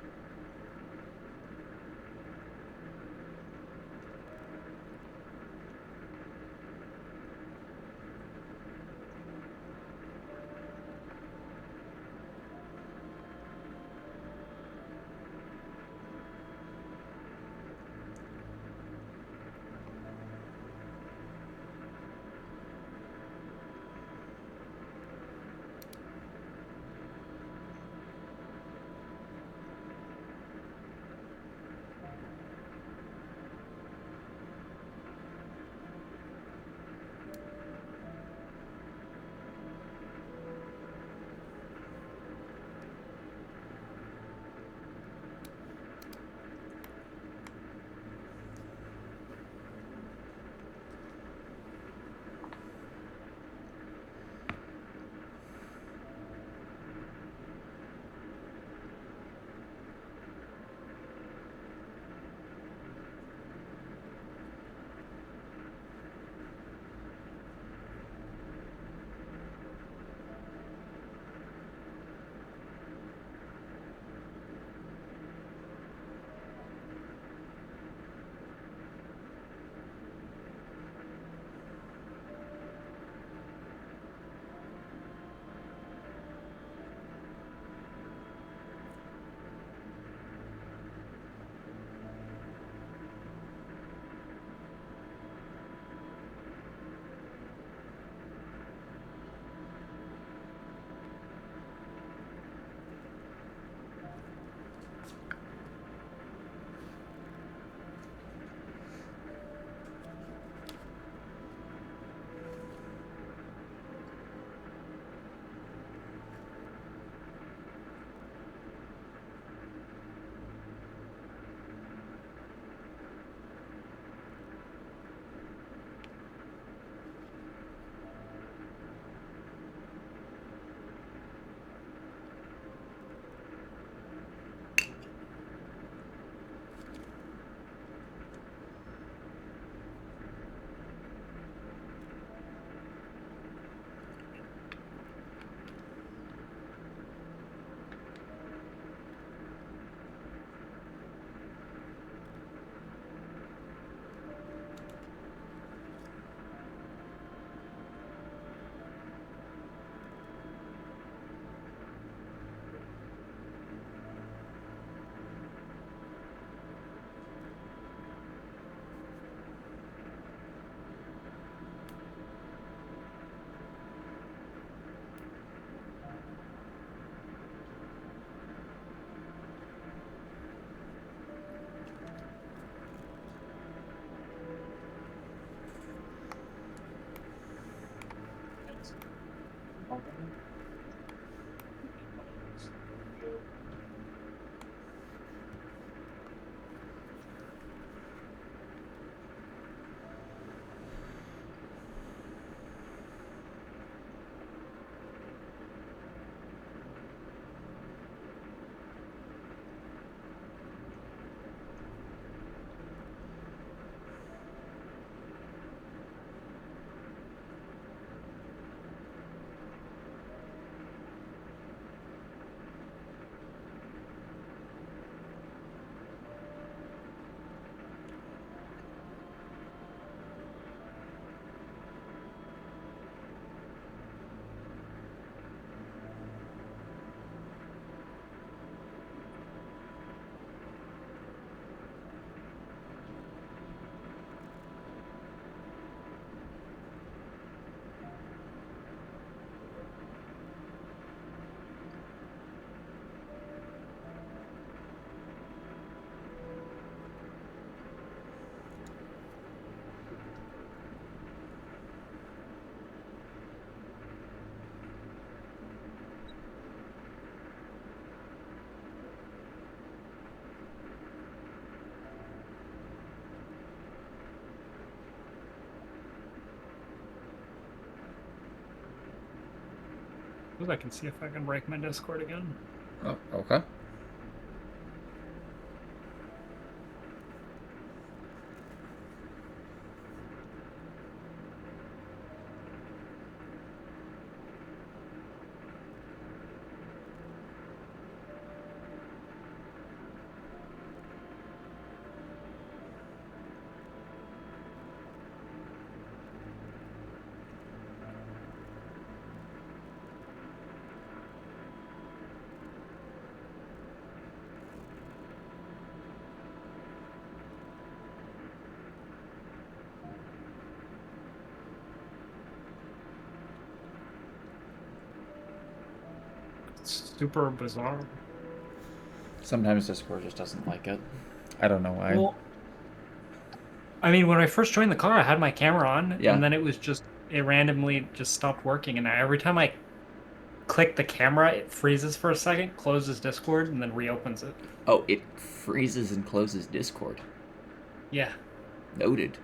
I can see if I can break my Discord again. Oh, okay. It's super bizarre. Sometimes Discord just doesn't like it. I don't know why. Well, I mean, when I first joined the car, I had my camera on, Yeah. and then it randomly just stopped working. And every time I click the camera, it freezes for a second, closes Discord, and then reopens it. Oh, it freezes and closes Discord. Yeah. Noted.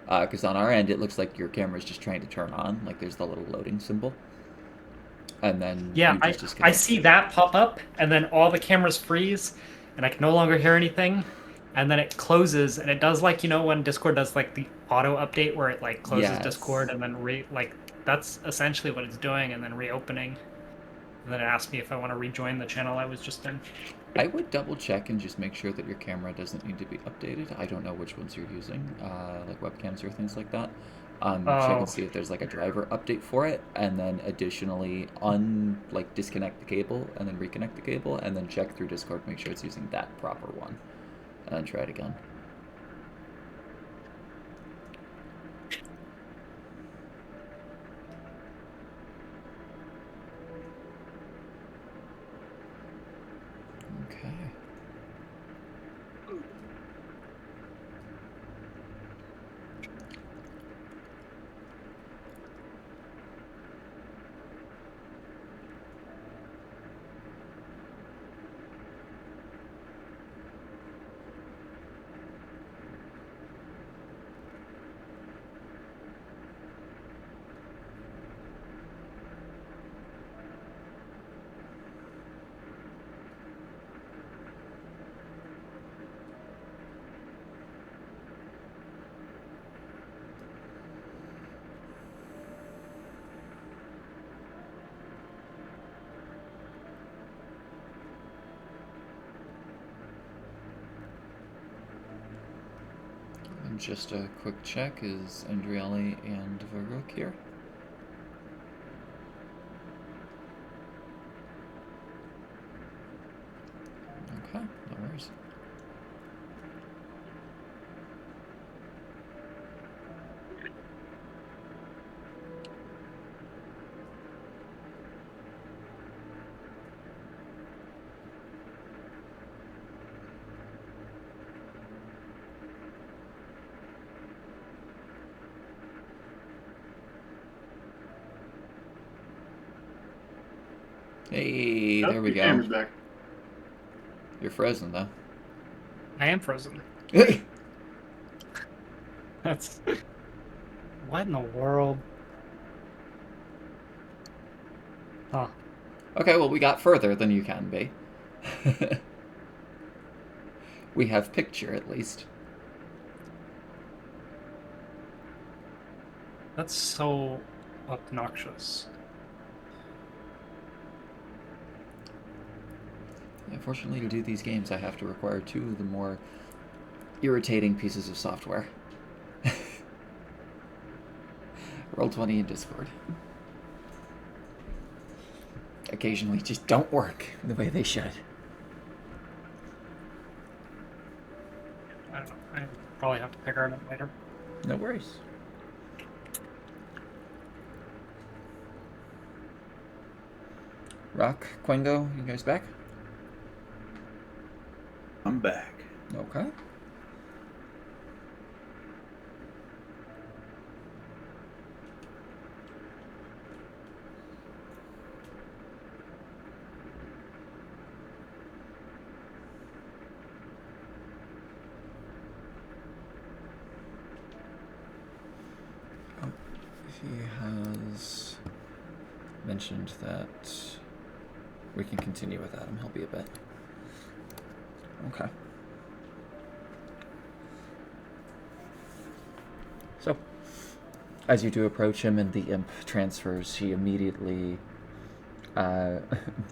Because on our end, it looks like your camera's just trying to turn on. Like there's the little loading symbol. And then Yeah, you just I disconnect. see that pop up, and then all the cameras freeze, and I can no longer hear anything. And then it closes, and it does like, when Discord does like the auto update where it like closes Yes. Discord and then that's essentially what it's doing, and then reopening. And then it asks me if I want to rejoin the channel I was just in. I would double check and just make sure that your camera doesn't need to be updated. I don't know which ones you're using, like webcams or things like that. Check and see if there's like a driver update for it, and then additionally disconnect the cable and then reconnect the cable, and then check through Discord, make sure it's using that proper one, and then try it again. Okay. And just a quick check, is Andrieli and Varuk here? Okay, no worries. Hey, there we Your camera's go. back. You're frozen though. I am frozen. That's... What in the world? Huh. Okay, well, we got further than you can be. We have picture, at least. That's so obnoxious. Unfortunately, to do these games, I have to require 2 of the more irritating pieces of software. Roll20 and Discord. Occasionally just don't work the way they should. I don't know. I probably have to figure it out later. No worries. Rock, Quingo, you guys back? I'm back. Okay. Oh, he has mentioned that we can continue without him. He'll be a bit. Okay. So, as you do approach him and the imp transfers, he immediately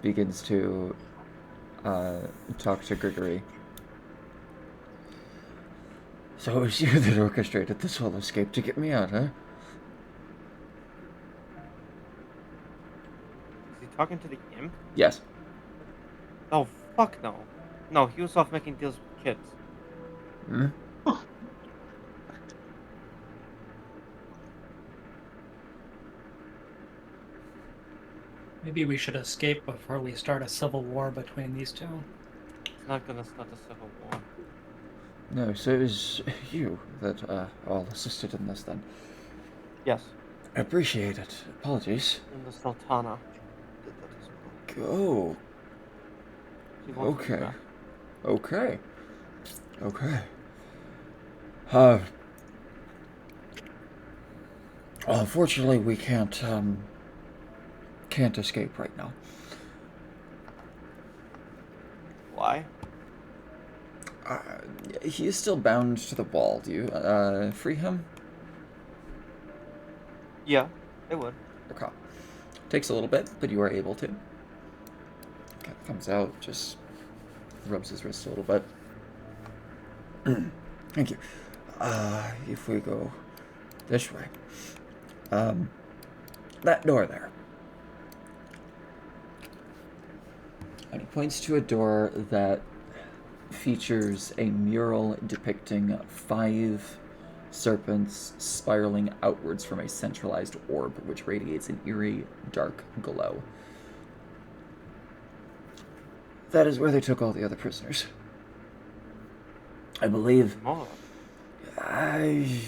begins to talk to Grigory. So it was you that orchestrated this whole escape to get me out, huh? Is he talking to the imp? Yes. Oh, fuck no. No, he was off making deals with kids. Hmm? Maybe we should escape before we start a civil war between these two. It's not gonna start a civil war. No, so it was you that all assisted in this then. Yes. I appreciate it. Apologies. And the Sultana did that as well. Oh, She wants me okay. back. Okay. Unfortunately, we can't escape right now. Why? He is still bound to the wall. Do you free him? Yeah, it would. Okay. Takes a little bit, but you are able to. Okay, comes out, just rubs his wrist a little bit. Thank you. If we go this way. That door there. And he points to a door that features a mural depicting 5 serpents spiraling outwards from a centralized orb, which radiates an eerie, dark glow. That is where they took all the other prisoners. I believe... More. I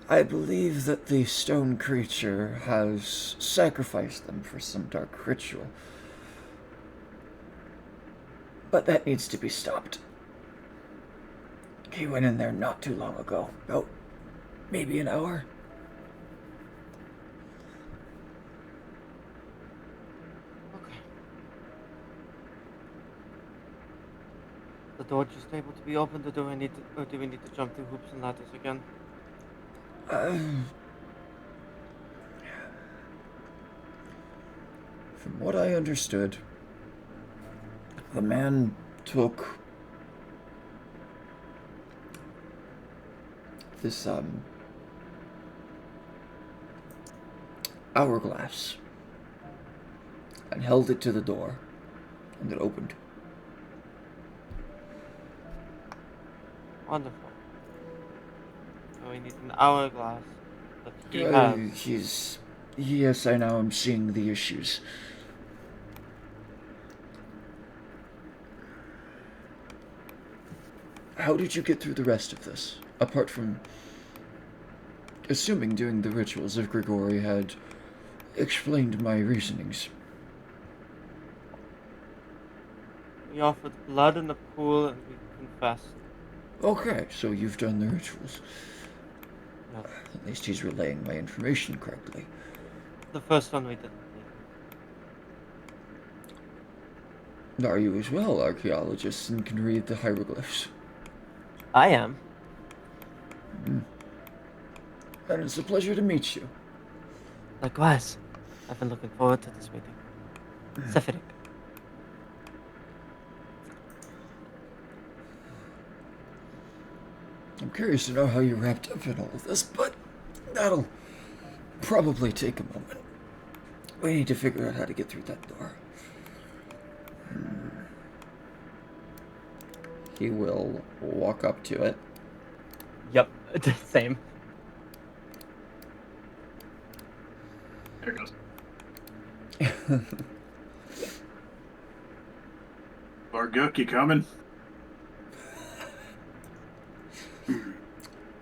believe that the stone creature has sacrificed them for some dark ritual. But that needs to be stopped. He went in there not too long ago. About maybe an hour. Okay. The door just able to be opened, or do we need to jump through hoops and ladders again? From what I understood, the man took this hourglass and held it to the door, and it opened. Wonderful. So we need an hourglass that he has. Yes, I know. I'm seeing the issues. How did you get through the rest of this? Apart from assuming doing the rituals if Grigori had explained my reasonings. We offered blood in the pool and we confessed. Okay, so you've done the rituals. Yes. At least he's relaying my information correctly. The first one we didn't need. Are you as well archaeologists and can read the hieroglyphs? I am. And it's a pleasure to meet you. Likewise. I've been looking forward to this meeting. Sephiroth. I'm curious to know how you wrapped up in all of this, but that'll probably take a moment. We need to figure out how to get through that door. He will walk up to it. Yep. Same. There it goes. Bargook, you coming?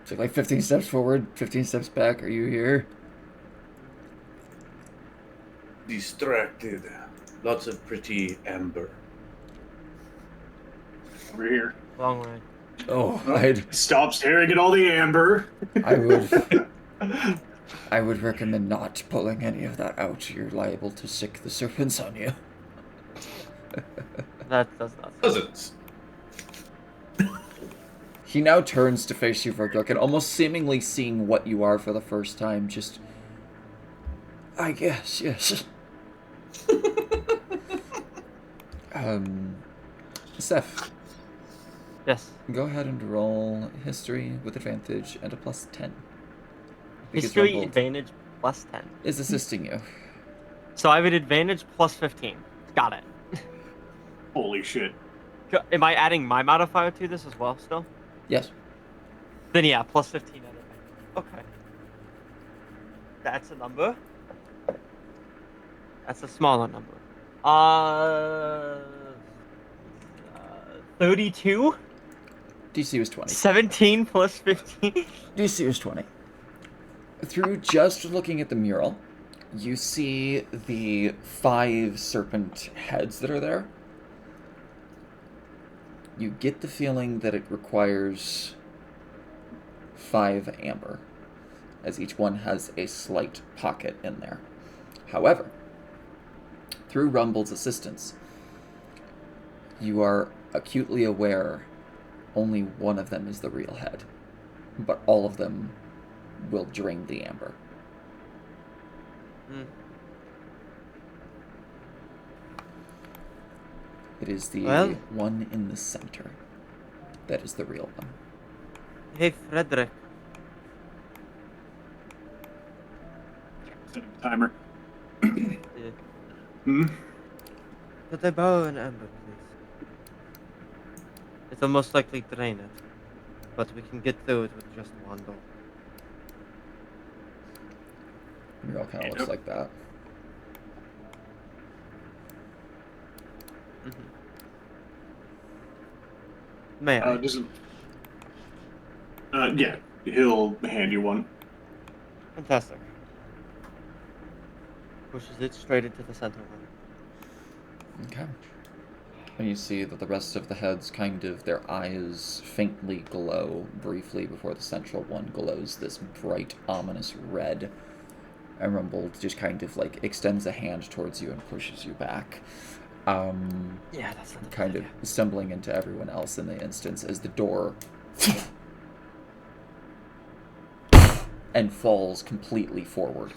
Take like 15 steps forward, 15 steps back. Are you here? Distracted. Lots of pretty amber. Over here. Long way. Oh, Stop staring at all the amber. I would I would recommend not pulling any of that out. You're liable to sick the serpents on you. That does not. Doesn't. He now turns to face you, Verguk, and almost seemingly seeing what you are for the first time, just... I guess, yes. Seth, Yes. go ahead and roll history with advantage and a plus 10. Because History Rumbold advantage plus 10. is assisting you. So I have an advantage plus 15. Got it. Holy shit. Am I adding my modifier to this as well still? Yes. Then yeah, plus 15 at advantage. Okay. That's a number. That's a smaller number. 32? DC was 20. 17 plus 15? DC was 20. Through just looking at the mural, you see the 5 serpent heads that are there. You get the feeling that it requires 5 amber, as each one has a slight pocket in there. However, through Rumbold's assistance, you are acutely aware only one of them is the real head, but all of them will drain the amber. Hmm. It is the Well- one in the center that is the real one. Hey, Frederick. Setting the timer. Yeah. Hmm? Could I borrow an amber, please? It'll most likely drain it, but we can get through it with just one door. Mural kind of looks like that. May I? Doesn't. Yeah, he'll hand you one. Fantastic. Pushes it straight into the center one. Okay. And you see that the rest of the heads kind of, their eyes faintly glow briefly before the central one glows this bright, ominous red. And Rumbold just kind of like extends a hand towards you and pushes you back. Yeah, that's not Kind of stumbling into everyone else in the instance as the door and falls completely forward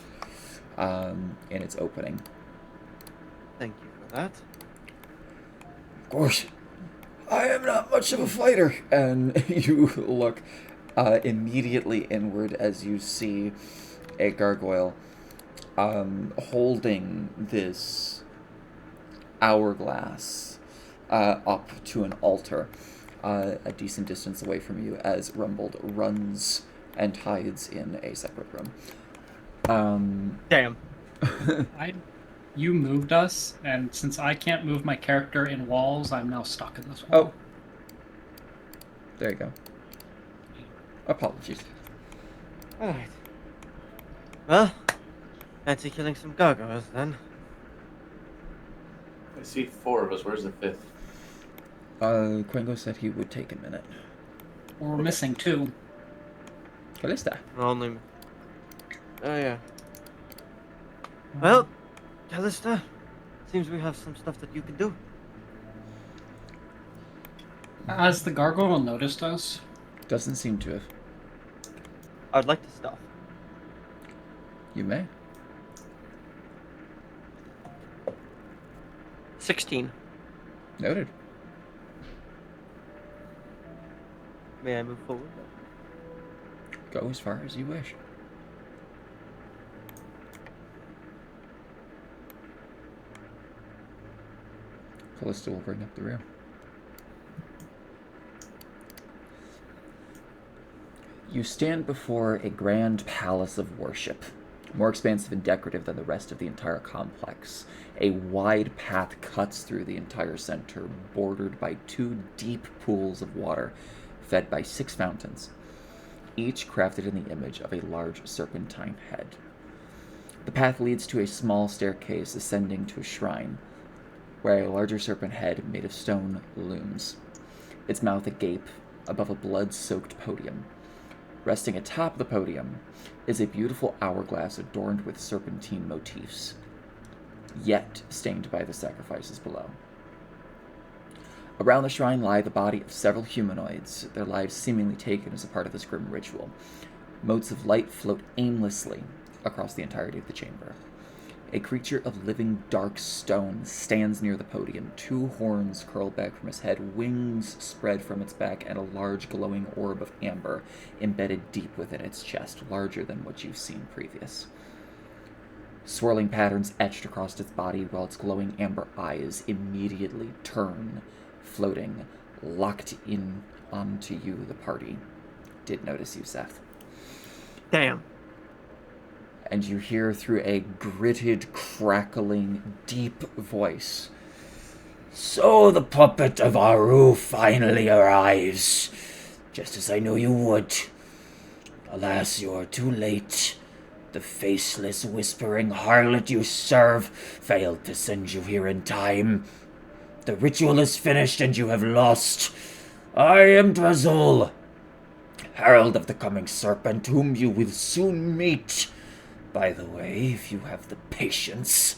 in its opening. Thank you for that. Of course, I am not much of a fighter. And you look immediately inward as you see a gargoyle holding this hourglass up to an altar a decent distance away from you as Rumbold runs and hides in a separate room. Damn. You moved us, and since I can't move my character in walls, I'm now stuck in this wall. Oh. There you go. Apologies. Alright. Well, fancy killing some gargoyles then. I see 4 of us. Where's the 5th? Quengo said he would take a minute. We're missing 2. Callista. Only. Oh yeah. Well, Callista, seems we have some stuff that you can do. Has the gargoyle noticed us? Doesn't seem to have. I'd like to stuff. You may. 16. Noted. May I move forward? Go as far as you wish. Callista will bring up the rear. You stand before a grand palace of worship, more expansive and decorative than the rest of the entire complex. A wide path cuts through the entire center, bordered by 2 deep pools of water, fed by 6 fountains, each crafted in the image of a large serpentine head. The path leads to a small staircase ascending to a shrine, where a larger serpent head made of stone looms, its mouth agape above a blood-soaked podium. Resting atop the podium is a beautiful hourglass adorned with serpentine motifs, yet stained by the sacrifices below. Around the shrine lie the body of several humanoids, their lives seemingly taken as a part of this grim ritual. Motes of light float aimlessly across the entirety of the chamber. A creature of living dark stone stands near the podium. 2 horns curl back from his head, wings spread from its back, and a large glowing orb of amber embedded deep within its chest, larger than what you've seen previous. Swirling patterns etched across its body, while its glowing amber eyes immediately turn, floating, locked in onto you, the party. Did notice you, Seth. Damn. And you hear through a gritted, crackling, deep voice. So the puppet of Aru finally arrives, just as I knew you would. Alas, you are too late. The faceless, whispering harlot you serve failed to send you here in time. The ritual is finished and you have lost. I am Drazul, herald of the coming serpent, whom you will soon meet. By the way, if you have the patience,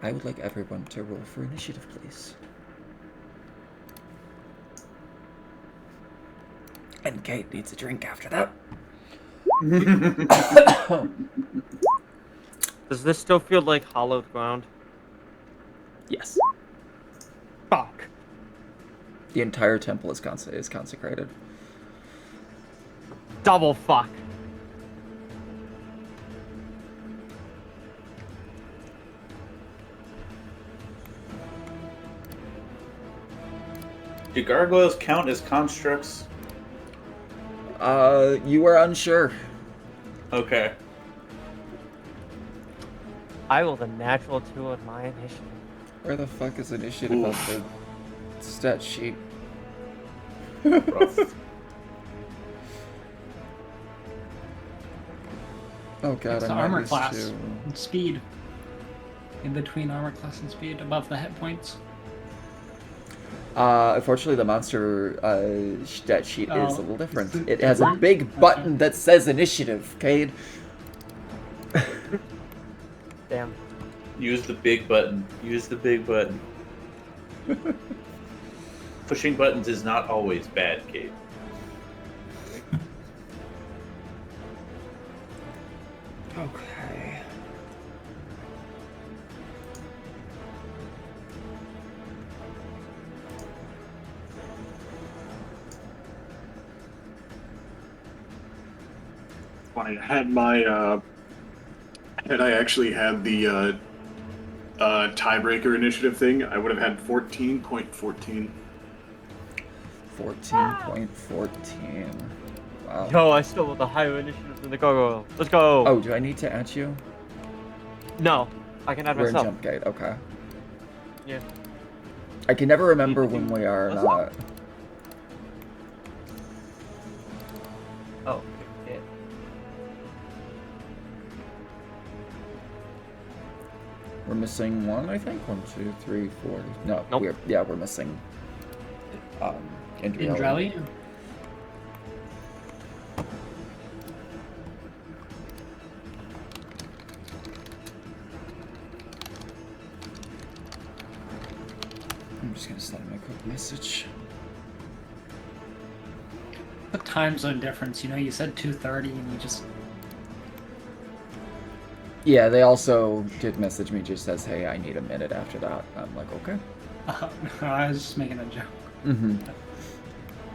I would like everyone to roll for initiative, please. And Kate needs a drink after that. Does this still feel like hollowed ground? Yes. Fuck. The entire temple is consecrated. Double fuck. Do gargoyles count as constructs? You are unsure. Okay. I rolled a natural 2 on my initiative. Where the fuck is initiative on the stat sheet? Rough. Oh god, It's I'm the not armor used class to... and speed. In between armor class and speed, above the hit points. Unfortunately, the monster stat sheet is a little different. It has a different? big button that says initiative, Cade. Damn. Use the big button. Use the big button. Pushing buttons is not always bad, Kate. Okay. Funny, had I actually had the tiebreaker initiative thing, I would have had 14.14. 14.14. Wow. Yo, I still with the higher initiative than the gargoyle. Let's go. Oh, do I need to add you? No, I can add We're in myself. jump gate, okay. Yeah. I can never remember when we are not. Oh, yeah. We're missing one, I think. 1, 2, 3, 4. No, Nope. we're missing. Indrieli. Indrelli? I'm just gonna send him a quick message. The time zone difference, you said 2:30 and you just... Yeah, they also did message me just says, hey, I need a minute after that. I'm like, okay. I was just making a joke. Mm-hmm.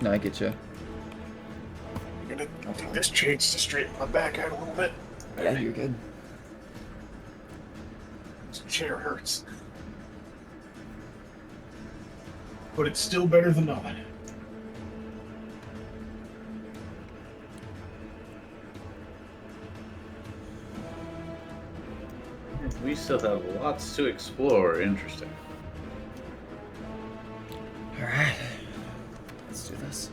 No, I get you. I'm gonna take this chance to straighten my back out a little bit. Yeah, you're good. This chair hurts. But it's still better than nothing. We still have lots to explore. Interesting. Alright. Let's do this.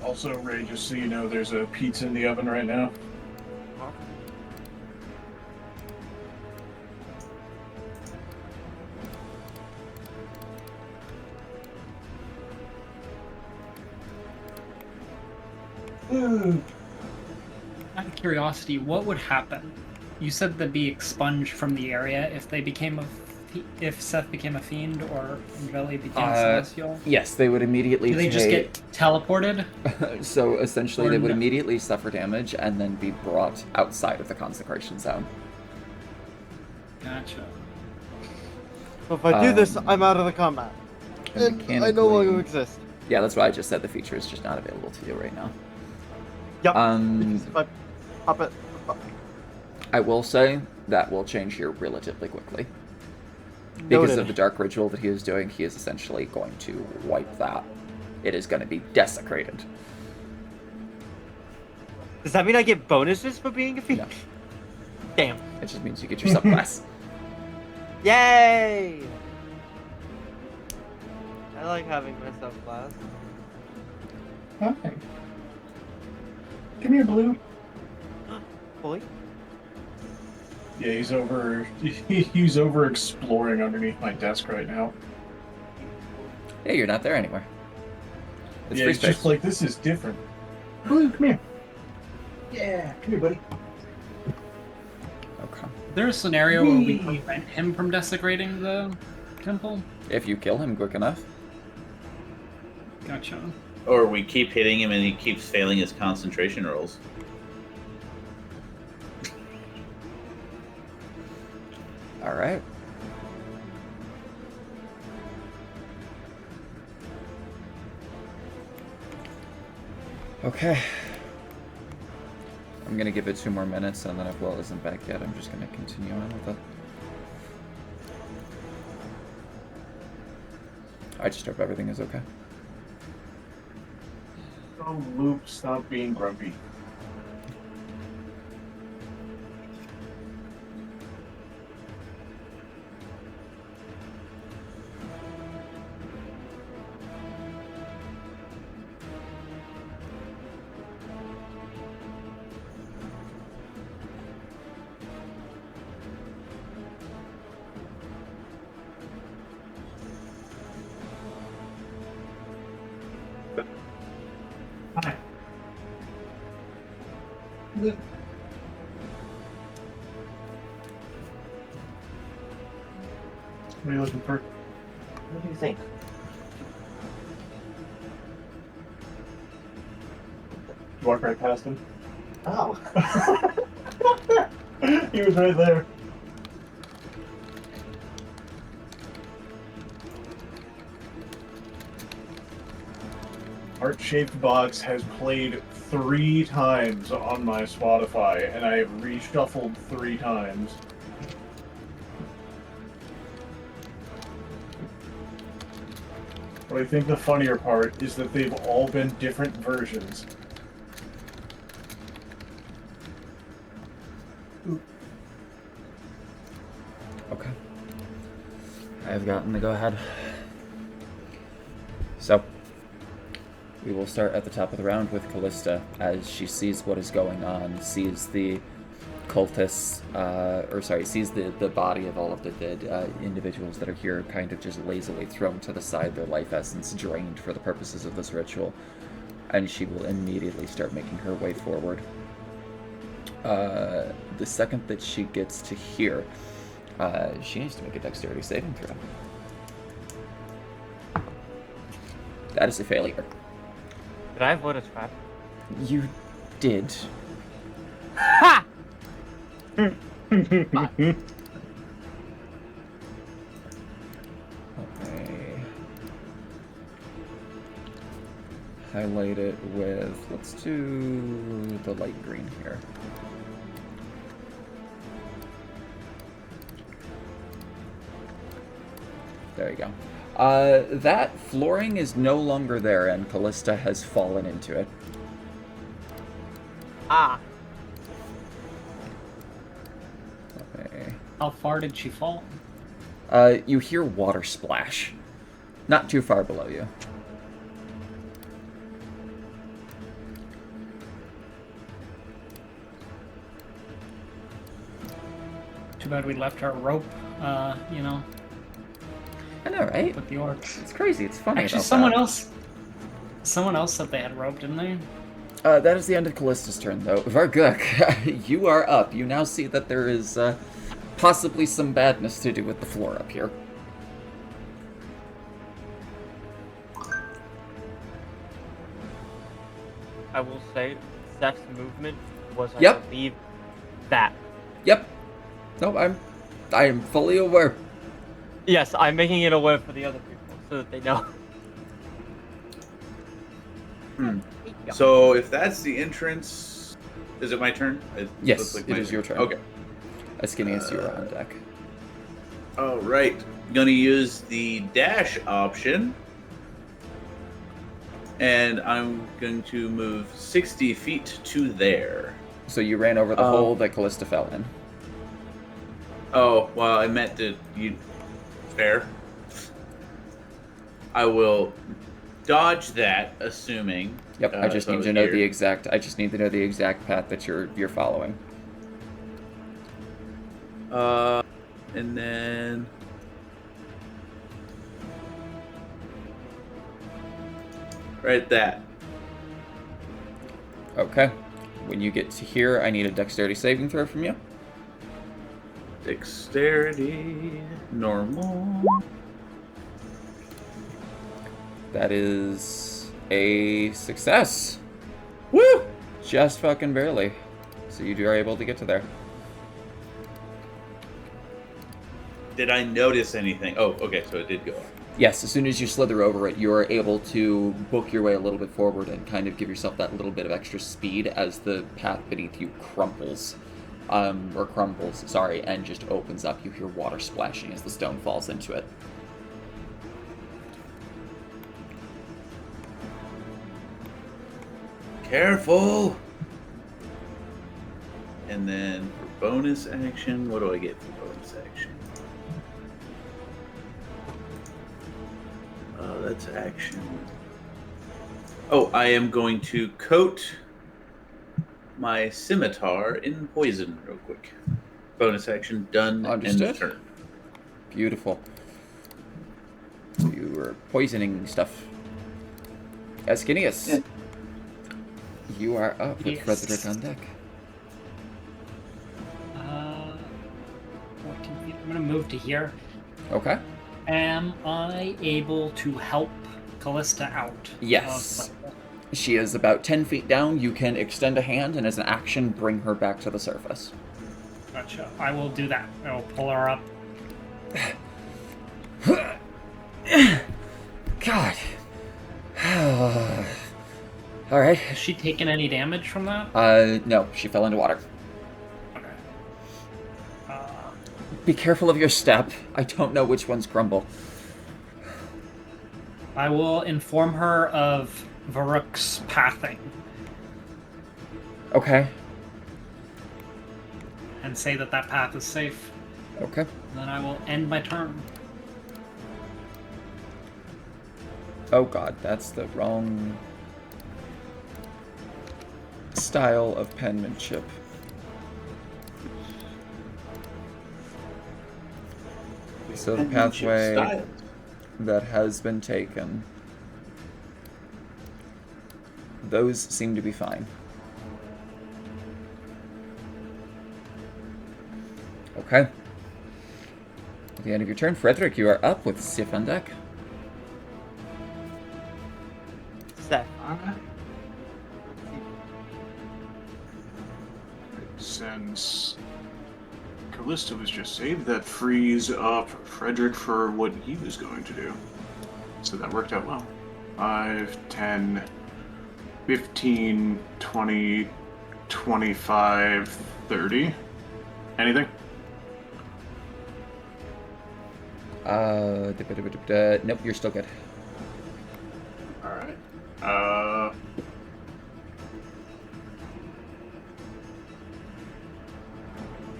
Also, Ray, just so you know, there's a pizza in the oven right now. Out of curiosity, what would happen? You said they'd be expunged from the area if they became if Seth became a fiend or Veli became a celestial. Yes, they would immediately. Do they just get teleported? So essentially, Or they would no? immediately suffer damage and then be brought outside of the consecration zone. Gotcha. So if I do this, Um, I'm out of the combat. And I no longer mechanically- exist. Yeah, that's why I just said the feature is just not available to you right now. Yep. Um, If I pop it. I will say that will change here relatively quickly. Because Noted. of the dark ritual that he is doing, he is essentially going to wipe that. It is going to be desecrated. Does that mean I get bonuses for being a fiend? No. Damn. It just means you get your subclass. Yay! I like having my subclass. Hi. Come here, Blue. Fully? Yeah, he's over exploring underneath my desk right now. Hey, you're not there anywhere. It's Yeah, free it's space. just like, this is different. Blue, come here. Yeah, come here, buddy. Okay. Is there a scenario where we prevent him from desecrating the temple? If you kill him quick enough. Gotcha. Or we keep hitting him and he keeps failing his concentration rolls. All right. Okay. I'm gonna give it 2 more minutes, and then if Will isn't back yet, I'm just gonna continue on with it. I just hope everything is okay. Oh, Luke, stop being grumpy. Hi. Luke. What are you looking for? What do you think? You walk right past him. Oh. He was right there. Heart-shaped box has played 3 times on my Spotify, and I have reshuffled 3 times. But I think the funnier part is that they've all been different versions. Okay. I have gotten the go-ahead. So, we will start at the top of the round with Callista as she sees what is going on, sees the cultists, sees the body of all of the dead individuals that are here kind of just lazily thrown to the side, their life essence drained for the purposes of this ritual, and she will immediately start making her way forward. The second that she gets to here, she needs to make a dexterity saving throw. That is a failure. Did I avoid a trap? You did. Ha! Okay. Highlight it with, let's do the light green here. There you go. That flooring is no longer there, and Callista has fallen into it. Ah. Okay. How far did she fall? You hear water splash. Not too far below you. Too bad we left her rope, you know, I know, right? with the orcs. It's crazy. It's funny. Actually, about someone that. else said they had rope, didn't they? That is the end of Callista's turn, though. Varguk, you are up. You now see that there is possibly some badness to do with the floor up here. I will say, Seth's movement was, I Yep. believe, that. Yep. No, I am fully aware. Yes, I'm making it aware for the other people so that they know. So if that's the entrance, is it my turn? It Yes, looks like it my is your turn. Okay. Ascinius, you are on deck. All right. Gonna use the dash option, and I'm going to move 60 feet to there. So you ran over the hole that Callista fell in. Oh, well, I meant to. Fair. I will dodge that, assuming. Yep, I just so need was to know here. the exact. I just need to know the exact path that you're following. And then. Right, that. Okay. When you get to here, I need a dexterity saving throw from you. Dexterity, normal. That is a success. Woo! Just fucking barely. So you are able to get to there. Did I notice anything? Oh, okay, so it did go up. Yes, as soon as you slither over it, you are able to book your way a little bit forward and kind of give yourself that little bit of extra speed as the path beneath you crumbles, and just opens up. You hear water splashing as the stone falls into it. Careful! And then for bonus action, what do I get for bonus action? That's action. Oh, I am going to coat my scimitar in poison real quick. Bonus action done. Understood. End turn. Beautiful. You were poisoning stuff. Ascinius, Yeah. you are up with Yes. Frederick on deck. I'm gonna move to here. Okay. Am I able to help Callista out? Yes. of- She is about 10 feet down. You can extend a hand and as an action, bring her back to the surface. Gotcha. I will do that. I will pull her up. God. Alright. Has she taken any damage from that? No, she fell into water. Okay. Be careful of your step. I don't know which ones crumble. I will inform her of Varuk's pathing Okay. and say that that path is safe. Okay. Then I will end my turn. Oh god, that's the wrong style of penmanship. So the Penmanship pathway style. that has been taken, those seem to be fine. Okay. At the end of your turn, Frederick, you are up with Sif on deck. Seth. Since Callista was just saved, that frees up Frederick for what he was going to do. So that worked out well. 5, 10, 15, 20, 25, 30. Anything? Nope, you're still good. Alright.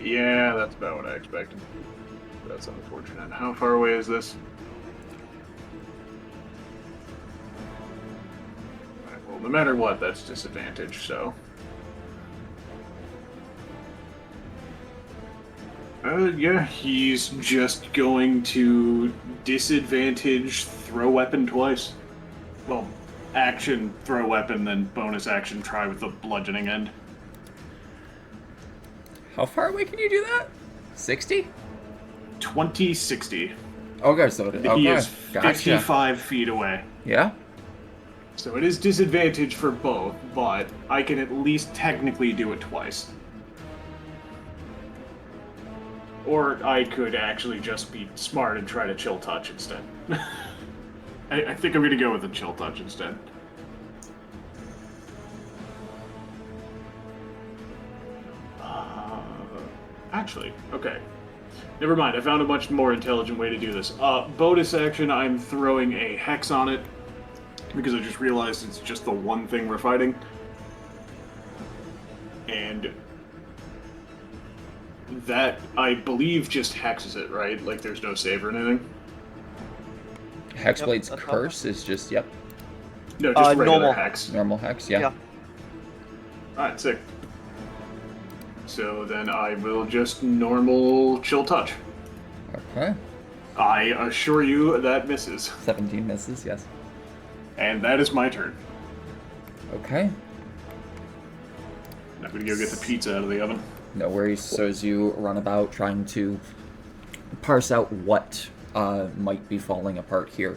Yeah, that's about what I expected. That's unfortunate. How far away is this? Alright, well, no matter what, that's disadvantage, so. Yeah, he's just going to disadvantage throw weapon twice. Well, action, throw weapon, then bonus action, try with the bludgeoning end. How far away can you do that? 60? 20-60. Okay, so He is gotcha. 55 feet away. Yeah. So it is disadvantage for both, but I can at least technically do it twice. Or I could actually just be smart and try to chill touch instead. I think I'm going to go with the chill touch instead. Actually, okay. Never mind, I found a much more intelligent way to do this. Bonus action, I'm throwing a hex on it, because I just realized it's just the one thing we're fighting. And that, I believe, just hexes it, right? Like, there's no save or anything? Hexblade's Yep, curse is just, yep, No, just regular normal. hex. normal hex, yeah. Yeah. Alright, sick. So then I will just normal chill touch. Okay. I assure you that misses. 17 misses, yes. And that is my turn. Okay. I'm gonna go get the pizza out of the oven. No worries. So as you run about trying to parse out what might be falling apart here,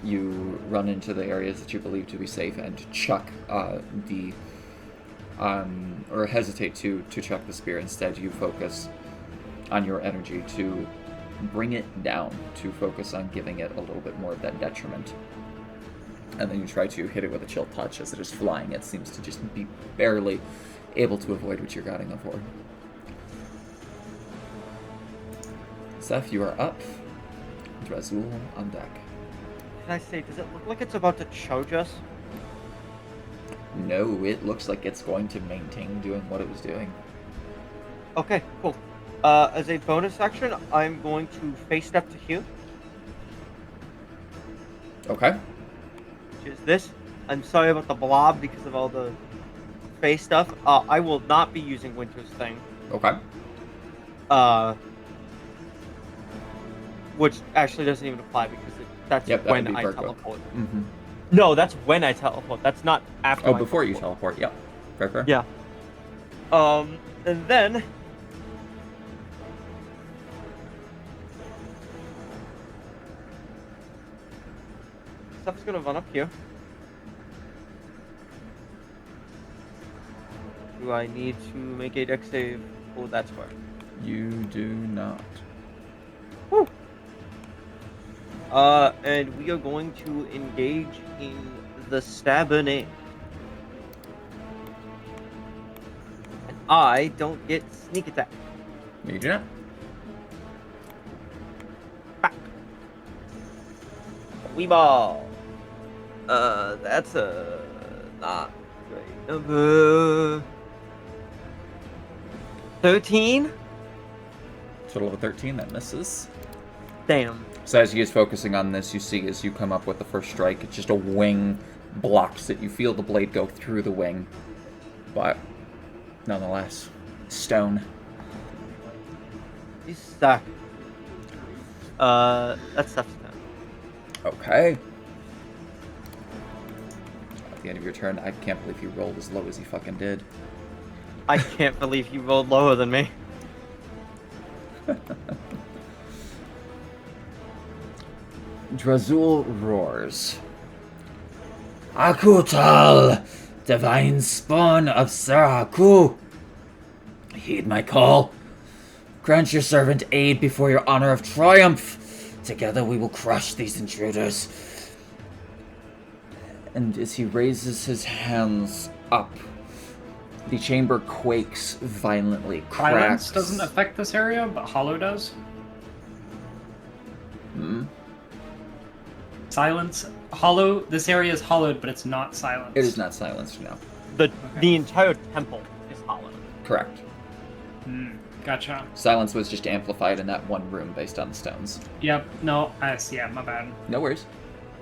you run into the areas that you believe to be safe and chuck or hesitate to chuck the spear. Instead, you focus on your energy to bring it down, to focus on giving it a little bit more of that detriment. And then you try to hit it with a chill touch. As it is flying, it seems to just be barely able to avoid what you're guarding it for. Seth, you are up. Drazul on deck. Can I say, does it look like it's about to charge us? No, it looks like it's going to maintain doing what it was doing. Okay, cool. As a bonus action, I'm going to face step to here, Okay. which is this. I'm sorry about the blob because of all the face stuff. I will not be using Winter's thing. Okay. Which actually doesn't even apply because that's Yep, that would when be I Virgo. teleport. Mm-hmm. No, that's when I teleport. That's not after. Oh, I before you teleport. teleport. Yep. Fair. Yeah. And then stuff's gonna run up here. Do I need to make a dex save? Oh, that's where. You do not. Woo. And we are going to engage in the Stabbernet. And I don't get sneak attack. No, you do not. Wee ball. That's a not great number. 13? Total of a 13. That misses. Damn. So as he is focusing on this, you see as you come up with the first strike, it's just a wing blocks it. You feel the blade go through the wing, but nonetheless, stone. You suck. That's stuff's done. Okay. At the end of your turn, I can't believe you rolled as low as you fucking did. I can't believe you rolled lower than me. Drazul roars. Akutal, divine spawn of Saraku. Heed my call. Grant your servant aid before your honor of triumph. Together we will crush these intruders. And as he raises his hands up, the chamber quakes violently, cracks. Silence doesn't affect this area, but Hollow does. Hmm? Silence, Hollow. This area is hollowed, but it's not silenced. It is not silenced now. The entire temple is hollow. Correct. Gotcha. Silence was just amplified in that one room based on the stones. Yep. No. Yeah. My bad. No worries.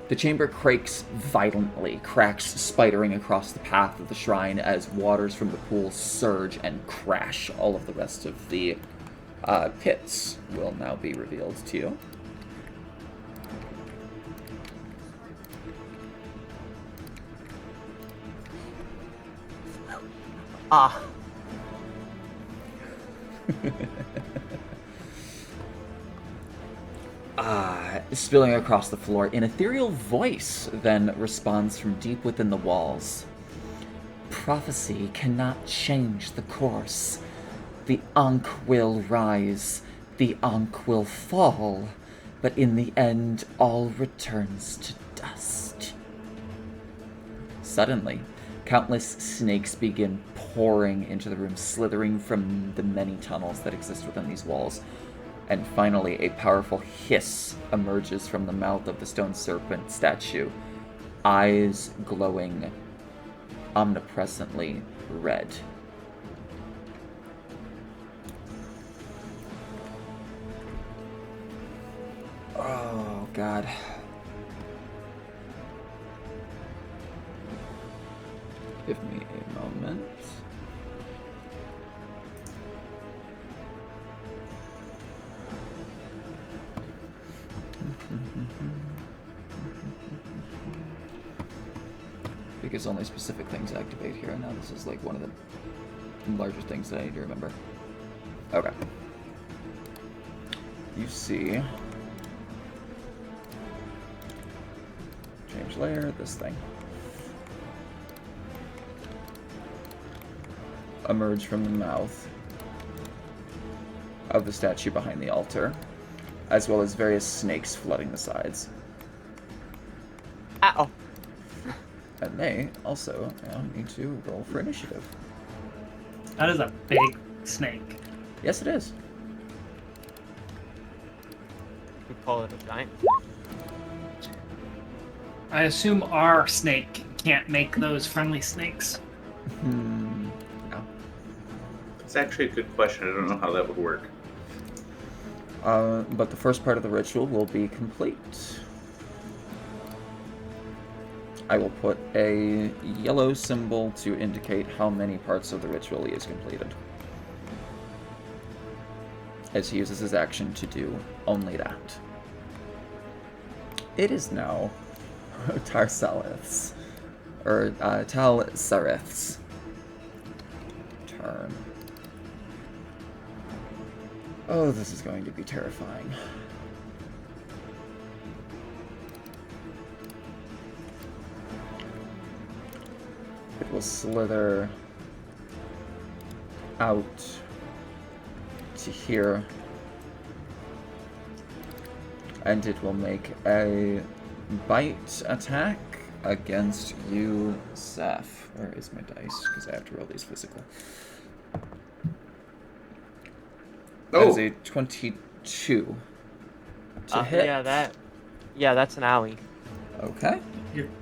The chamber quakes violently, cracks spidering across the path of the shrine as waters from the pool surge and crash. All of the rest of the pits will now be revealed to you. Ah. Spilling across the floor, an ethereal voice then responds from deep within the walls. Prophecy cannot change the course. The Ankh will rise, the Ankh will fall, but in the end all returns to dust. Suddenly, countless snakes begin pouring into the room, slithering from the many tunnels that exist within these walls. And finally, a powerful hiss emerges from the mouth of the stone serpent statue, eyes glowing omnipresently red. Oh, God. Give me a moment. Because only specific things activate here, and now this is like one of the larger things that I need to remember. Okay. You see... Change layer, this thing. Emerge from the mouth of the statue behind the altar, as well as various snakes flooding the sides. Ow. And they also need to roll for initiative. That is a big snake. Yes, it is. We call it a giant. I assume our snake can't make those friendly snakes. No. It's actually a good question. I don't know how that would work. But the first part of the ritual will be complete. I will put a yellow symbol to indicate how many parts of the ritual he has completed, as he uses his action to do only that. It is now Tal-Sareth's turn. Oh, this is going to be terrifying. It will slither out to here, and it will make a bite attack against you, Seth. Where is my dice? Because I have to roll these physical. That is a 22 to hit. Yeah, that's an alley. Okay.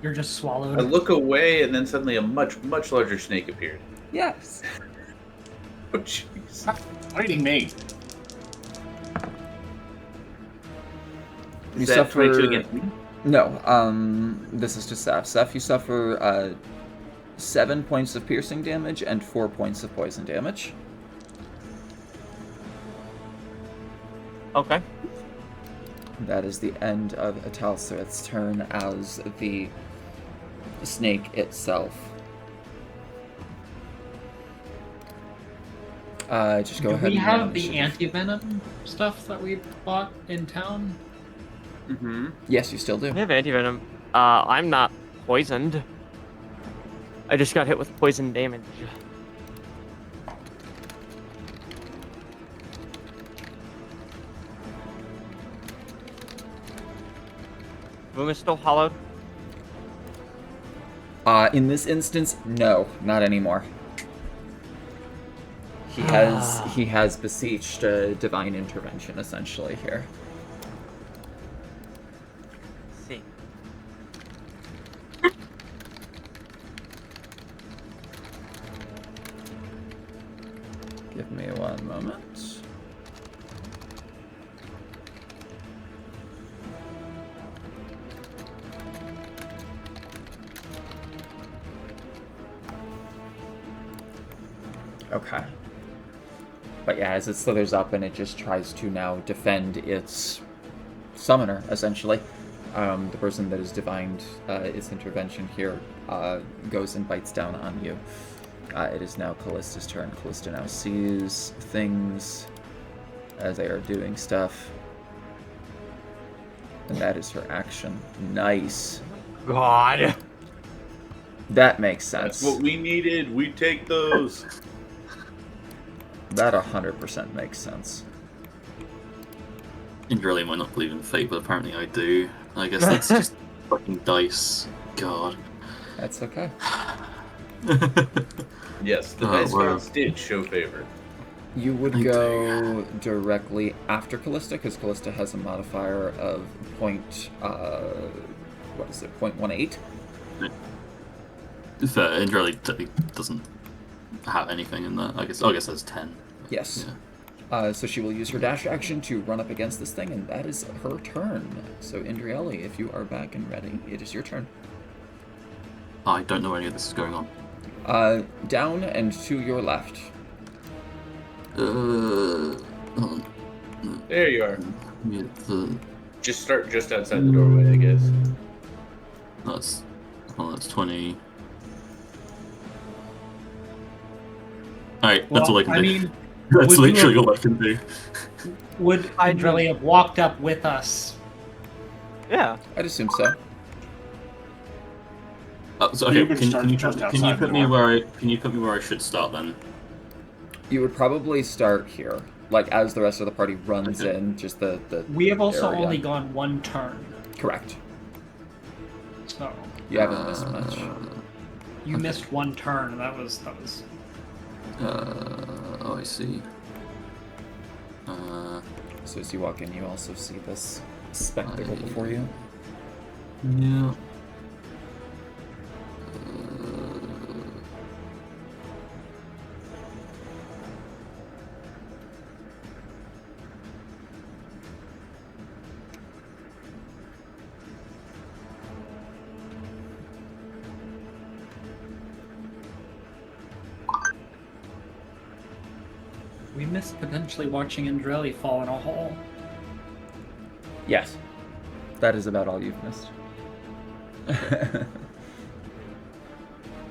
You're just swallowed. I look away, and then suddenly a much, much larger snake appeared. Yes. Oh, jeez. Fighting me. You Is that suffer 22 against me? No. This is to Seth. Seth, you suffer 7 points of piercing damage and 4 points of poison damage. Okay. That is the end of Tal-Sareth's turn as the snake itself. Just go Do ahead we and have the anti-venom stuff that we bought in town? Mm-hmm. Yes, you still do. We have antivenom. I'm not poisoned. I just got hit with poison damage. Room is still hollowed. In this instance, no, not anymore. He has beseeched a divine intervention essentially here. See. Give me one moment. Okay. But yeah, as it slithers up and it just tries to now defend its summoner, essentially, the person that has divined its intervention here goes and bites down on you. It is now Callista's turn. Callista now sees things as they are doing stuff. And that is her action. Nice. God. That makes sense. That's what we needed. We take those. That 100% makes sense. Really might not believe in fate, but apparently I do. I guess that's just fucking dice. God. That's okay. Yes, the Oh, dice wow. gods did show favor. You would I go directly after Callista, because Callista has a modifier of point, what is it, 0.18? Fair, and really doesn't have anything in that. I guess that's 10. Yes. Yeah. So she will use her dash action to run up against this thing, and that is her turn. So Indrieli, if you are back and ready, it is your turn. I don't know any of this is going on. Down and to your left. Hold on. There you are. Yeah, Just start just outside the doorway, I guess. that's 20. Alright, that's all I can do. mean, That's would you literally have- all I can do. would I'd really have walked up with us? Yeah. I'd assume so. So, You okay, can start just can you outside put the me door. where I should start then? You would probably start here, like as the rest of the party runs Okay. in, just the We have also area. only gone one turn, Correct. so You haven't missed much. you Okay. missed one turn. That was. Oh, I see. So as you walk in, you also see this spectacle before you. Yeah. We missed potentially watching Andrelli fall in a hole. Yes. That is about all you've missed.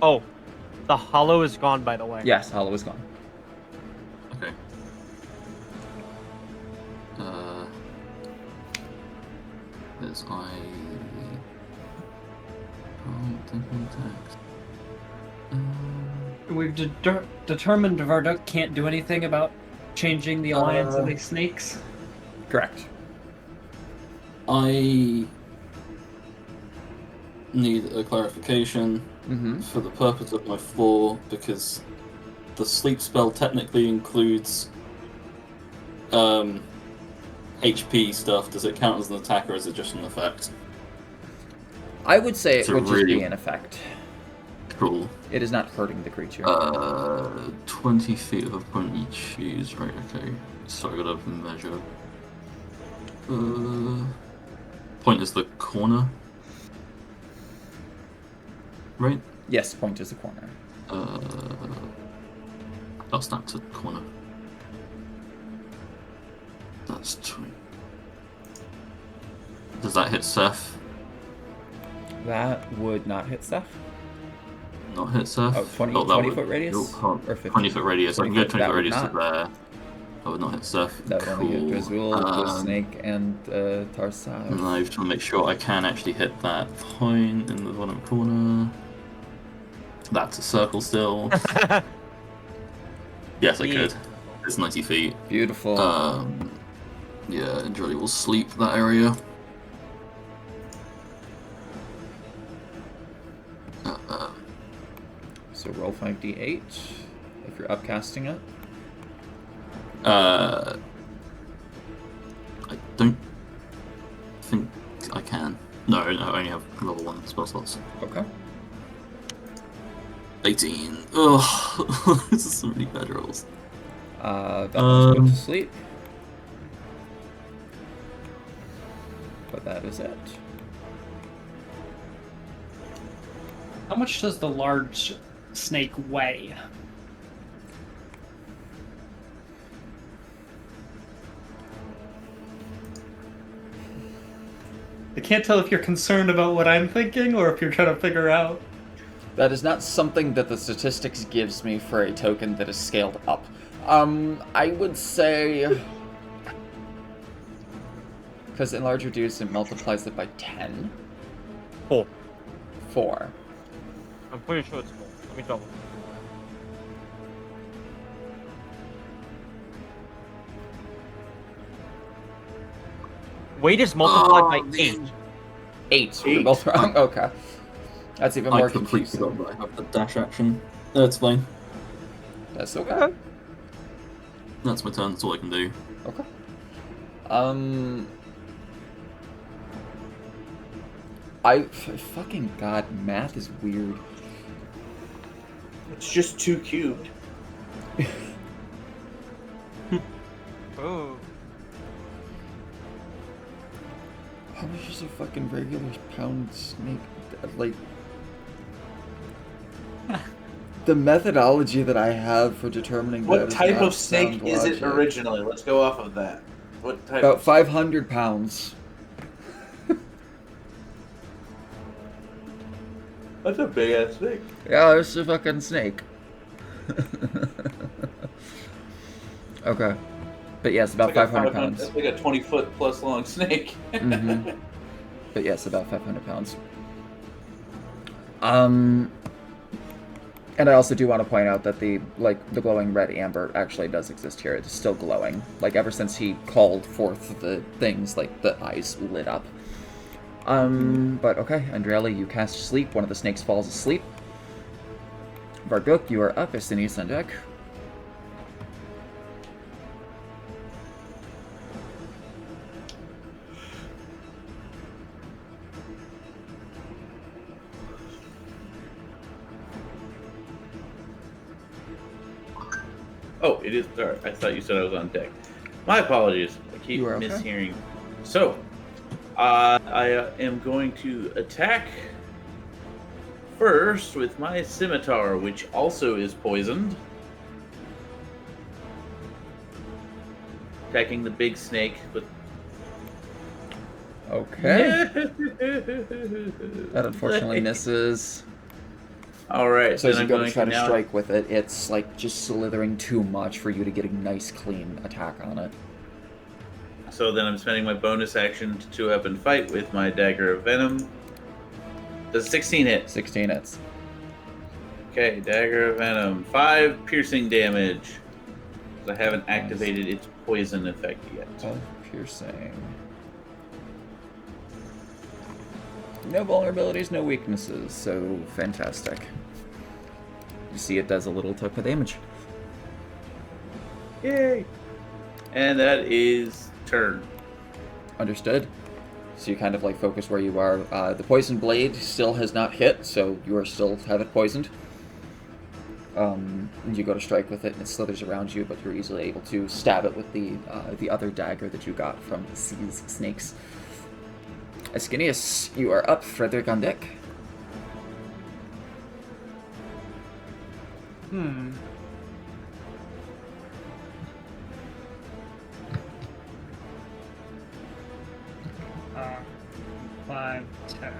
Oh, the hollow is gone, by the way. Yes, Hollow is gone. Okay. As I different text. We've determined Varduk can't do anything about changing the alliance of these snakes. Correct. I need a clarification Mm-hmm. for the purpose of my 4, because the sleep spell technically includes HP stuff. Does it count as an attack, or is it just an effect? I would say it So would just really- be an effect. Cool. It is not hurting the creature. 20 feet of a point you choose. Right, okay. So I gotta measure. Point is the corner. Right? Yes, point is a corner. That's that to corner. That's 20. Does that hit Seth? That would not hit Seth. Not hit Seth? Oh, 20 that 20 would- foot radius? oh, can't- Or 50? 20 foot radius. I can go 20 that foot would radius to not. there. That would not hit Seth. That would only hit Cool. Drizul, the snake, and Tarsav. And I have to make sure I can actually hit that point in the bottom corner. That's a circle still. Yes, I could. It's 90 feet. Beautiful. Yeah, and Jolly will sleep that area. So roll 5d8 if you're upcasting it. I don't think I can. No, I only have level 1 spell slots. Okay. 18. Ugh, this is some really bad rolls. That one's put to sleep. But that is it. How much does the large snake weigh? I can't tell if you're concerned about what I'm thinking or if you're trying to figure out. That is not something that the statistics gives me for a token that is scaled up. I would say... Because enlarge reduce, it multiplies it by 10. 4. 4. I'm pretty sure it's 4. Let me double. Weight is multiplied by 8. 8. We're Eight. both wrong? Okay. That's even more I completely confusing. forgot that I have the dash action. That's fine. That's okay. That's my turn. That's all I can do. Okay. Fucking god, math is weird. It's just 2 cubed. Oh. How much is a fucking regular pound snake? Like, the methodology that I have for determining that What does type not of snake sound is it logic. originally? Let's go off of that. What type? About of 500 pounds. That's a big ass snake. Yeah, it's a fucking snake. Okay. But yes, about It's like 500 pounds. That's like a 20-foot plus long snake. Mm-hmm. But yes, about 500 pounds. And I also do want to point out that the glowing red amber actually does exist here. It's still glowing. Like, ever since he called forth the things, like, the eyes lit up. But okay, Andrelli, you cast Sleep. One of the snakes falls asleep. Varguk, you are up. Estinius on deck. Oh, it is. Sorry, I thought you said I was on deck. My apologies. I keep You are okay. mishearing. So, I am going to attack first with my scimitar, which also is poisoned. Attacking the big snake with. Okay. That unfortunately misses. All right, So as then you I'm go to going try to now- strike with it, it's like just slithering too much for you to get a nice clean attack on it. So then I'm spending my bonus action to 2-up and fight with my dagger of venom. Does 16 hit? 16 hits. Okay, dagger of venom, 5 piercing damage. 'Cause I haven't activated its poison effect yet. 12 piercing. No vulnerabilities, no weaknesses, so fantastic. You see it does a little took of damage. Yay! And that is turn. Understood. So you kind of like focus where you are. The poison blade still has not hit, so you are still have it poisoned. You go to strike with it, and it slithers around you, but you're easily able to stab it with the other dagger that you got from the sea's snakes. Ascinius, you are up. Frederick on deck. Uh, 5, 10,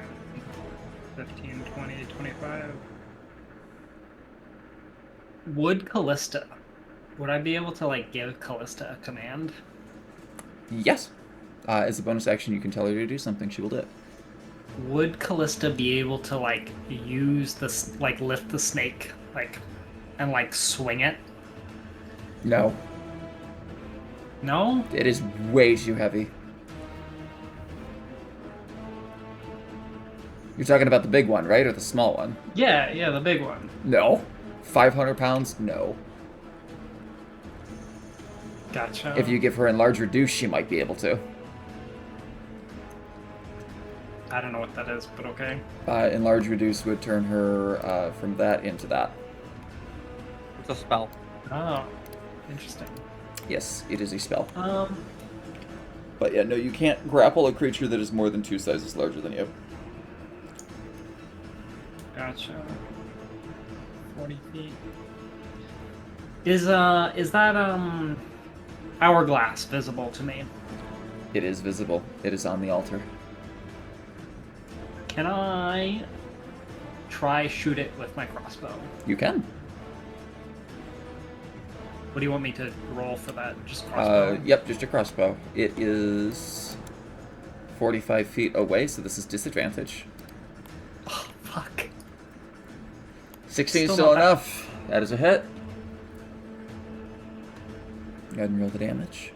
15, 20, 25. Would Callista... Would I be able to, like, give Callista a command? Yes. As a bonus action, you can tell her to do something. She will do it. Would Callista be able to, like, use this, like, lift the snake, like, and, like, swing it? No. No? It is way too heavy. You're talking about the big one, right? Or the small one? Yeah, the big one. No. 500 pounds? No. Gotcha. If you give her enlarge reduce, she might be able to. I don't know what that is, but okay. Enlarge reduce would turn her from that into that. It's a spell. Oh, interesting. Yes, it is a spell. Um, But yeah, no, you can't grapple a creature that is more than 2 sizes larger than you. gotcha. 40 feet. Is that hourglass visible to me? It is visible. It is on the altar. Can I try shoot it with my crossbow. You can. What do you want me to roll for that? Just crossbow? Yep, just a crossbow. It is 45 feet away, so this is disadvantage. Oh, fuck. 16 is Still still not bad. enough. That is a hit. Go ahead and roll the damage.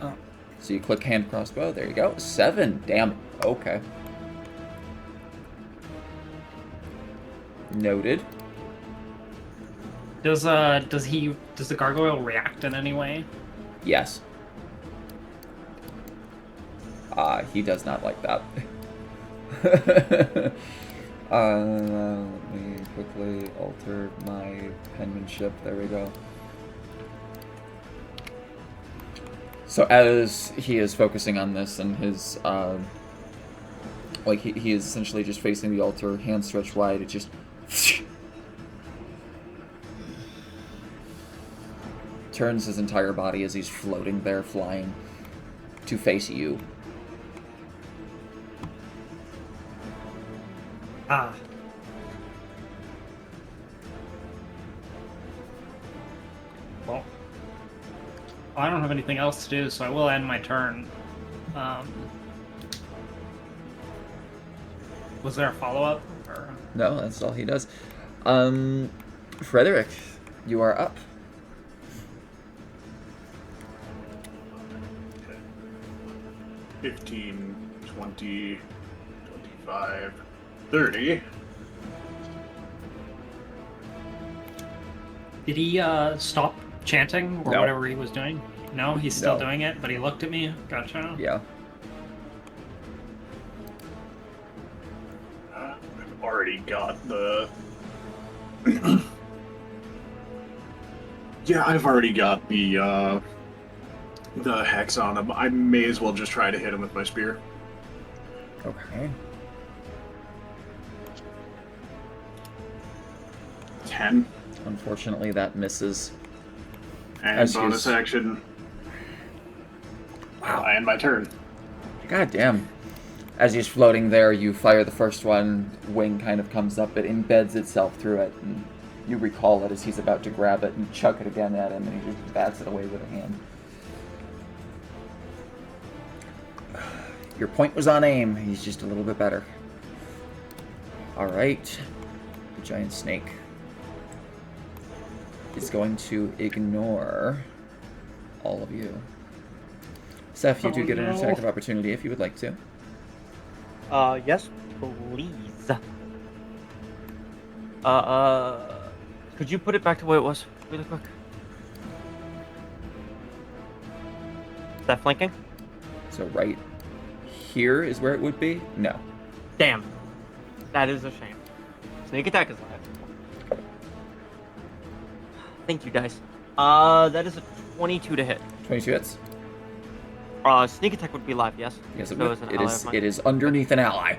Oh. So you click hand crossbow. There you go. 7. Damn. Okay. Noted. Does the gargoyle react in any way? Yes. He does not like that. Let me quickly alter my penmanship. There we go. So as he is focusing on this and his, like he is essentially just facing the altar, hands stretched wide, it just turns his entire body as he's floating there, flying to face you. Ah. Well, I don't have anything else to do, so I will end my turn. Was there a follow-up? Or... No, that's all he does. Frederick, you are up. 15, 20, 25, 30. Did he stop chanting or No. whatever he was doing? No, he's still No. doing it, but he looked at me. Gotcha. Yeah. I've already got the. Yeah, I've already got the hex on him. I may as well just try to hit him with my spear. Okay. 10. Unfortunately, that misses. And As bonus you- action. Wow. I end my turn. God damn. As he's floating there, you fire the first one, wing kind of comes up, it embeds itself through it, and you recall it as he's about to grab it and chuck it again at him, and he just bats it away with a hand. Your point was on aim, he's just a little bit better. Alright. The giant snake is going to ignore all of you. Seth, you do get an attack of opportunity if you would like to. Yes, please. Could you put it back to where it was, really quick? Is that flanking? So right here is where it would be? No. Damn. That is a shame. Sneak attack is live. Thank you, dice. That is a 22 to hit. 22 hits. Sneak attack would be live, yes? Yes, it So would. is an It ally is, of mine. it is underneath an ally.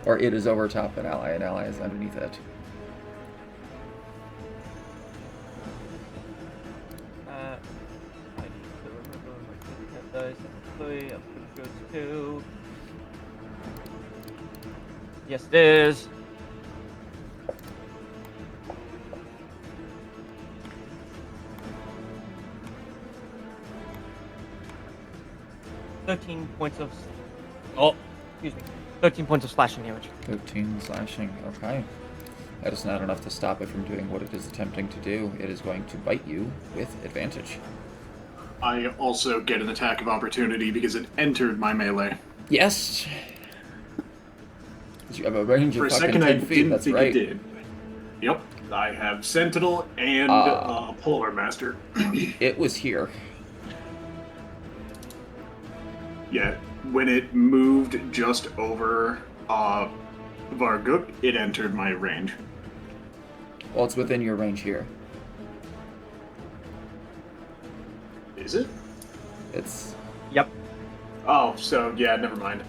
Or it is over top an ally. An ally is underneath it. I need to remember my hit dice. That's 3. I'm pretty sure it's 2. Yes, it is. Thirteen points of. Oh, excuse me. 13 points of slashing damage. 13 slashing. Okay. That is not enough to stop it from doing what it is attempting to do. It is going to bite you with advantage. I also get an attack of opportunity because it entered my melee. Yes! You have a range For a of fucking second, 10 I feet. didn't That's think right. it did. Yep, I have Sentinel and Polar Master. It was here. Yeah, when it moved just over Varguk, it entered my range. Well, it's within your range here. Is it? It's... Yep. Oh, so yeah, never mind.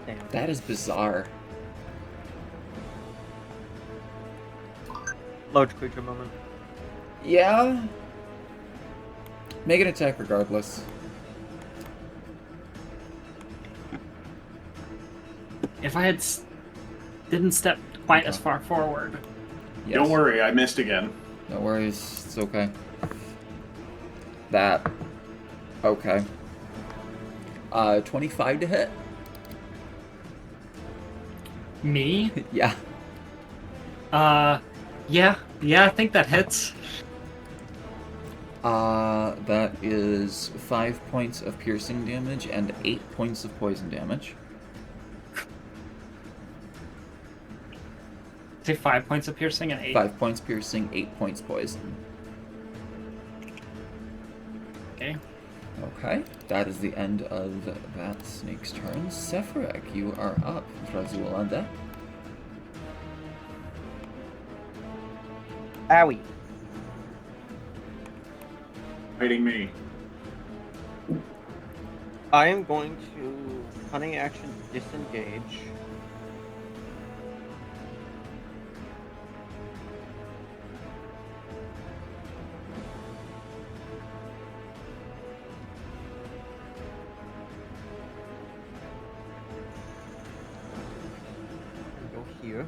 Damn. That is bizarre. Large creature moment. Yeah. Make an attack regardless. if I had didn't step quite as Okay. far forward. Yes. Don't worry, I missed again. No worries. It's okay. That. Okay. 25 to hit? Me? Yeah. Yeah, I think that hits. That is 5 points of piercing damage and 8 points of poison damage. Say 5 points of piercing and 8. 5 points piercing, 8 points poison. Okay. Okay, that is the end of that snake's turn. Sephiroth, you are up. Drazul on deck. Owie. Fighting me. I am going to cunning action disengage. Go here.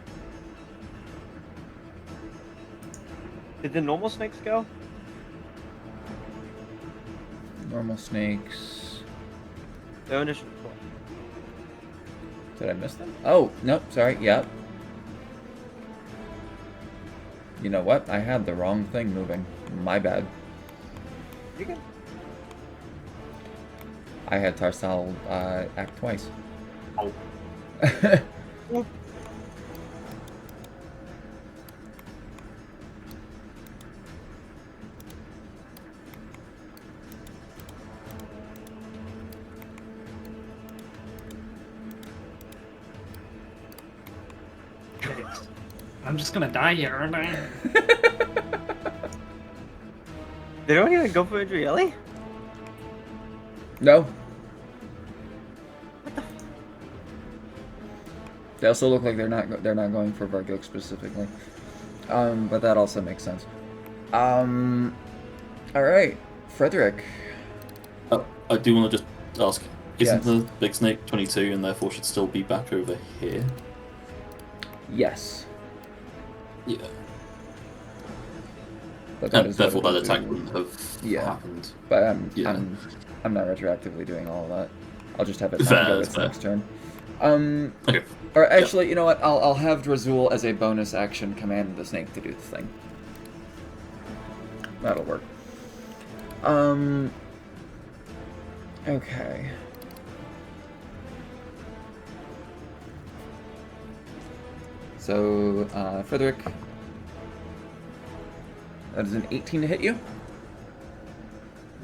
Did the normal snakes go? Normal snakes. Their initial claw. Did I miss them? Oh, nope, sorry, yep. You know what? I had the wrong thing moving. My bad. You can. I had Tarsal act twice. Oh. I'm just gonna die here, aren't I? They don't even go for Adrieli? No. They also look like they're not going for Vargok specifically. But that also makes sense. All right, Frederick. I do want to just ask, isn't Yes. the big snake 22 and therefore should still be back over here? Yes. Yeah. But that And is what therefore it that will attack do. wouldn't have Yeah. happened. But Yeah. I'm not retroactively doing all of that. I'll just have it Fair, not go its fair. next turn. Okay. Or actually, you know what? I'll have Drazul as a bonus action command the snake to do the thing. That'll work. Okay. So, Frederick. That is an 18 to hit you.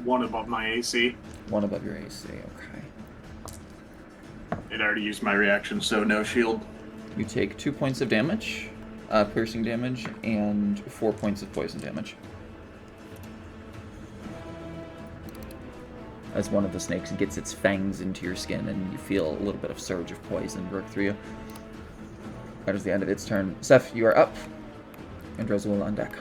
One above my AC. One above your AC, okay. It already used my reaction, so no shield. You take 2 points of damage, piercing damage, and 4 points of poison damage. As one of the snakes gets its fangs into your skin, and you feel a little bit of surge of poison work through you. That is the end of its turn. Seth, you are up, and Drazul on deck.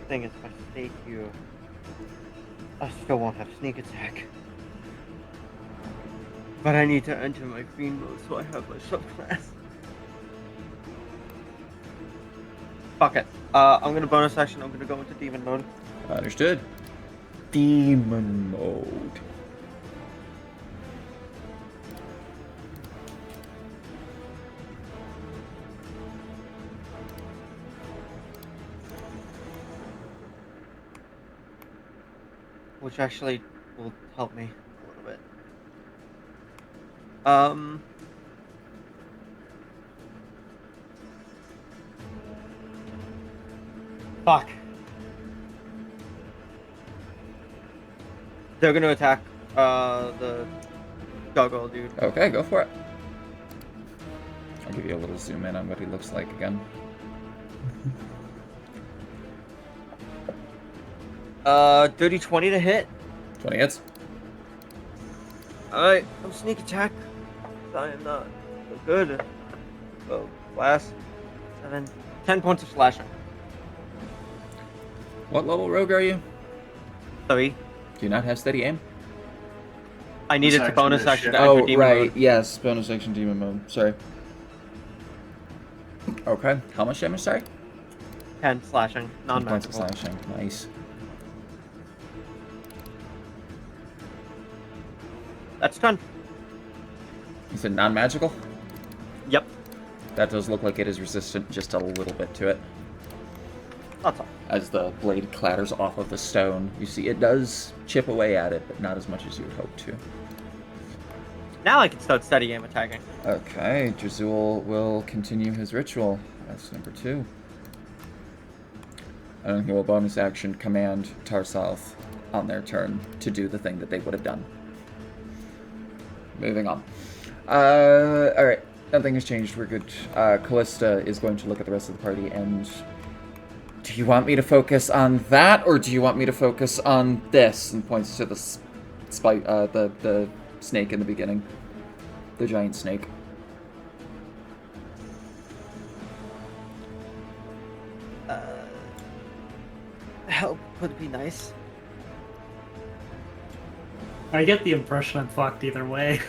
Thing is, if I stay here, I still won't have sneak attack. But I need to enter my fiend mode so I have my subclass. Fuck it. I'm gonna bonus action. I'm gonna go into demon mode. Understood. Demon mode. Which actually will help me a little bit. Fuck. They're gonna attack the gargoyle dude. Okay, go for it. I'll give you a little zoom in on what he looks like again. Dirty 20 to hit. 20 hits. Alright, no sneak attack. I am not so good. So, last 7, 10 points of slashing. What level rogue are you? 3. Do you not have steady aim? I needed to action bonus is action shit. to enter Oh, demon right. mode. Yes, bonus action demon mode. Sorry. Okay. How much damage, sorry? 10 slashing, 10 points of non-magical. slashing. Nice. That's 10. You said non-magical? Yep, That does look like it is resistant just a little bit to it. that's all. As the blade clatters off of the stone, you see it does chip away at it, but not as much as you would hope to. Now I can start steady aim attacking. Okay, Jazul will continue his ritual. That's number 2. And he will bonus action command Tarsalth on their turn to do the thing that they would have done. Moving on. Alright. Nothing has changed. We're good. Callista is going to look at the rest of the party and... Do you want me to focus on that, or do you want me to focus on this? And points to the the snake in the beginning. The giant snake. Help would be nice. I get the impression I'm fucked either way.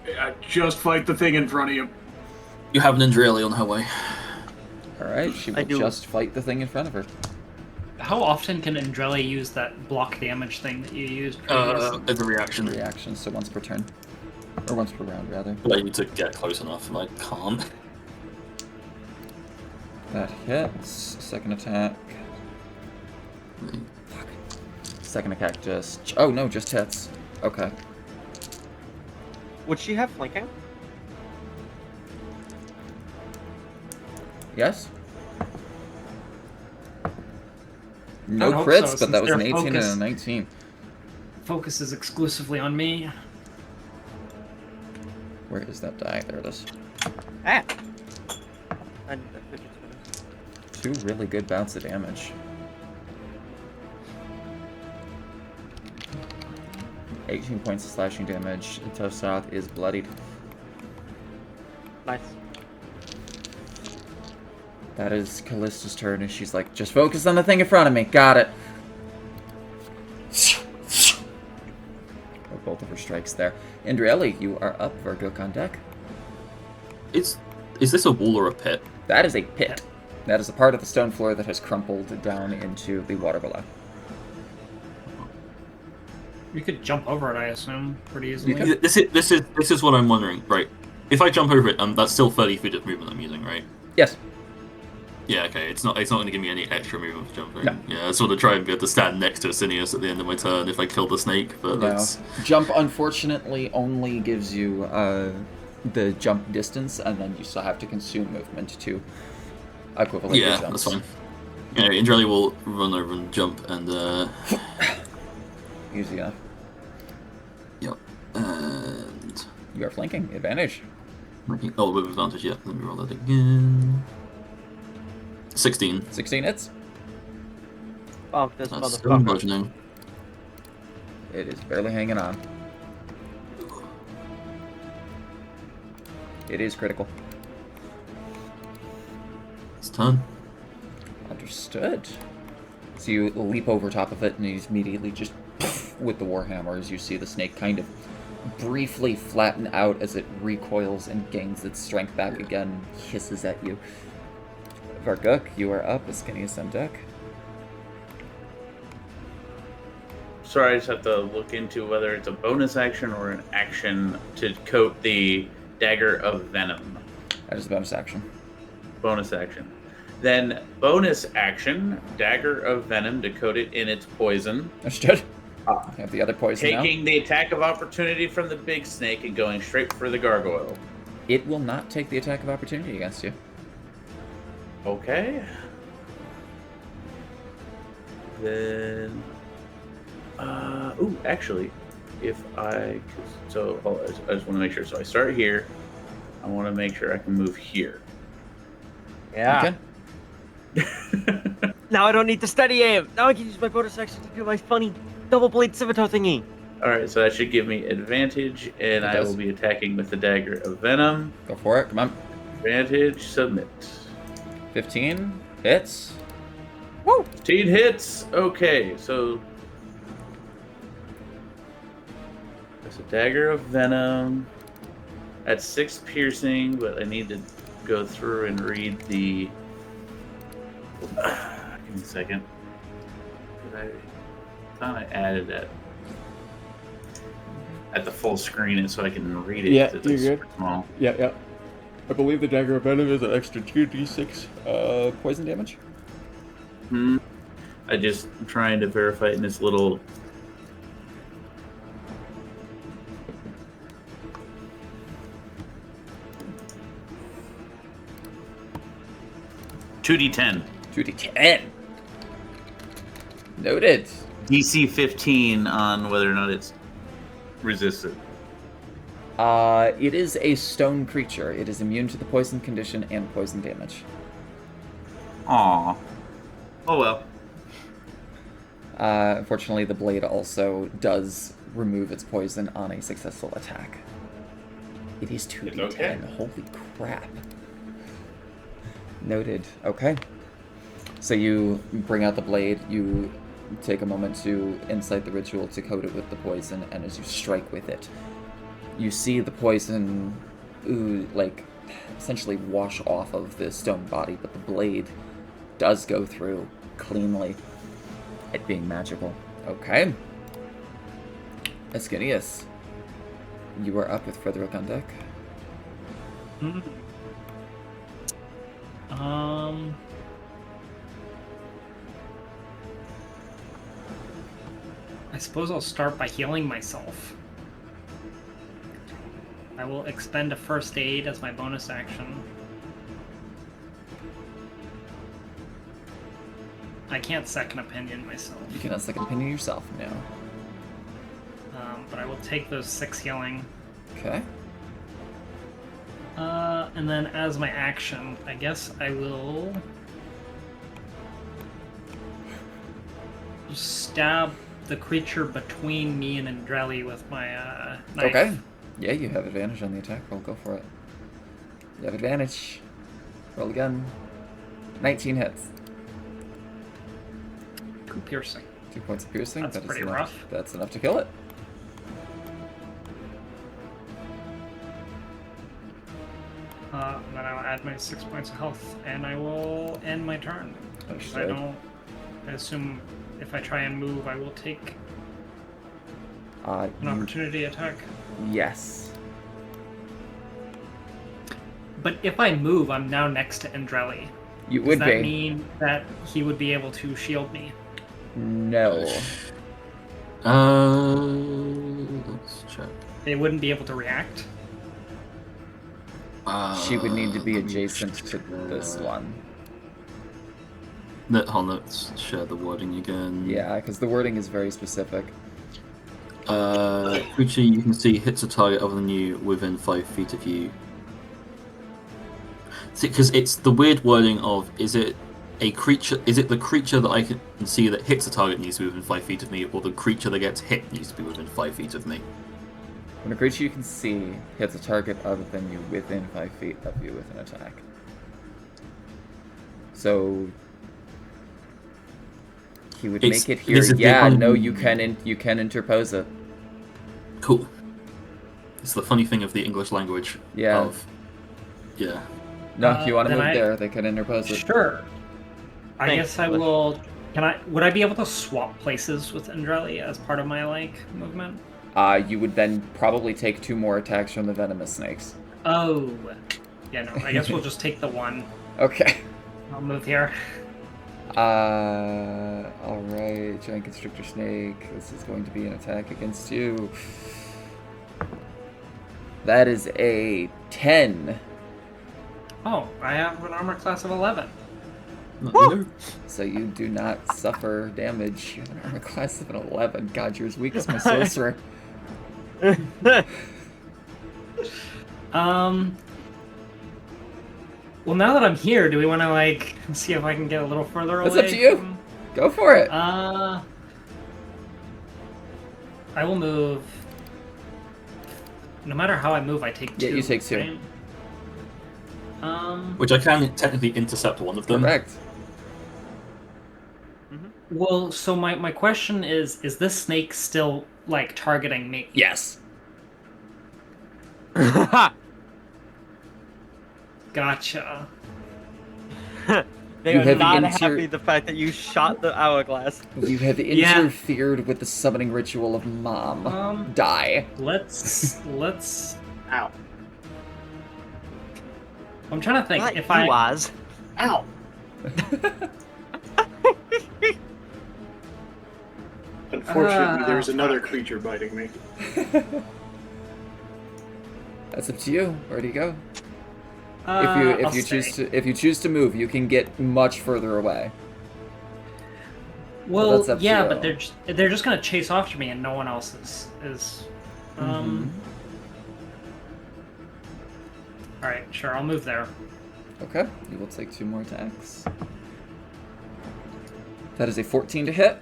Yeah, just fight the thing in front of you. You have an Indrieli on her way. Alright, she I will do. just fight the thing in front of her. How often can Andrelli use that block damage thing that you used previously? As a reaction. Reaction, so once per turn. Or once per round, rather. I need to get close enough, and I can't. That hits. Second attack. Fuck. Second attack just... Oh, no, just hits. Okay. Would she have flanking? Yes? I No hope crits, so, but that since was an they're 18 and a focused. 19. Focuses exclusively on me. Where is that die? There it is. Ah! And 52. 2 really good bouts of damage. 18 points of slashing damage. Tosath is bloodied. Nice. That is Callista's turn, and she's like, just focus on the thing in front of me. Got it. Both of her strikes there. Indrieli, you are up. Vergook on deck. Is this a wall or a pit? That is a pit. That is a part of the stone floor that has crumpled down into the water below. You could jump over it, I assume, pretty easily. You could. This is what I'm wondering. Right, if I jump over it, that's still 30 feet of movement I'm using, right? Yes. Yeah, okay. It's not going to give me any extra movement for jumping. No. Yeah, I sort of try and be able to stand next to Asinius at the end of my turn if I kill the snake, but No. that's Jump, unfortunately, only gives you the jump distance, and then you still have to consume movement to equivalent your yeah, jumps. that's fine. Yeah, Indrelli will run over and jump and Easy enough. yep, and You are flanking. Advantage. oh, with advantage. Yeah, let me roll that again. 16. Oh,16 hits. this That's still motherfucker. bludgeoning. It is barely hanging on. It is critical. It's turn. Understood. So you leap over top of it, and you immediately just with the warhammer as you see the snake kind of briefly flatten out as it recoils and gains its strength back again, hisses at you. Varguk, you are up. Ascanius on deck. Sorry, I just have to look into whether it's a bonus action or an action to coat the Dagger of Venom. That is a bonus action. Bonus action. Then bonus action, Dagger of Venom to coat it in its poison. Understood. You have the other poison now. Taking the attack of opportunity from the big snake and going straight for the gargoyle. It will not take the attack of opportunity against you. Okay. Then, actually, if I, so hold on, I just want to make sure. So I start here. I want to make sure I can move here. Yeah. Okay. Now I don't need to steady aim. Now I can use my bonus action to do my funny double blade scimitar thingy. All right, so that should give me advantage, and It I does. will be attacking with the dagger of venom. Go for it. Come on. Advantage, submit. 15 hits. 15 hits. Okay, so that's a dagger of venom. That's 6 piercing, but I need to go through and read the. Give me a second. I thought I added that at the full screen, and so I can read it. Yeah, 'cause it's you're like good. super small. Yeah. I believe the dagger of venom is an extra 2d6 poison damage. I just am trying to verify it in this little. $2d10. 2d10. Noted. DC 15 on whether or not it's resistant. It is a stone creature. It is immune to the poison condition and poison damage. Aw. Oh well. Unfortunately, the blade also does remove its poison on a successful attack. It is 2d10. okay. Holy crap. Noted. Okay. So you bring out the blade, you take a moment to incite the ritual to coat it with the poison, and as you strike with it, you see the poison essentially wash off of the stone body, but the blade does go through cleanly, it being magical. Okay. Ascanius, you are up with Frederick on deck. I suppose I'll start by healing myself. I will expend a first aid as my bonus action. I can't second opinion myself. You cannot second opinion yourself now. But I will take those 6 healing. Okay. And then as my action, I guess I will just stab the creature between me and Andrelli with my knife. Okay. Yeah, you have advantage on the attack roll. Go for it. You have advantage. Roll again. 19 hits. 2 piercing. 2 points of piercing. That's That is pretty enough. rough. That's enough to kill it. Then I'll add my 6 points of health, and I will end my turn. Because Understood. I assume if I try and move, I will take an You- opportunity attack. Yes. But if I move, I'm now next to Andrelli. You Does would that be. mean that he would be able to shield me? No. Let's check. They wouldn't be able to react? She would need to be adjacent to this one. Hold on, let's share the wording again. Yeah, because the wording is very specific. Creature you can see hits a target other than you within 5 feet of you. See, because it's the weird wording of is it the creature that I can see that hits a target needs to be within 5 feet of me, or the creature that gets hit needs to be within 5 feet of me? When a creature you can see hits a target other than you within 5 feet of you with an attack. So he would It's- make it here. this is the Yeah, only- no, you can interpose it. Cool. It's the funny thing of the English language. Yeah. Yeah. No, if you want to then move I- there, they can interpose it. Sure. I Thanks, guess I Bush. will. Would I be able to swap places with Andrelli as part of my movement? You would then probably take 2 more attacks from the venomous snakes. Oh. Yeah, no. I guess we'll just take the one. Okay. I'll move here. Alright, giant constrictor snake. This is going to be an attack against you. That is a 10. Oh, I have an armor class of 11. No. So you do not suffer damage. You have an armor class of an 11. God, you're as weak as my sorcerer. Well, now that I'm here, do we want to like see if I can get a little further away? That's up to you. from- Go for it. I will move. No matter how I move, I take 2. Yeah, you take 2. right? Which I can technically intercept one of them. Correct. Well, so my question is this snake still like targeting me? Yes. Gotcha. They You are have not inter- happy the fact that you shot the hourglass. You have Yeah. interfered with the summoning ritual of Mom. Die. Let's. Ow. I'm trying to think Not if you, I. Oz. Ow. Unfortunately, there's another creature biting me. That's up to you. Where do you go? I'll if you choose to move, you can get much further away. Well, that's up to yeah, you. but they're just gonna chase after me, and no one else is. Mhm. All right, sure, I'll move there. Okay, you will take 2 more attacks. That is a 14 to hit.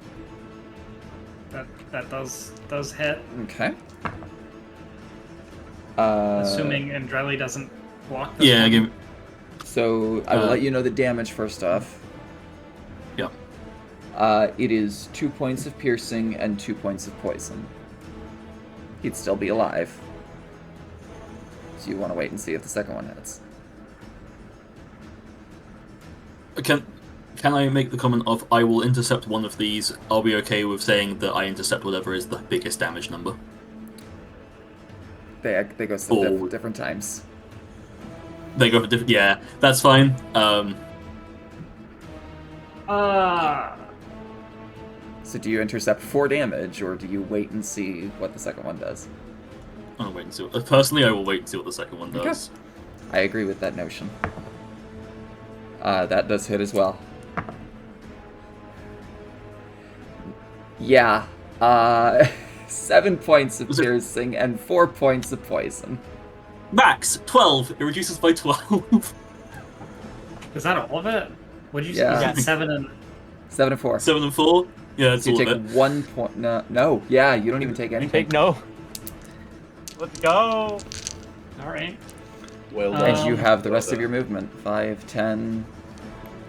That does hit. Okay. Assuming Andrelli doesn't block this Yeah, one. give So I will let you know the damage first off. Yeah. It is 2 points of piercing and 2 points of poison. He'd still be alive. So you want to wait and see if the second one hits. Can I make the comment of I will intercept one of these? I'll be okay with saying that I intercept whatever is the biggest damage number. They go some Oh. different times. They go for different. Yeah, that's fine. So do you intercept 4 damage, or do you wait and see what the second one does? I'll wait and see. Personally, I will wait and see what the second one Okay. does. I agree with that notion. That does hit as well. Yeah. 7 points of Was it- piercing and 4 points of poison. Max 12. It reduces by 12. Is that all of it? What'd you Yeah. say? You said 7 and. 7 and 4. 7 and 4. Yeah, that's So you all take of it. 1 point. No. Yeah, you don't even take You anything. take no. Let's go. All right. Well done. And you have the Well rest of done. your movement. 5, 10.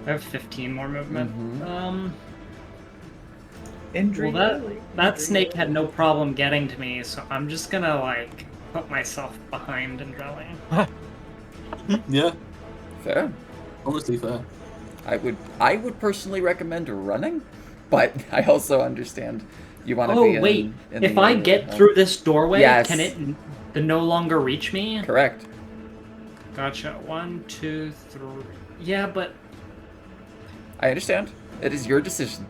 I have 15 more movement. Mhm. Well, that snake had no problem getting to me, so I'm just gonna like put myself behind Andrelli. Yeah, Fair. honestly fair. I would personally recommend running, but I also understand you want to Oh be wait, in if the I area. get through this doorway, Yes. can it no longer reach me? Correct. Gotcha. 1, 2, 3. Yeah, but I understand. It is your decision.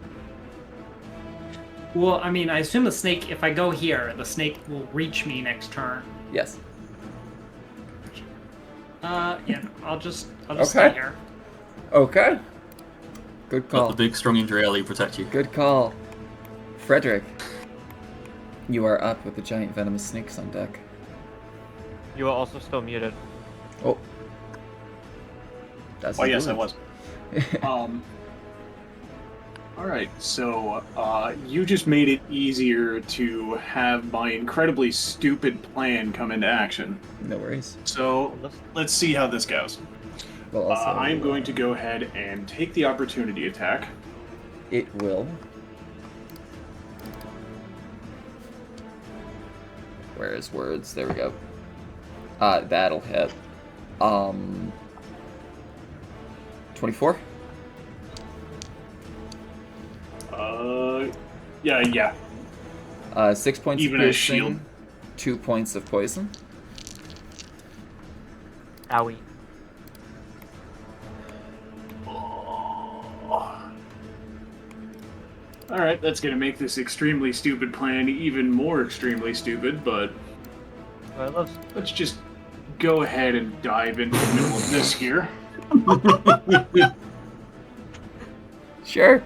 well, I mean, I assume the snake. If I go here, the snake will reach me next turn. Yes. Yeah, I'll just Okay. stay here. Okay. Good Let call. the big, strong Andreali protect you. Good call. Frederick, you are up with the giant venomous snakes on deck. You are also still muted. Oh. That's Oh yes, I good. was. Alright, so you just made it easier to have my incredibly stupid plan come into action. No worries. So let's see how this goes. Well, also, I'm going to go ahead and take the opportunity attack. It will. Where's words? There we go. That'll hit. 24? Yeah. 6 points Even of as shield. piercing, 2 points of poison. Owie. Alright, that's gonna make this extremely stupid plan even more extremely stupid, but I love. let's just go ahead and dive into the middle of this here. Sure.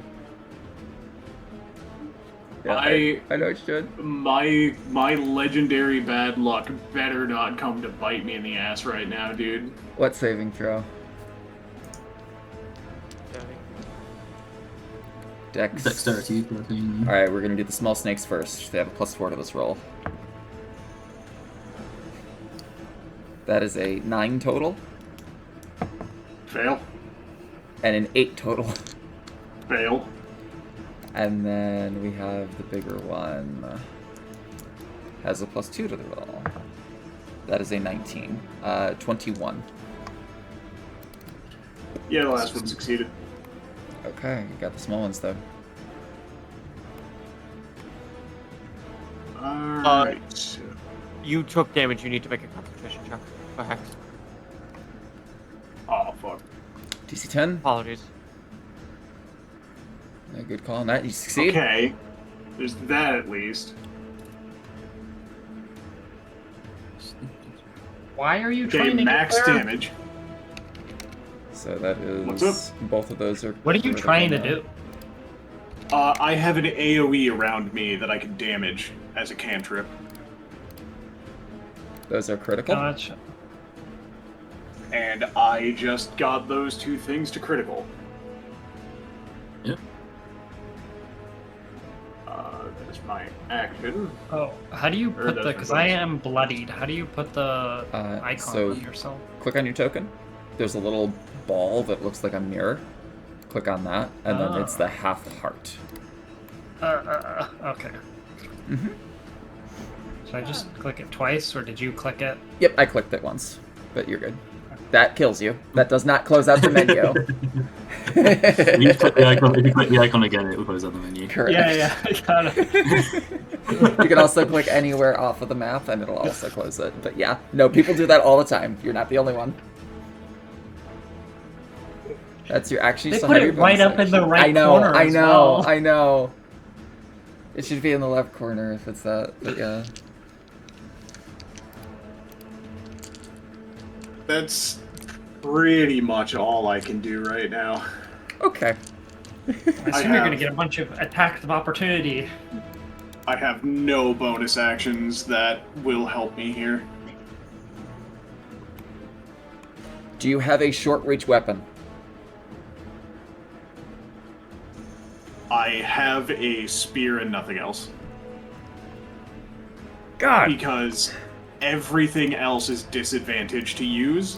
Yeah, I I know it should. my legendary bad luck better not come to bite me in the ass right now, dude. What saving throw? Dex. Dexterity 13. Alright, we're gonna do the small snakes first. They have a +4 to this roll. That is a 9 total, Fail. and an 8 total. Fail. And then we have the bigger one. Has a +2 to the roll. That is a 19. 21. Yeah, the last one succeeded. Okay, you got the small ones though. Alright. You took damage. You need to make a concentration check for Hex. Oh, fuck. DC 10. Apologies. Yeah, good call on that. You succeed. Okay. There's that at least. Why are you Okay, trying to max get there? damage. So that is. What's Both of those are. What are you critical trying to now. do? I have an AoE around me that I can damage as a cantrip. Those are critical. Gotcha. And I just got those two things to critical. Yep. That is my action. Oh, how do you Or put that's the? my Because I bonus. am bloodied. How do you put the icon so- on yourself? Click on your token. There's a little ball that looks like a mirror. Click on that, and then it's Ah. the half heart. Okay. Mm-hmm. Should I just click it twice, or did you click it? Yep, I clicked it once, but you're good. That kills you. That does not close out the menu. If you click the icon, if you click the icon again, it will close out the menu. Correct. Yeah, I got it. You can also click anywhere off of the map, and it'll also close it. But yeah, no, people do that all the time. You're not the only one. That's your actually. They still put have it your right bonus up in the action. right I know, corner I as know, well. I know. It should be in the left corner if it's that. But yeah. That's pretty much all I can do right now. Okay. I assume you're have- gonna get a bunch of attacks of opportunity. I have no bonus actions that will help me here. Do you have a short reach weapon? I have a spear and nothing else. God. Because everything else is disadvantaged to use,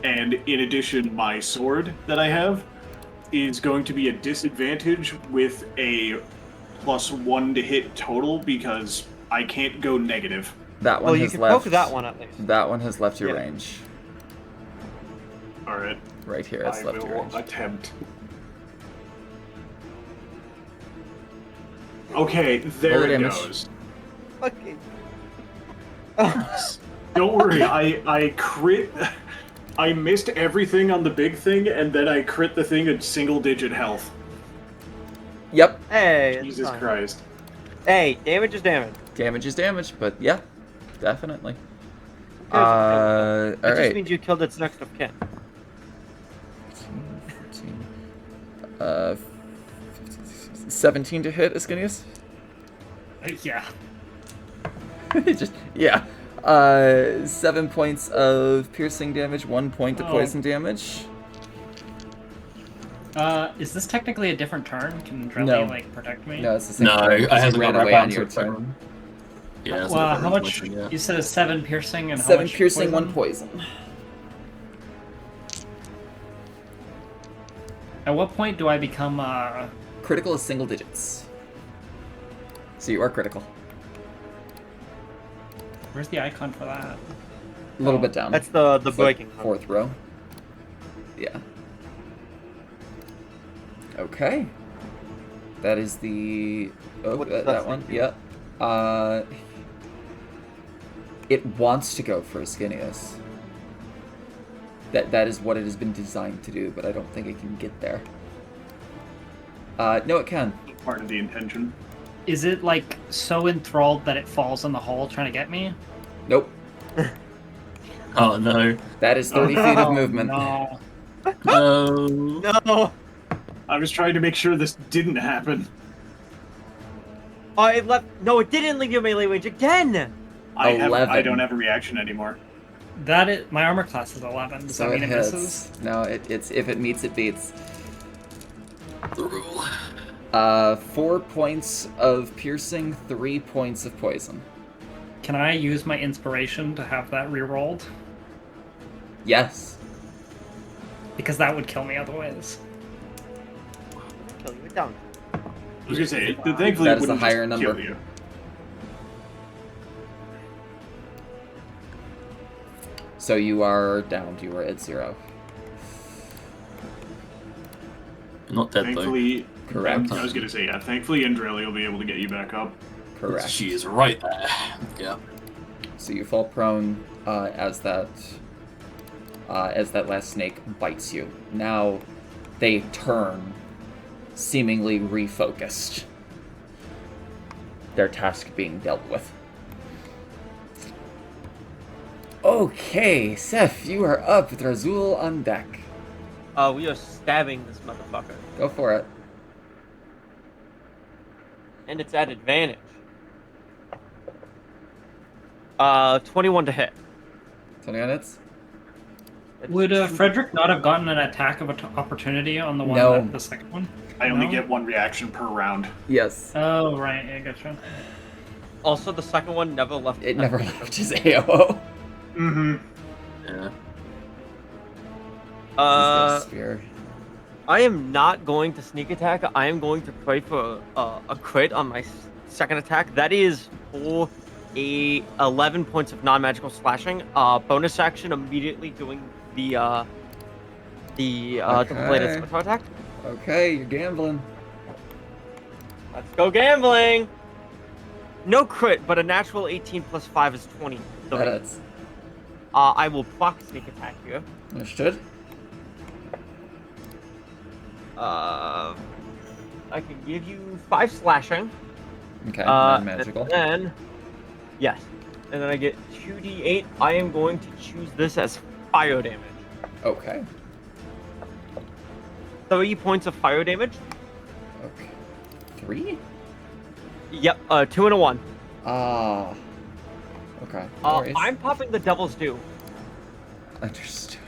and in addition, my sword that I have is going to be a disadvantage with a +1 to hit total because I can't go negative. That one Well, you has can left. poke that one at least. That one has left your Yeah. range. Alright, Right here, it's I left your will range. attempt. Okay, there Roll it damage. goes. Fucking. Don't worry, I crit. I missed everything on the big thing, and then I crit the thing at single-digit health. Yep. Hey, it's Jesus fine. Christ. Hey, damage is damage. Damage is damage, but yeah, definitely. It All just right. means you killed its next of kin. 17 to hit, Ascanius? Yeah. Just, yeah. 7 points of piercing damage, 1 point of Oh. poison damage. Is this technically a different turn? Can Drelly, No. like, protect me? No, it's the same No, turn, I 'cause hasn't you ran got away wrap on around your to it. turn. Yeah, it's Well, not how very much? yeah. You said a 7 piercing and how 7 much piercing, poison? 1 poison. At what point do I become, Critical is single digits. So you are critical. where's the icon for that? A little bit down. That's the It's like breaking. fourth row. Yeah. Okay. That is the. Oh, What does that that one. thing do? Yep. It wants to go for Ascanius. That is what it has been designed to do, but I don't think it can get there. No, it can. Part of the intention. Is it, like, so enthralled that it falls in the hole trying to get me? Nope. Oh no. That is 30 feet Oh, of movement. No. No. No! I was trying to make sure this didn't happen. Oh, it left. No, it didn't leave your melee range again! I 11. don't have a reaction anymore. That is, my armor class is 11. Does So that it mean it hits. misses? No, it's if it meets, it beats. The rule. 4 points of piercing, 3 points of poison. Can I use my inspiration to have that rerolled? Yes. Because that would kill me otherwise. Kill you down. I was gonna say, thankfully, That it is a wouldn't higher just number. kill you. So you are downed. You are at 0. Not dead Thankfully, Correct. I was gonna say, yeah. Thankfully, Andrelli will be able to get you back up. though. Correct. She is right there. Yeah. So you fall prone as that last snake bites you. Now they turn, seemingly refocused. Their task being dealt with. Okay, Seth, you are up with Razul on deck. We are stabbing this motherfucker. Go for it. And it's at advantage. 21 to hit. 20 minutes? Would Frederick not have gotten an attack of opportunity on the one, No. the second one? I only No? get one reaction per round. Yes. Oh, right, yeah, gotcha. Also, the second one never left. It never left his AOO. Mm-hmm. Yeah. Spear. I am not going to sneak attack. I am going to pray for a crit on my second attack. That is for 11 points of non-magical slashing. Bonus action immediately doing the double-bladed scimitar attack. Okay, you're gambling. Let's go gambling. No crit, but a natural 18 plus 5 is 20. That is. I will proc sneak attack here. Understood. I can give you 5 slashing. Okay, And non-magical. then, yes. And then I get 2d8. I am going to choose this as fire damage. Okay. 3 points of fire damage. Okay. 3? Yep, 2 and a 1. Ah. Okay. No worries. I'm popping the Devil's Due. Understood.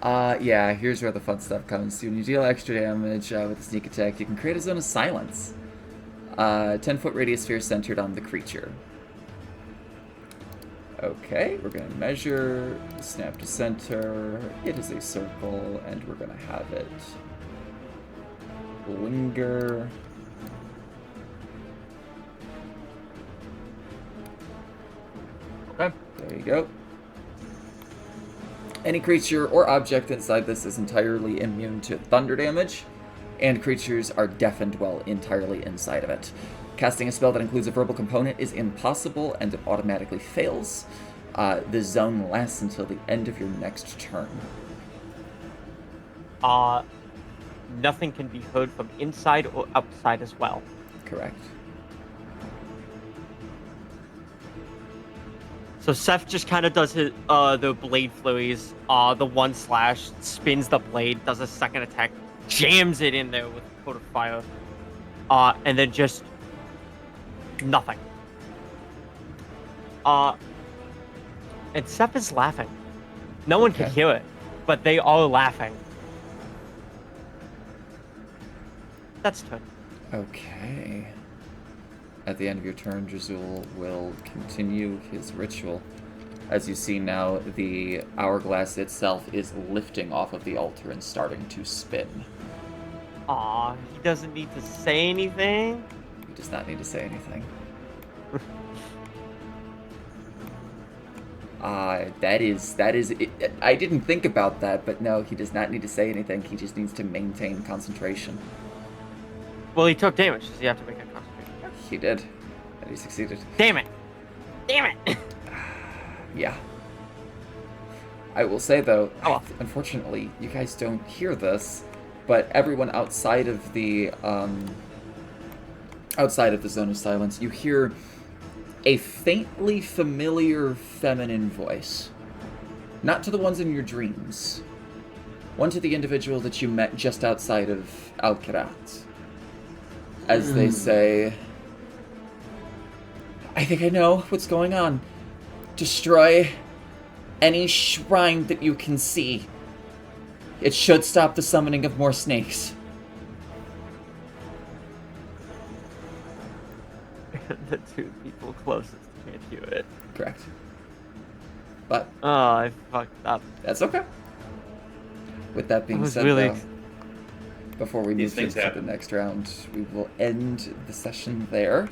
Yeah, here's where the fun stuff comes. When you deal extra damage with a sneak attack, you can create a zone of silence. 10-foot radius sphere centered on the creature. Okay, we're gonna measure, snap to center. It is a circle, and we're gonna have it linger. Okay. There you go. Any creature or object inside this is entirely immune to thunder damage, and creatures are deafened while entirely inside of it. Casting a spell that includes a verbal component is impossible, and it automatically fails. The zone lasts until the end of your next turn. Nothing can be heard from inside or outside as well. Correct. So Seth just kind of does his, the blade flurries, the one slash, spins the blade, does a second attack, jams it in there with a coat of fire, and then just nothing. And Seth is laughing. No one can Okay. hear it, but they are laughing. That's turn. Okay. At the end of your turn, Drazul will continue his ritual. As you see now, the hourglass itself is lifting off of the altar and starting to spin. Aw, he doesn't need to say anything. He does not need to say anything. That is it. I didn't think about that, but no, he does not need to say anything. He just needs to maintain concentration. Well, he took damage, so you have to make a concentration check. He did. And he succeeded. Damn it! Damn it! Yeah. I will say, though, Oh, well. unfortunately, you guys don't hear this, but everyone outside of the zone of silence, you hear a faintly familiar feminine voice. Not to the ones in your dreams. One to the individual that you met just outside of Al-Kirat. As they say, I think I know what's going on. Destroy any shrine that you can see. It should stop the summoning of more snakes. the two people closest can't hear it. Correct. But Oh, I fucked up. that's okay. With that I being was said, really though, before we These move things to the happen. next round, we will end the session there,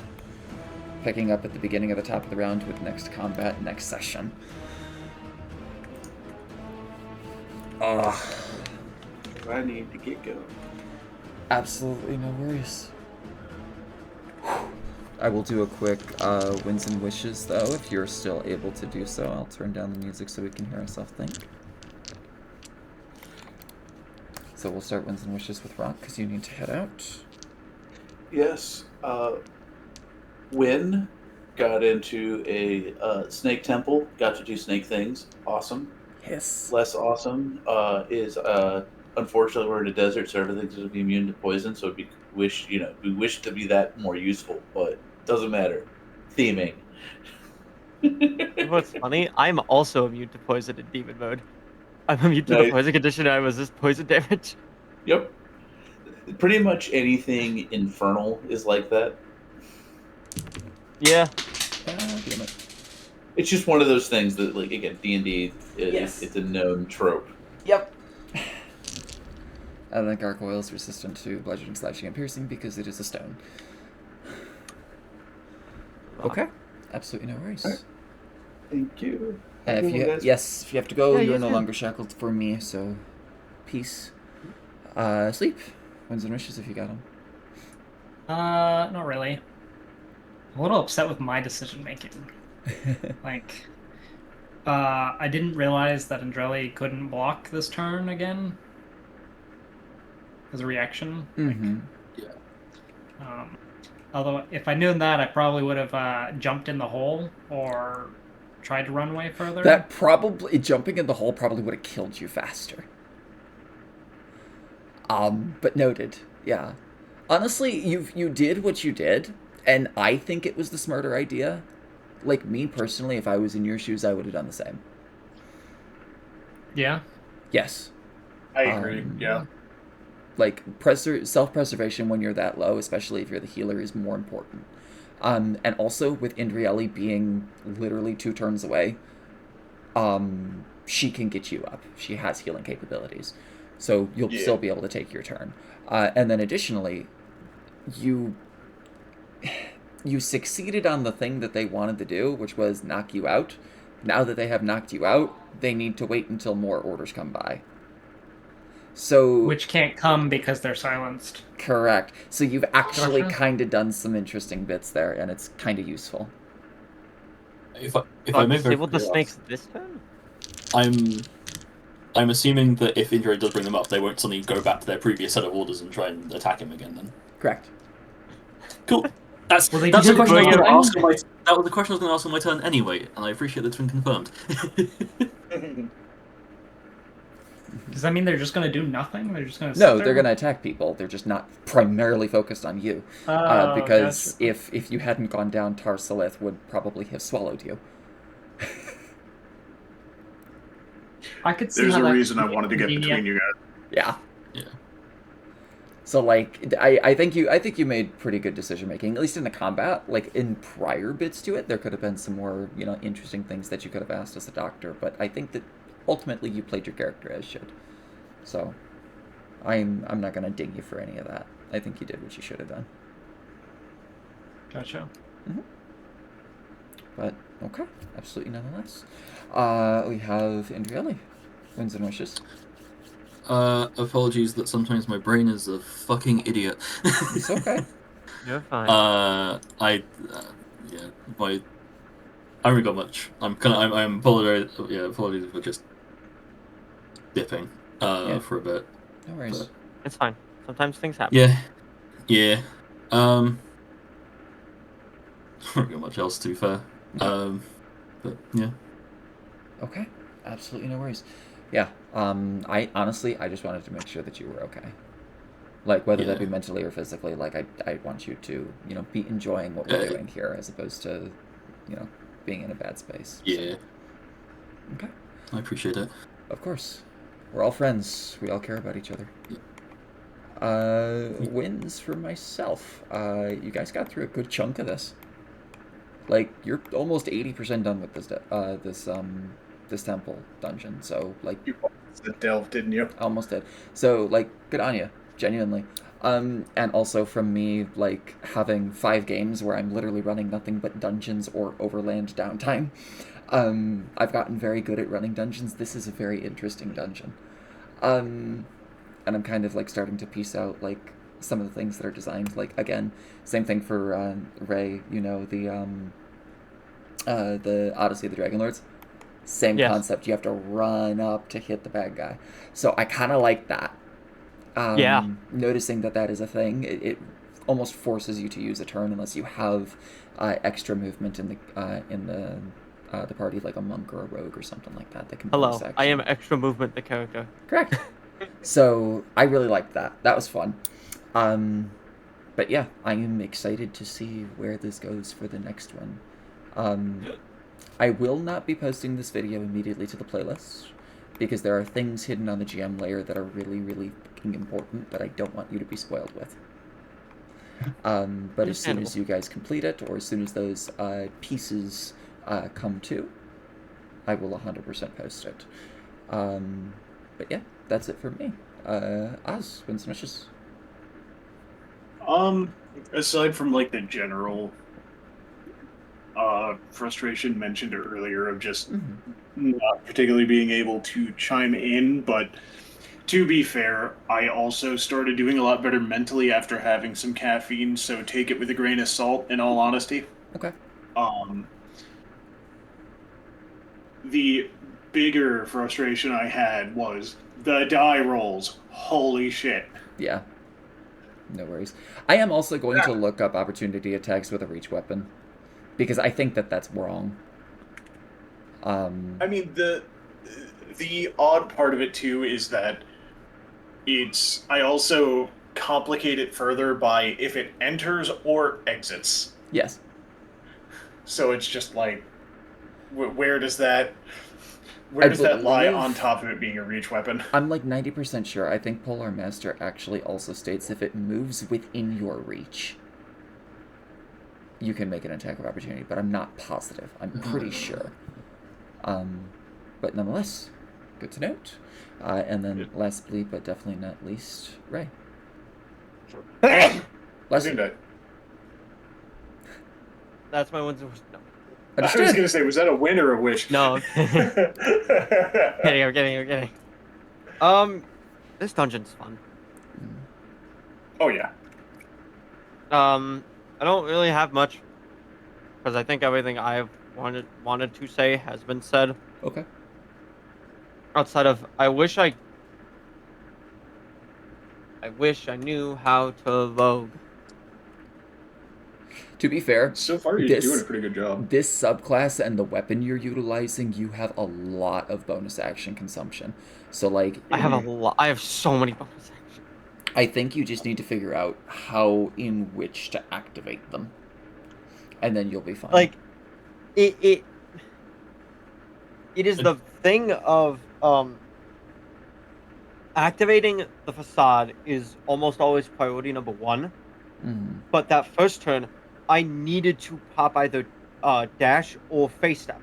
picking up at the beginning of the top of the round with next combat next session. I need to get going. Absolutely no worries. I will do a quick wins and wishes, though, if you're still able to do so. I'll turn down the music so we can hear ourselves think. So we'll start wins and wishes with Rock, because you need to head out. Yes. Win got into a snake temple. Got to do snake things. Awesome. Yes. Less awesome is unfortunately we're in a desert, so everything's going to be immune to poison. So we wish to be that more useful, but doesn't matter. Theming. What's funny? I'm also immune to poison in demon mode. I'm immune to the Nice. poison condition. I resist poison damage. Yep. Pretty much anything infernal is like that. Yeah. Damn it. It's just one of those things that, like, again, D&D, Yes. it's a known trope. Yep. I think Gargoyle is resistant to bludgeoning, slashing, and piercing because it is a stone. Okay. Absolutely no worries. Alright. Thank you. And Have a if good you one, guys. if you have to go, Yeah, you are you no too. longer shackled for me. So, peace. Sleep. Wins and wishes if you got them. Not really. I'm a little upset with my decision making. Like, I didn't realize that Andrelli couldn't block this turn again as a reaction. Mm-hmm. Although, if I knew that, I probably would have jumped in the hole or tried to run away further. That probably jumping in the hole probably would have killed you faster. But noted. Yeah. Honestly, you did what you did, and I think it was the smarter idea. Like, me personally, if I was in your shoes, I would have done the same. Yeah. Yes. I agree. Yeah. Like, self-preservation when you're that low, especially if you're the healer, is more important. And also, with Indrieli being literally 2 turns away, she can get you up. She has healing capabilities. So you'll still be able to take your turn. And then additionally, you succeeded on the thing that they wanted to do, which was knock you out. Now that they have knocked you out, they need to wait until more orders come by. So Which can't come because they're silenced. correct. So you've actually Gotcha. kind of done some interesting bits there, and it's kind of useful. If I may Disabled the very snakes this turn? I'm assuming that if Indra does bring them up, they won't suddenly go back to their previous set of orders and try and attack him again. Then Correct. cool. That's Well, they that's the did question I was bring going to it ask. That was the question I was going to ask on my turn anyway, and I appreciate that's been confirmed. Does that mean they're just going to do nothing? They're just going to No, they're going to attack people. They're just not primarily focused on you. Because gotcha. if you hadn't gone down, Tarsalith would probably have swallowed you. I could see There's how a that reason I could be wanted to get convenient. between you guys. Yeah. Yeah. So like, I think you made pretty good decision making, at least in the combat. Like in prior bits to it, there could have been some more interesting things that you could have asked as a doctor. But I think that ultimately you played your character as should. So I'm not gonna ding you for any of that. I think you did what you should have done. Gotcha. But okay, absolutely nonetheless. We have Indrieli. Wins and wishes. Apologies that sometimes my brain is a fucking idiot. It's okay. You're fine. I haven't got much. I'm apologize. Yeah, apologies for just dipping Yeah. for a bit. No worries. But, It's fine. Sometimes things happen. yeah. I haven't got much else to be fair. But yeah. Okay, absolutely no worries. Yeah, I honestly, I just wanted to make sure that you were okay. Like, whether that be Yeah. mentally or physically, like, I want you to, be enjoying what we're doing here as opposed to, being in a bad space. So, Yeah. okay, I appreciate it. of course. We're all friends. We all care about each other. Wins for myself. You guys got through a good chunk of this. Like, you're almost 80% done with this temple dungeon. So, like, You the delve, didn't you? almost did. So, like, good on you, genuinely. And also from me, like, having 5 games where I'm literally running nothing but dungeons or overland downtime. I've gotten very good at running dungeons. This is a very interesting dungeon. And I'm kind of, like, starting to piece out, like, some of the things that are designed. Like, again, same thing for Ray, you know, the Odyssey of the Dragon Lords. Same Yes. concept. You have to run up to hit the bad guy. So I kind of like that. Yeah. Noticing that is a thing, it almost forces you to use a turn unless you have extra movement in the party, like a monk or a rogue or something like that. That can Hello, bonus action. I am extra movement the character. Correct. So I really liked that. That was fun. But yeah, I am excited to see where this goes for the next one. I will not be posting this video immediately to the playlist because there are things hidden on the GM layer that are really, really fucking important that I don't want you to be spoiled with. But as soon as you guys complete it, or as soon as those pieces come to, I will 100% post it. But yeah, that's it for me. Oz, win some wishes. Aside from like the general frustration mentioned earlier of just not particularly being able to chime in, but to be fair, I also started doing a lot better mentally after having some caffeine, so take it with a grain of salt, in all honesty. Okay. The bigger frustration I had was the die rolls. Holy shit. Yeah. No worries. I am also going to look up opportunity attacks with a reach weapon, because I think that's wrong. I mean, the odd part of it too is that I also complicate it further by if it enters or exits. Yes. So it's just like, where does that lie on top of it being a reach weapon? I'm like 90% sure. I think Polar Master actually also states if it moves within your reach, you can make an attack of opportunity, but I'm not positive. I'm pretty sure. But nonetheless, good to note. And then lastly, but definitely not least, Ray. Sure. Last you. That's my one's wish. No. Understood. I was gonna say, was that a win or a wish? No. I'm kidding. This dungeon's fun. Oh yeah. I don't really have much, because I think everything I've wanted to say has been said. Okay. Outside of, I wish I knew how to rogue. To be fair, so far you're doing a pretty good job. This subclass and the weapon you're utilizing, you have a lot of bonus action consumption. So like, I have so many bonus actions. I think you just need to figure out how in which to activate them, and then you'll be fine. Like, it is the thing of activating the facade is almost always priority number 1. But that first turn, I needed to pop either dash or face step,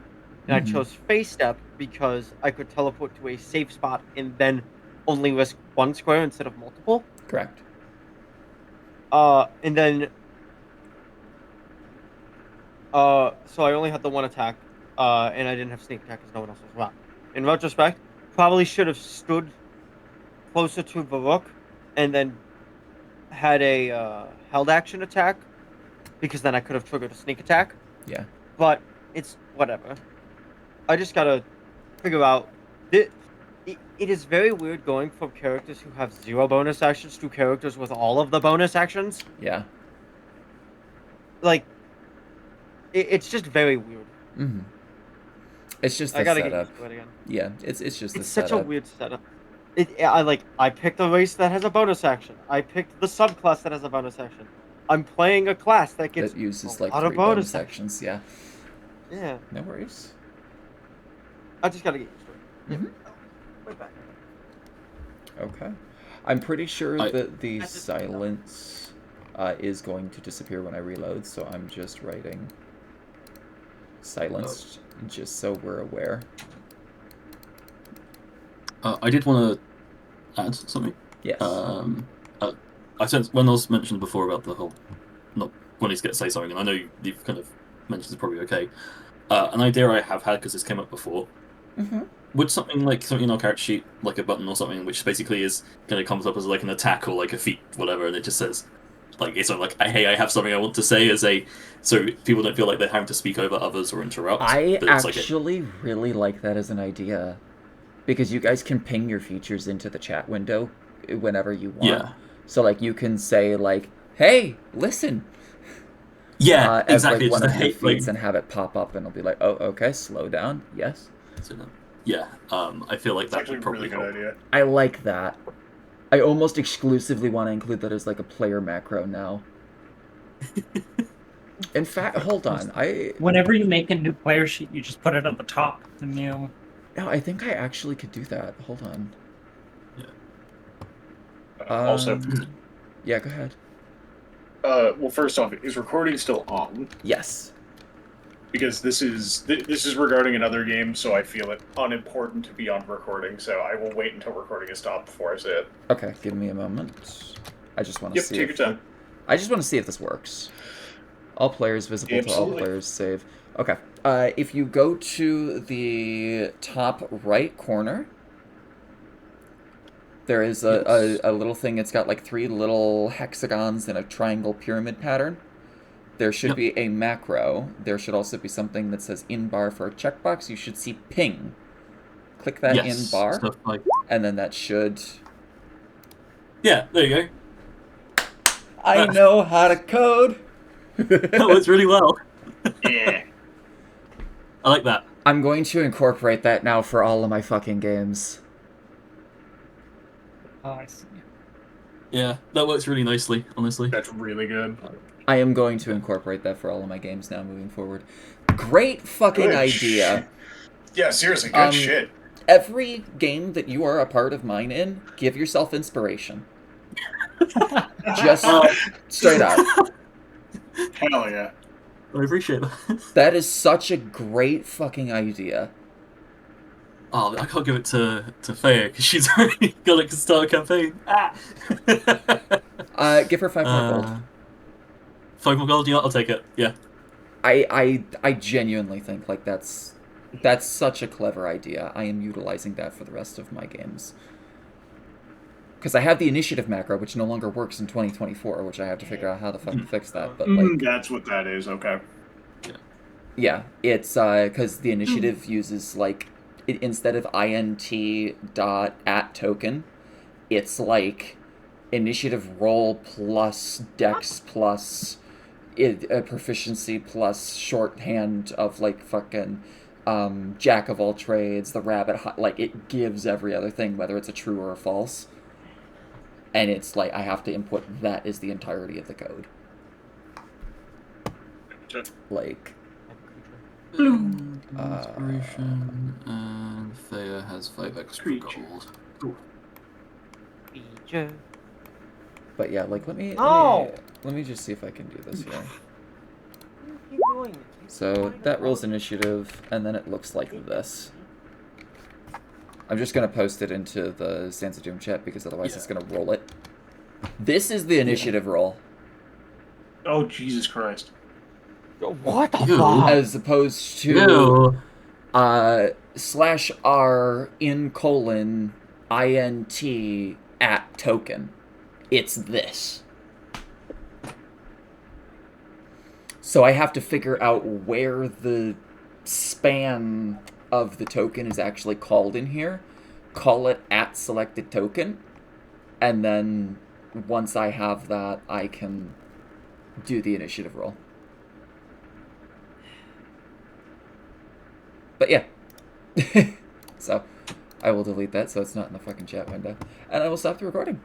and I chose face step because I could teleport to a safe spot and then only risk 1 square instead of multiple. Correct. And then so I only had the 1 attack, and I didn't have sneak attack because no one else was around. In retrospect, probably should have stood closer to Varuk and then had a held action attack, because then I could have triggered a sneak attack. Yeah. But it's whatever. I just gotta figure out. It is very weird going from characters who have 0 bonus actions to characters with all of the bonus actions. Yeah. Like, it's just very weird. It's just the I gotta setup. get used to it again. Yeah, it's just the It's such setup. a weird setup. I picked a race that has a bonus action. I picked the subclass that has a bonus action. I'm playing a class that gets that uses a like lot 3 of bonus actions. Yeah. Yeah. No worries. I just gotta get used to it. Right back. Okay. I'm pretty sure that the I just- silence is going to disappear when I reload, so I'm just writing silenced, just so we're aware. I did want to add something. Yes. I sense when I was mentioned before about the whole not wanting to say something, and I know you've kind of mentioned it's probably okay. An idea I have had, because this came up before, would something in our character sheet, like a button or something, which basically is kind of comes up as like an attack or like a feat, whatever, and it just says, like, it's like, hey, I have something I want to say, so people don't feel like they're having to speak over others or interrupt. I actually really like that as an idea, because you guys can ping your features into the chat window whenever you want. Yeah. So like you can say like, hey, listen. Yeah, as exactly. like one of your feats and have it pop up, and it'll be like, oh, okay, slow down. Yes. Yeah, I feel like That's that would actually a probably really good idea. I like that. I almost exclusively want to include that as like a player macro now. In fact, hold on. Whenever you make a new player sheet, you just put it at the top. The new. No, I think I actually could do that. Hold on. Also, yeah, go ahead. well, first off, is recording still on? Yes. Because this is regarding another game, so I feel it unimportant to be on recording. So I will wait until recording is stopped before I say it. Okay, give me a moment. I just want to see. Yep, take your time. I just want to see if this works. All players visible to all players. Save. Okay. If you go to the top right corner, there is a little thing. It's got like 3 little hexagons in a triangle pyramid pattern. There should be a macro. There should also be something that says in bar for a checkbox. You should see ping. Click that in bar, and then that should... Yeah, there you go. I know how to code! That works really well. Yeah. I like that. I'm going to incorporate that now for all of my fucking games. Oh, I see. Yeah, that works really nicely, honestly. That's really good. I am going to incorporate that for all of my games now moving forward. Great fucking idea. Yeah, seriously, good shit. Every game that you are a part of mine in, give yourself inspiration. Just straight up. Hell yeah. I appreciate that. That is such a great fucking idea. Oh, I can't give it to Faya because she's already got to start a campaign. Give her 5 more gold. 5 more gold? Yeah, I'll take it. Yeah. I genuinely think like that's such a clever idea. I am utilizing that for the rest of my games. Because I have the initiative macro, which no longer works in 2024, which I have to figure out how the fuck to fix that. But like, that's what that is. Okay. Yeah, it's because the initiative uses like instead of int.@token, it's like initiative roll plus dex plus proficiency plus shorthand of like fucking jack of all trades, the rabbit, like it gives every other thing, whether it's a true or a false. And it's like I have to input that as the entirety of the code. Like... Inspiration, and Thea has 5 extra gold. Cool. But yeah, like let me just see if I can do this here. So that rolls initiative, and then it looks like this. I'm just gonna post it into the Sands of Doom chat because otherwise it's gonna roll it. This is the initiative roll. Oh Jesus Christ! What the fuck? As opposed to /r in colon int at token. It's this. So I have to figure out where the span of the token is actually called in here, call it at selected token, and then once I have that, I can do the initiative roll. But yeah. So I will delete that so it's not in the fucking chat window. And I will stop the recording.